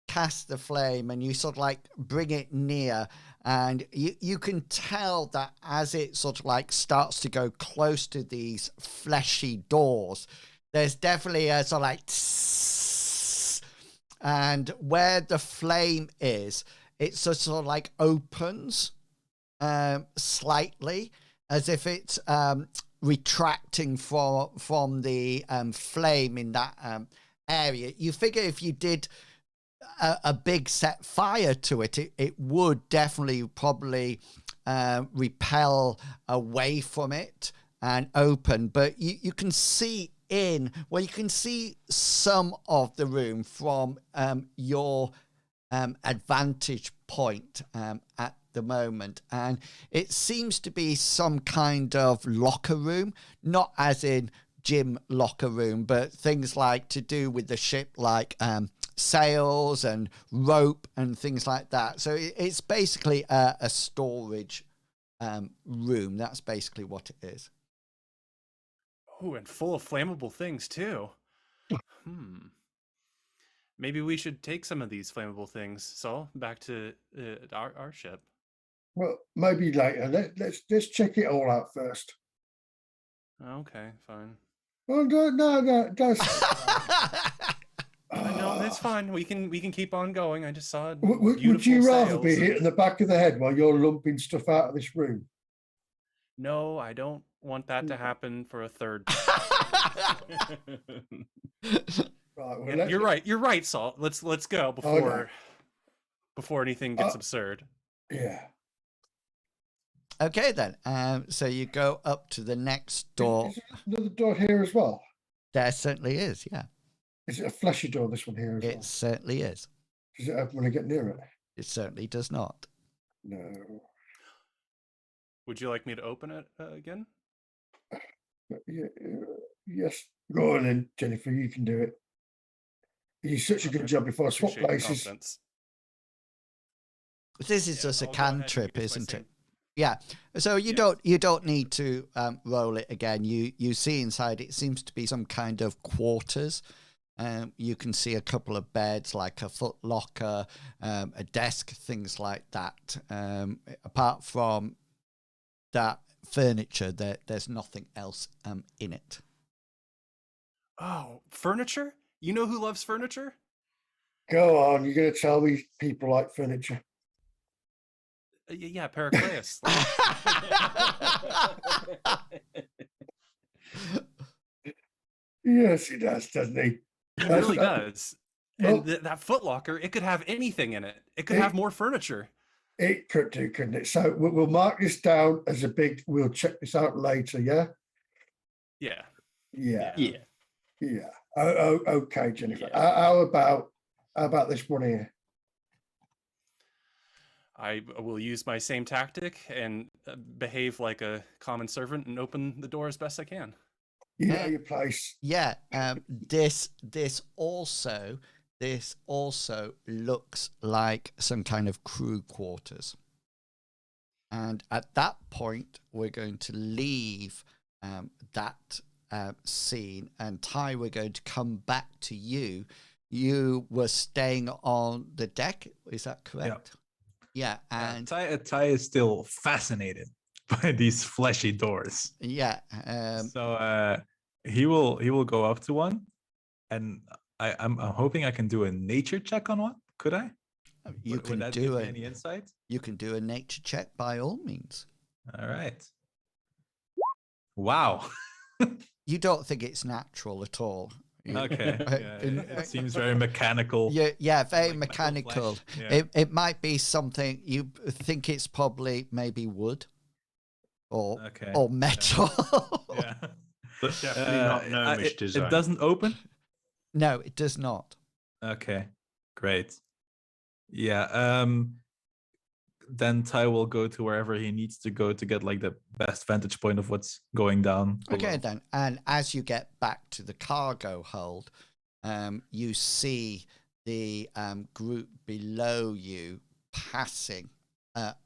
cast the flame, and you sort of bring it near, and you can tell that as it sort of starts to go close to these fleshy doors, there's definitely a sort of tss, and where the flame is, it sort of opens slightly, as if it's retracting from the flame in that area. You figure if you did a big set fire to it, it would definitely probably repel away from it and open. But you can see you can see some of the room from your advantage point at the moment, and it seems to be some kind of locker room, not as in gym locker room, but things like to do with the ship, like sails and rope and things like that. So it's basically a storage room. That's basically what it is. Oh, and full of flammable things too. Maybe we should take some of these flammable things, Saul, back to our ship. Well, maybe later. Let's check it all out first. Okay, fine. Oh no, don't. No, that's fine. We can keep on going. I just saw it. Would you rather be hit in the back of the head while you're lumping stuff out of this room? No, I don't want that to happen for a third. Right, well, Yeah, you're right, Salt. Let's go before anything gets absurd. Yeah. Okay then. So you go up to the next door. Is there another door here as well? There certainly is. Yeah, Is it a fleshy door? This one here as it well. certainly is. Does it open when I get near it? It certainly does not. No. Would you like me to open it again? Yeah, yes. Go on then, Jennifer. You can do it. You did such a good job before I swap Appreciate your places. confidence. This is just a I'll go ahead and cantrip, use my isn't same- it? Yeah. So you don't need to roll it again. You see inside it seems to be some kind of quarters. You can see a couple of beds, like a foot locker, a desk, things like that. Apart from that furniture, there's nothing else in it. Oh, furniture? You know who loves furniture? Go on. You're going to tell me people like furniture. Yeah, Pericleus. Yes, he does, doesn't he? It really does. And Well- that footlocker, it could have anything in it. It could have more furniture. It could do, couldn't it? So we'll mark this down as a big. We'll check this out later. Yeah. Yeah. Yeah. Oh, okay, Jennifer. Yeah. How about this one here? I will use my same tactic and behave like a common servant and open the door as best I can. You know your place. Yeah. This also looks like some kind of crew quarters. And at that point, we're going to leave that scene. And Ty, we're going to come back to you. You were staying on the deck. Is that correct? Yeah. And Ty is still fascinated by these fleshy doors. yeah. So he will go up to one, and I'm hoping I can do a nature check on one. Could I? You Would can that do give me it. any insight? You can do a nature check by all means. All right. Wow. You don't think it's natural at all. Okay. Yeah, it seems very mechanical. Yeah, very like metal mechanical. flesh. Yeah. It might be something you think it's probably maybe wood or metal. Yeah. Definitely not gnomish design. It doesn't open? No, it does not. Okay. Great. Yeah. Then Ty will go to wherever he needs to go to get like the best vantage point of what's going down. Okay, below. then. And as you get back to the cargo hold, you see the group below you passing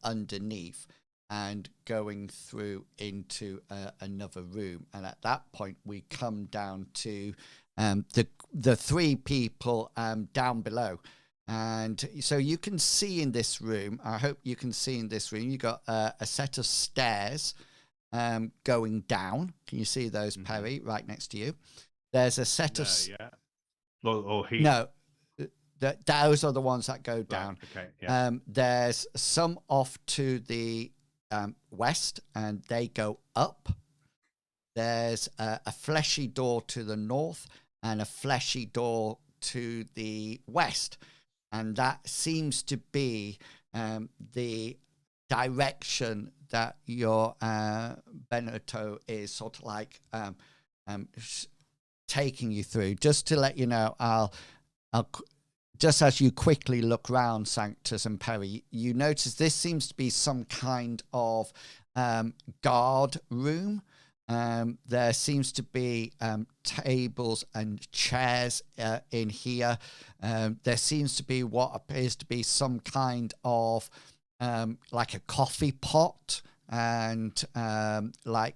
underneath and going through into another room. And at that point, we come down to the three people down below. And so you can see in this room, I hope you can see in this room, you got a set of stairs going down. Can you see those, Perry, right next to you? There's a set of... Yeah. Or he... No, those are the ones that go down. Right, okay, yeah. There's some off to the west, and they go up. there's a fleshy door to the north and a fleshy door to the west, and that seems to be the direction that your Benito is sort of like taking you through. Just to let you know, I'll just as you quickly look round, Sanctus and Perry, you notice this seems to be some kind of guard room. There seems to be tables and chairs in here. There seems to be what appears to be some kind of like a coffee pot and like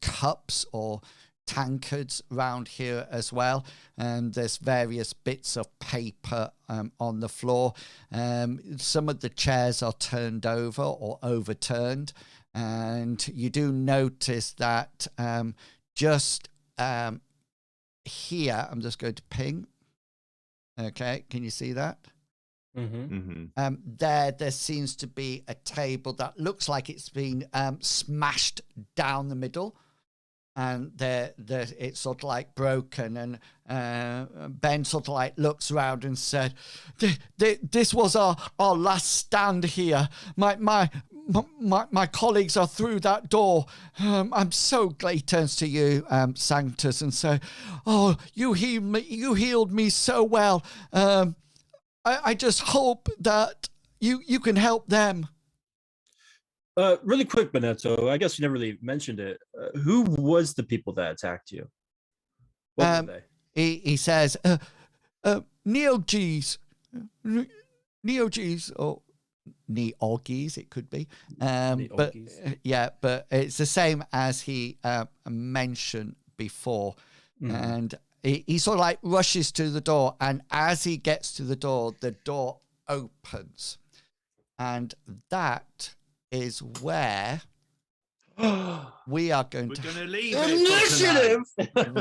cups or tankards around here as well. There's various bits of paper on the floor. Some of the chairs are turned over or overturned. And you do notice that just here, I'm just going to ping. Okay, can you see that? There seems to be a table that looks like it's been smashed down the middle, and there it's sort of like broken. And Ben sort of like looks around and said, "This was our last stand here. My colleagues are through that door. I'm so glad." He turns to you, Sanctus, and say, "Oh, you healed me so well. I just hope that you can help them." Really quick, Benito, I guess you never really mentioned it. Who was the people that attacked you? What were they? He says, Neo-Gs, or Neogis, it could be. But yeah, but it's the same as he mentioned before. And he sort of like rushes to the door, and as he gets to the door opens, and that is where we are going to leave initiative.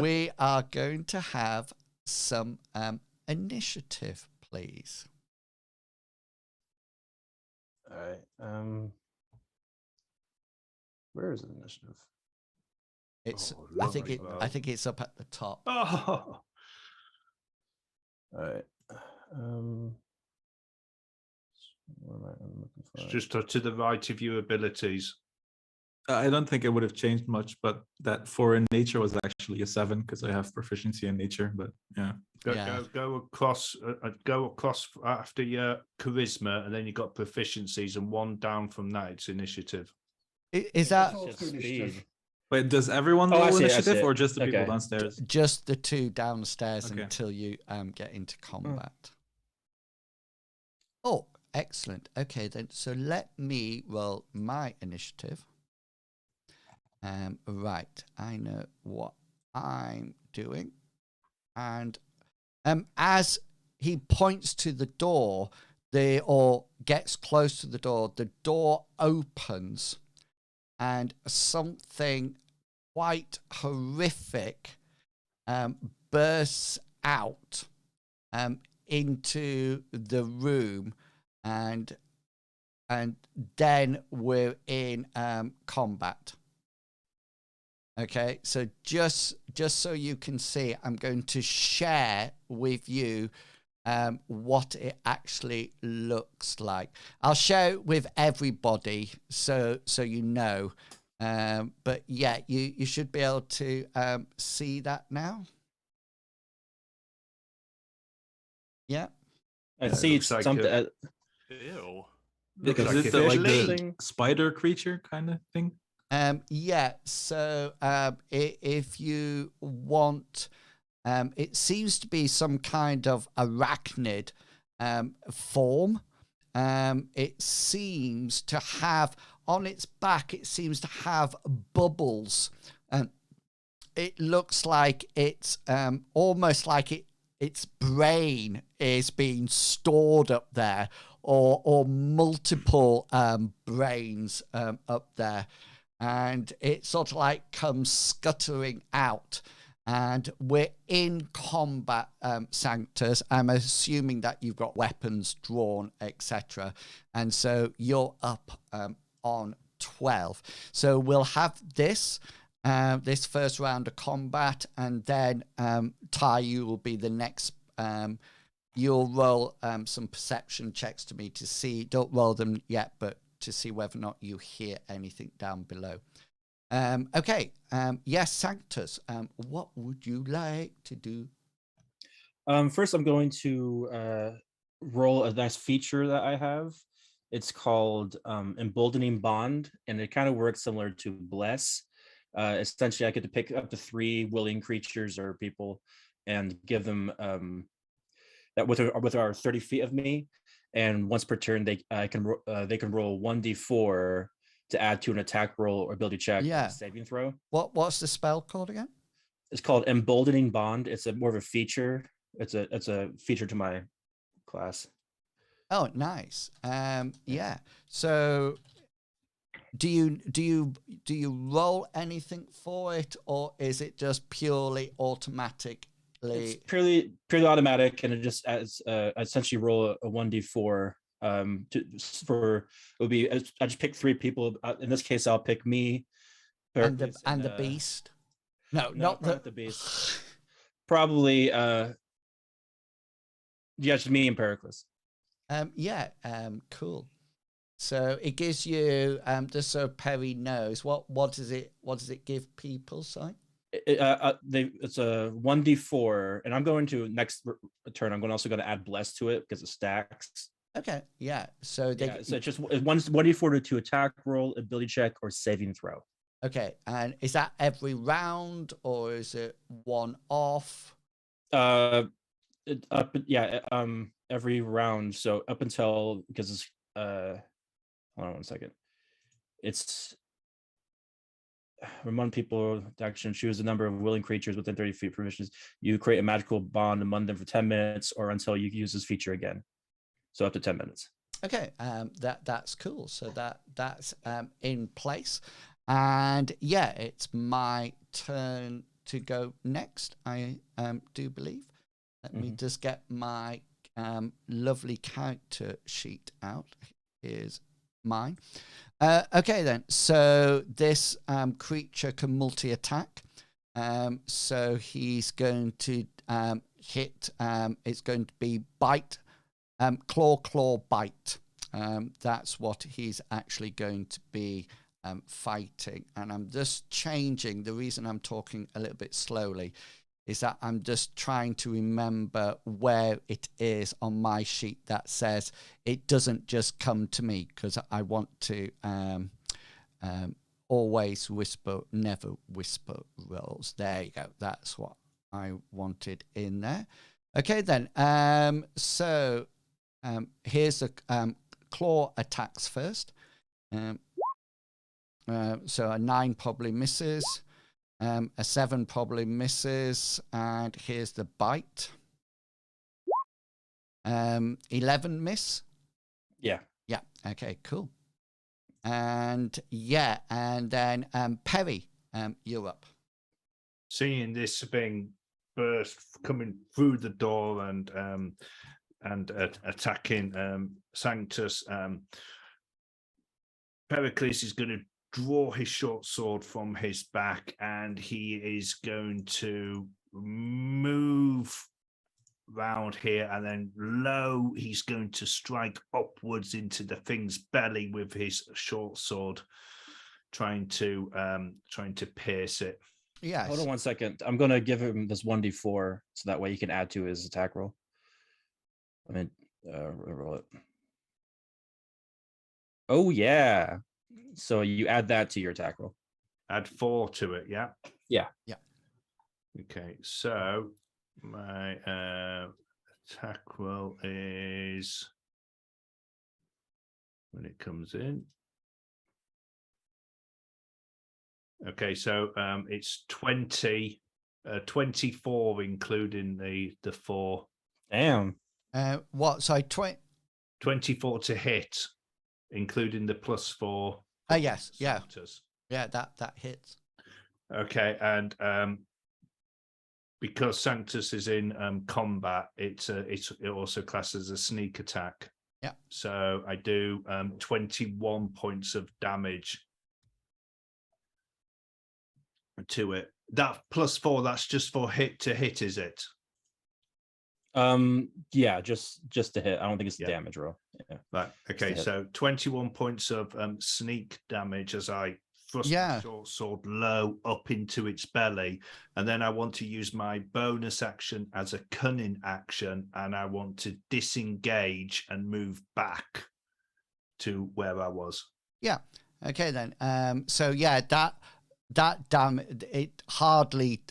We are going to have some initiative, please. All right. Where is the initiative? It's I think it's up at the top. Oh. All right. Where am I? I'm looking for It's just to the right of your abilities. I don't think it would have changed much, but that foreign nature was actually a 7 because I have proficiency in nature. But yeah, go across after your charisma, and then you got proficiencies, and one down from that it's initiative. Is that Initiative. wait? Does everyone roll initiative or just the people downstairs? just the two downstairs until you get into combat? Oh, excellent. Okay, then. So let me roll my initiative. Right, I know what I'm doing. And as he points to the door, or gets close to the door opens, and something quite horrific bursts out into the room, and then we're in combat. Okay, so just so you can see, I'm going to share with you what it actually looks like. I'll share it with everybody so you know. But yeah, you should be able to see that now. Yeah. I see something. Ew. Is it like the spider creature kind of thing? Yeah, so if you want, it seems to be some kind of arachnid form. It seems to have, on its back, it seems to have bubbles. It looks like it's almost like its brain is being stored up there, or multiple brains up there. And it sort of like comes scuttering out, and we're in combat, Sanctus. I'm assuming that you've got weapons drawn, etc. And so you're up on 12. So we'll have this. this first round of combat, and then Ty, you will be the next. You'll roll some perception checks to me to see. Don't roll them yet, but to see whether or not you hear anything down below. Okay. Yes, Sanctus. What would you like to do? First, I'm going to roll a nice feature that I have. It's called Emboldening Bond, and it kind of works similar to Bless. Essentially, I get to pick up to 3 willing creatures or people and give them that with our 30 feet of me. And once per turn, they can roll 1d4 to add to an attack roll or ability check or a saving throw. What's the spell called again? It's called Emboldening Bond. It's more of a feature. It's a feature to my class. Oh, nice. Yeah. So do you roll anything for it, or is it just purely automatically? It's purely automatic, and it just adds essentially roll a 1d4 it would be I just pick 3 people. In this case, I'll pick me and the beast. No, not the beast. Probably just me and Pericles. Cool. So it gives you just so Perry knows what does it give people? Sorry. It's a 1d4, and I'm going to next turn. I'm also going to add bless to it because it stacks. Okay, yeah. So so just 1d4 to attack roll, ability check, or saving throw. Okay, and is that every round or is it one off? Every round. So up until because it's hold on one second. It's remind people to action, choose the number of willing creatures within 30 feet permissions. You create a magical bond among them for 10 minutes or until you use this feature again. So up to 10 minutes. Okay, that's cool. So that's in place. And yeah, it's my turn to go next, I do believe. Let me just get my lovely character sheet out. Here's mine. Okay then, so this creature can multi-attack. So he's going to hit, it's going to be bite, claw, bite. That's what he's actually going to be fighting. And I'm just changing, the reason I'm talking a little bit slowly is that I'm just trying to remember where it is on my sheet that says it doesn't just come to me, because I want to always whisper, never whisper rolls. There you go. That's what I wanted in there. Okay, then. So here's the claw attacks first. So a 9 probably misses. A 7 probably misses, and here's the bite. 11 miss. Yeah. Okay, cool. And yeah, and then Perry, you're up. Seeing this thing burst coming through the door and attacking Sanctus, Pericles is going to draw his short sword from his back, and he is going to move round here, and then low he's going to strike upwards into the thing's belly with his short sword, trying to pierce it. Yes. Hold on one second. I'm going to give him this 1d4 so that way he can add to his attack roll. I mean, roll it. Oh yeah. So you add that to your attack roll. Add 4 to it, yeah? Yeah. Okay, so my attack roll is, when it comes in. Okay, so it's 24, including the 4. Damn. What? Sorry, 24 to hit, including the +4. Yes, yeah. Sanctus. Yeah, that hits. Okay, and because Sanctus is in combat, it also classes as a sneak attack. Yeah. So I do 21 points of damage. to it. That +4, that's just for hit to hit, is it? Yeah, just to hit. I don't think it's a Yeah. damage roll. Yeah. Right. Okay. hit. So 21 points of sneak damage as I thrust Yeah. my short sword low up into its belly, and then I want to use my bonus action as a cunning action, and I want to disengage and move back to where I was. Yeah. Okay then. So yeah, that damage, it hardly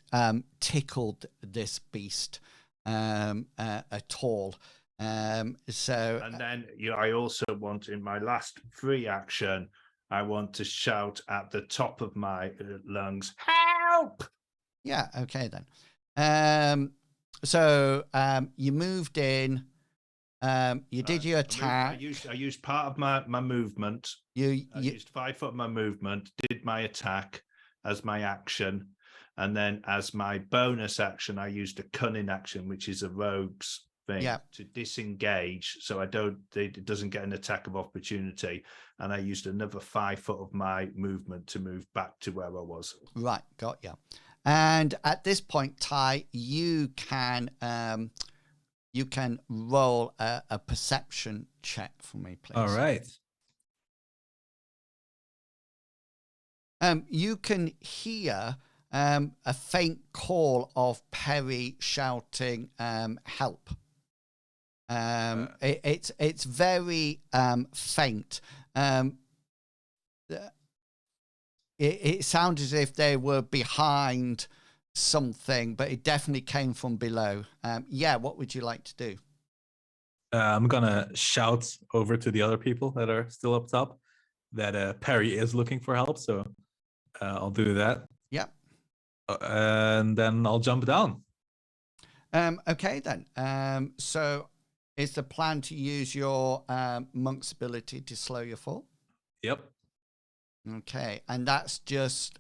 tickled this beast at all. So And then I also want, in my last free action, I want to shout at the top of my lungs, "Help!" yeah. Okay then. So you moved in. You did your attack. I used part of my movement. I You used 5 foot of my movement, did my attack as my action, and then as my bonus action, I used a cunning action, which is a rogue's thing, Yeah. to disengage, so it doesn't get an attack of opportunity. And I used another 5 foot of my movement to move back to where I was. right, got you. And at this point, Ty, you can roll a perception check for me, please. All right. You can hear a faint call of Perry shouting, "Help!" It's very faint. It sounds as if they were behind something, but it definitely came from below. Yeah, what would you like to do? I'm gonna shout over to the other people that are still up top that Perry is looking for help. So I'll do that. Yep. And then I'll jump down. Okay then. So is the plan to use your monk's ability to slow your fall? Yep. Okay, and that's just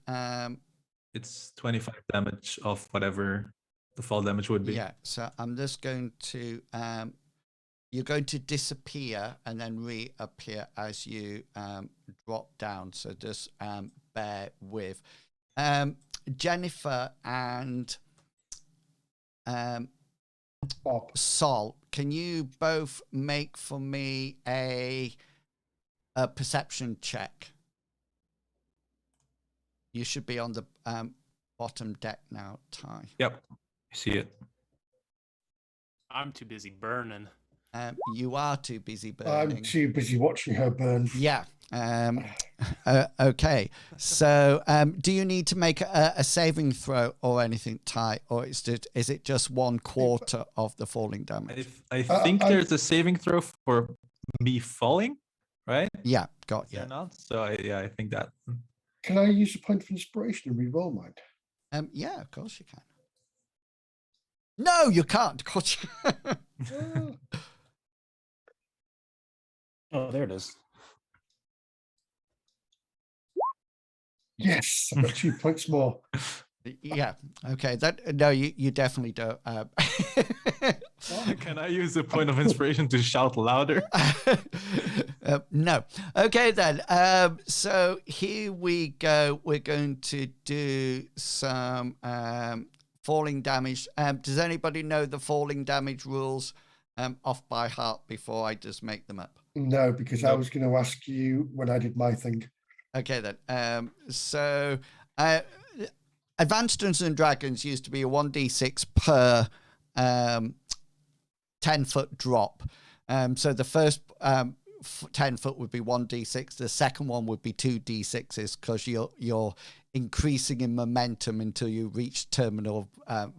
It's 25 damage off whatever the fall damage would be. yeah. So I'm just going to you're going to disappear and then reappear as you drop down. So just bear with. Jennifer and Bob. Sol, can you both make for me a perception check? You should be on the bottom deck now, Ty. Yep. I see it. I'm too busy burning. You are too busy I'm burning. too busy watching her burn. Yeah. Okay. So, do you need to make a saving throw or anything, Ty, or is it just 1/4 of the falling damage? I think there's a saving throw for me falling, right? Yeah, got Is there you. not? So I think that. Can I use a point of inspiration and re-roll mine? Yeah, of course you can. No, you can't. Of course you Oh, there it is. Yes, I've got 2 points more. Yeah. Okay. No, you definitely don't. Can I use a point of inspiration to shout louder? No. Okay then. So here we go. We're going to do some falling damage. Does anybody know the falling damage rules off by heart before I just make them up? No, because I Nope. was going to ask you when I did my thing. Okay then. So Advanced Dungeons and Dragons used to be a 1d6 per 10-foot drop. So the first 10 foot would be 1d6. The second one would be 2d6s because you're increasing in momentum until you reach terminal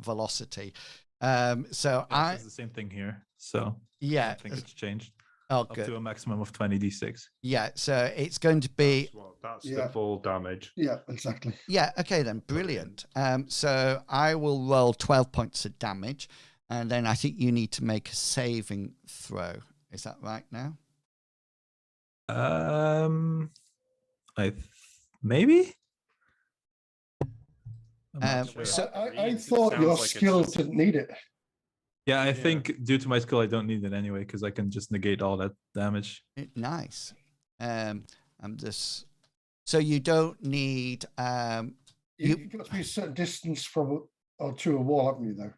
velocity. So It's the same thing here. So yeah. I think it's changed. Oh, Up good. to a maximum of 20d6. Yeah. So it's going to be. That's Yeah. the full damage. Yeah, exactly. Yeah, okay then, brilliant. So I will roll 12 points of damage, and then I think you need to make a saving throw. Is that right now? Maybe. I'm not sure. So- I It thought sounds your like it's skill just- didn't need it. Yeah, I think due to my skill, I don't need it anyway because I can just negate all that damage. Nice. I'm just. So you don't need You've got to be a certain distance from or to a wall, haven't you? Though.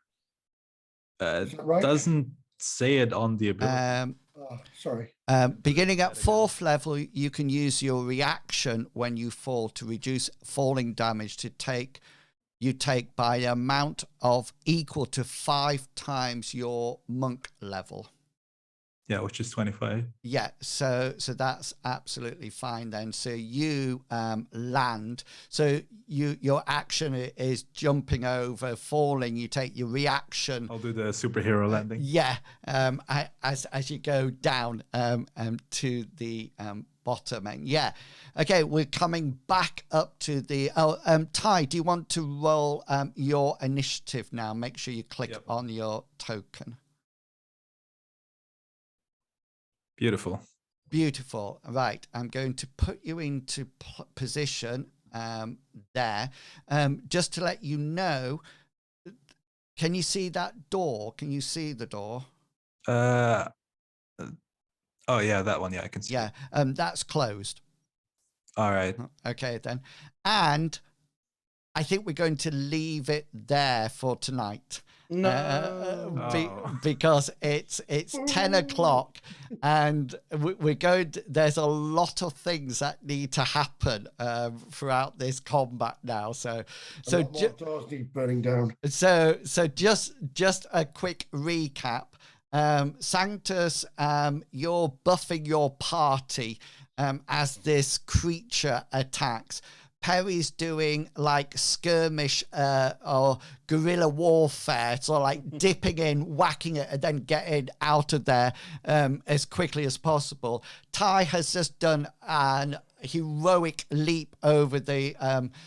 Is that right? Doesn't say it on the ability. Oh, sorry. Beginning at That again. 4th level, you can use your reaction when you fall to reduce falling damage you take by an amount of equal to 5 times your monk level. Yeah, which is 25. Yeah, so that's absolutely fine then. So you land. So your action is jumping over, falling. You take your reaction. I'll do the superhero landing. Yeah, as you go down to the bottom. And yeah, okay, we're coming back up to the. Ty, do you want to roll your initiative now? Make sure you click on your token. Beautiful. Beautiful. Right, I'm going to put you into position there. Just to let you know, can you see that door? Can you see the door? Oh yeah, that one. Yeah, I can see. Yeah, that's closed. All right. Okay then, and I think we're going to leave it there for tonight. Because it's 10 o'clock and we're going to, there's a lot of things that need to happen throughout this combat now, so doors need burning down. so just a quick recap. Sanctus, you're buffing your party as this creature attacks. Perry's doing like skirmish or guerrilla warfare, so like dipping in, whacking it, and then getting out of there as quickly as possible. Ty has just done an heroic leap over the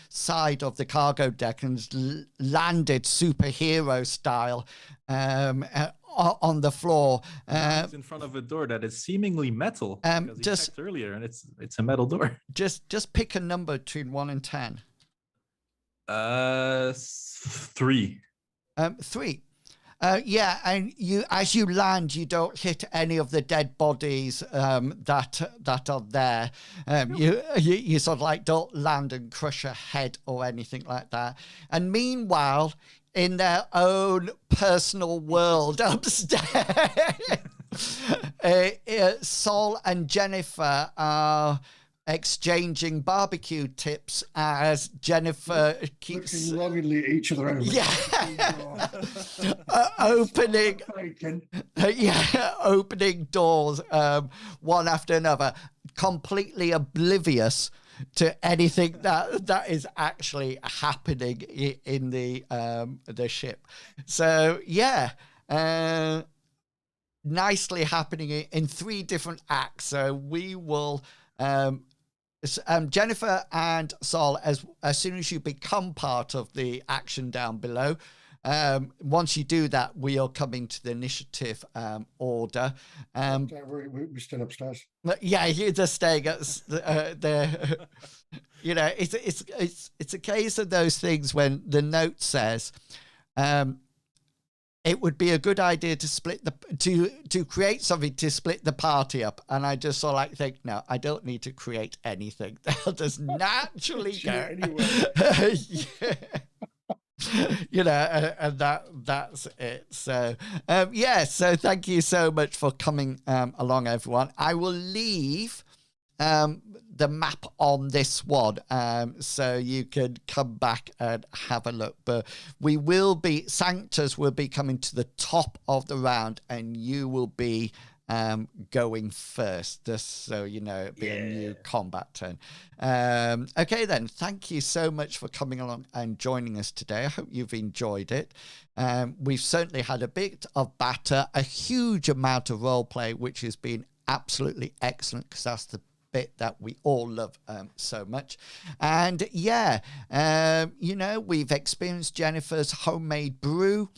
side of the cargo deck and landed superhero style on the floor. He's in front of a door that is seemingly metal. Because he checked earlier, and it's a metal door. Just pick a number between 1 and 10. 3. 3. Yeah, and as you land, you don't hit any of the dead bodies that are there. You sort of like don't land and crush a head or anything like that. And meanwhile, in their own personal world upstairs, Sol and Jennifer are exchanging barbecue tips as Jennifer keeps looking longingly at each other. Opening doors one after another, completely oblivious to anything that is actually happening in the ship. So yeah, nicely happening in 3 different acts. So we will. Jennifer and Sol, as soon as you become part of the action down below, once you do that, we are coming to the initiative order. We're still upstairs. Yeah, you're just staying at the. You know, it's a case of those things when the note says, it would be a good idea to split to create something to split the party up. And I just sort of like think, no, I don't need to create anything. They'll just naturally go. Anyway. Yeah. You know, and that's it. So yeah, so thank you so much for coming along, everyone. I will leave the map on this one so you can come back and have a look, but Sanctus will be coming to the top of the round and you will be going first, just so you know. It'll be a new combat turn. Okay then, thank you so much for coming along and joining us today. I hope you've enjoyed it. We've certainly had a bit of batter, a huge amount of role play, which has been absolutely excellent, because that's the bit that we all love so much. And yeah, you know, we've experienced Jennifer's homemade brew.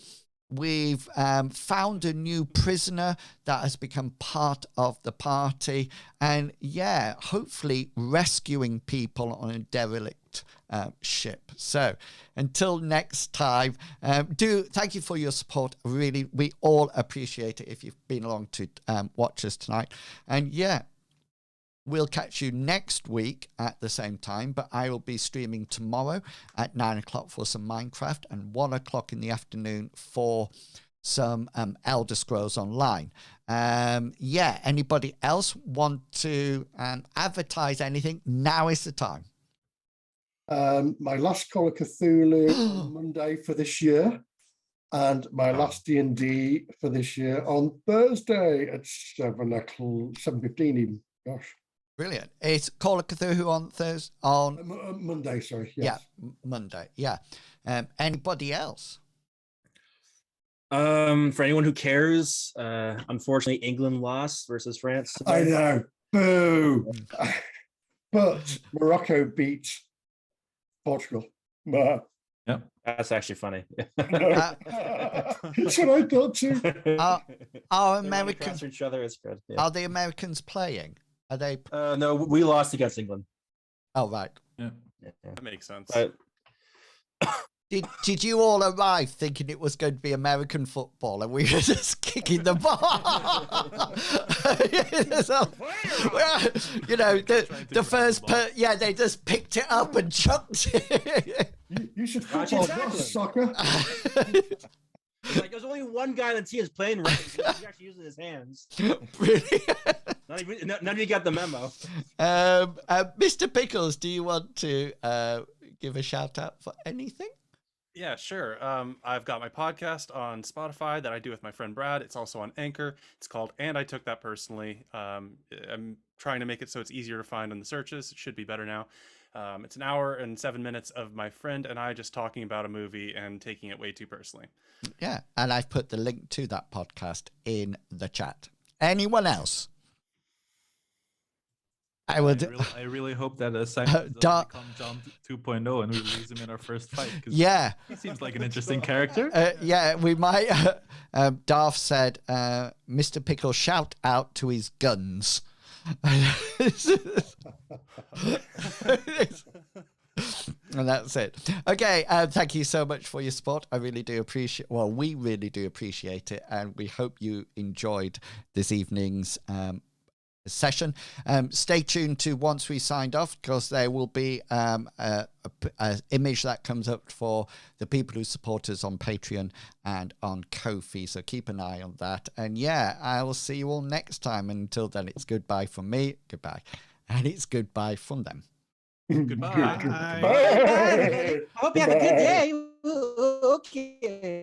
We've found a new prisoner that has become part of the party, and yeah, hopefully rescuing people on a derelict ship. So until next time, thank you for your support. Really, we all appreciate it if you've been along to watch us tonight. And yeah, we'll catch you next week at the same time, but I will be streaming tomorrow at 9 o'clock for some Minecraft and 1 o'clock in the afternoon for some Elder Scrolls Online. Anybody else want to advertise anything? Now is the time. My last Call of Cthulhu on Monday for this year, and my last D&D for this year on Thursday at 7:15 even. Gosh. Brilliant. It's Call of Cthulhu on Thursday, on Monday, sorry. yeah, Yes. Monday. Yeah. Anybody else? For anyone who cares, unfortunately, England lost versus France. I know. Boo. But Morocco beat Portugal. That's actually funny. That's what I thought too. Are They run Americans across each other? It's good. Yeah. are the Americans playing? Are they? No, we lost against England. Oh, right. Yeah. That makes sense. But Did you all arrive thinking it was going to be American football and we were just kicking the ball? You know, the first they just picked it up and chucked it. You should Watch football, it not tackling. soccer. it's like there's only one guy on the team is playing right. He's actually using his hands. Really? None of you got the memo. Mr. Pickles, do you want to give a shout out for anything? Yeah, sure. I've got my podcast on Spotify that I do with my friend Brad. It's also on Anchor. It's called And I Took That Personally. I'm trying to make it so it's easier to find in the searches. It should be better now. It's an hour and 7 minutes of my friend and I just talking about a movie and taking it way too personally. Yeah, and I've put the link to that podcast in the chat. Anyone else? I really hope that Simon doesn't become John 2.0 and we lose him in our first fight. Yeah. He seems like an interesting character. We might. Darth said, Mr. Pickle, shout out to his guns. And that's it. Okay, thank you so much for your support. I really do appreciate. Well, we really do appreciate it, and we hope you enjoyed this evening's session. Stay tuned to once we signed off, because there will be a image that comes up for the people who support us on Patreon and on Ko-fi. So keep an eye on that. And yeah, I will see you all next time. Until then, it's goodbye from me. Goodbye, and it's goodbye from them. Goodbye. Bye. I hope you have a good day. Okay.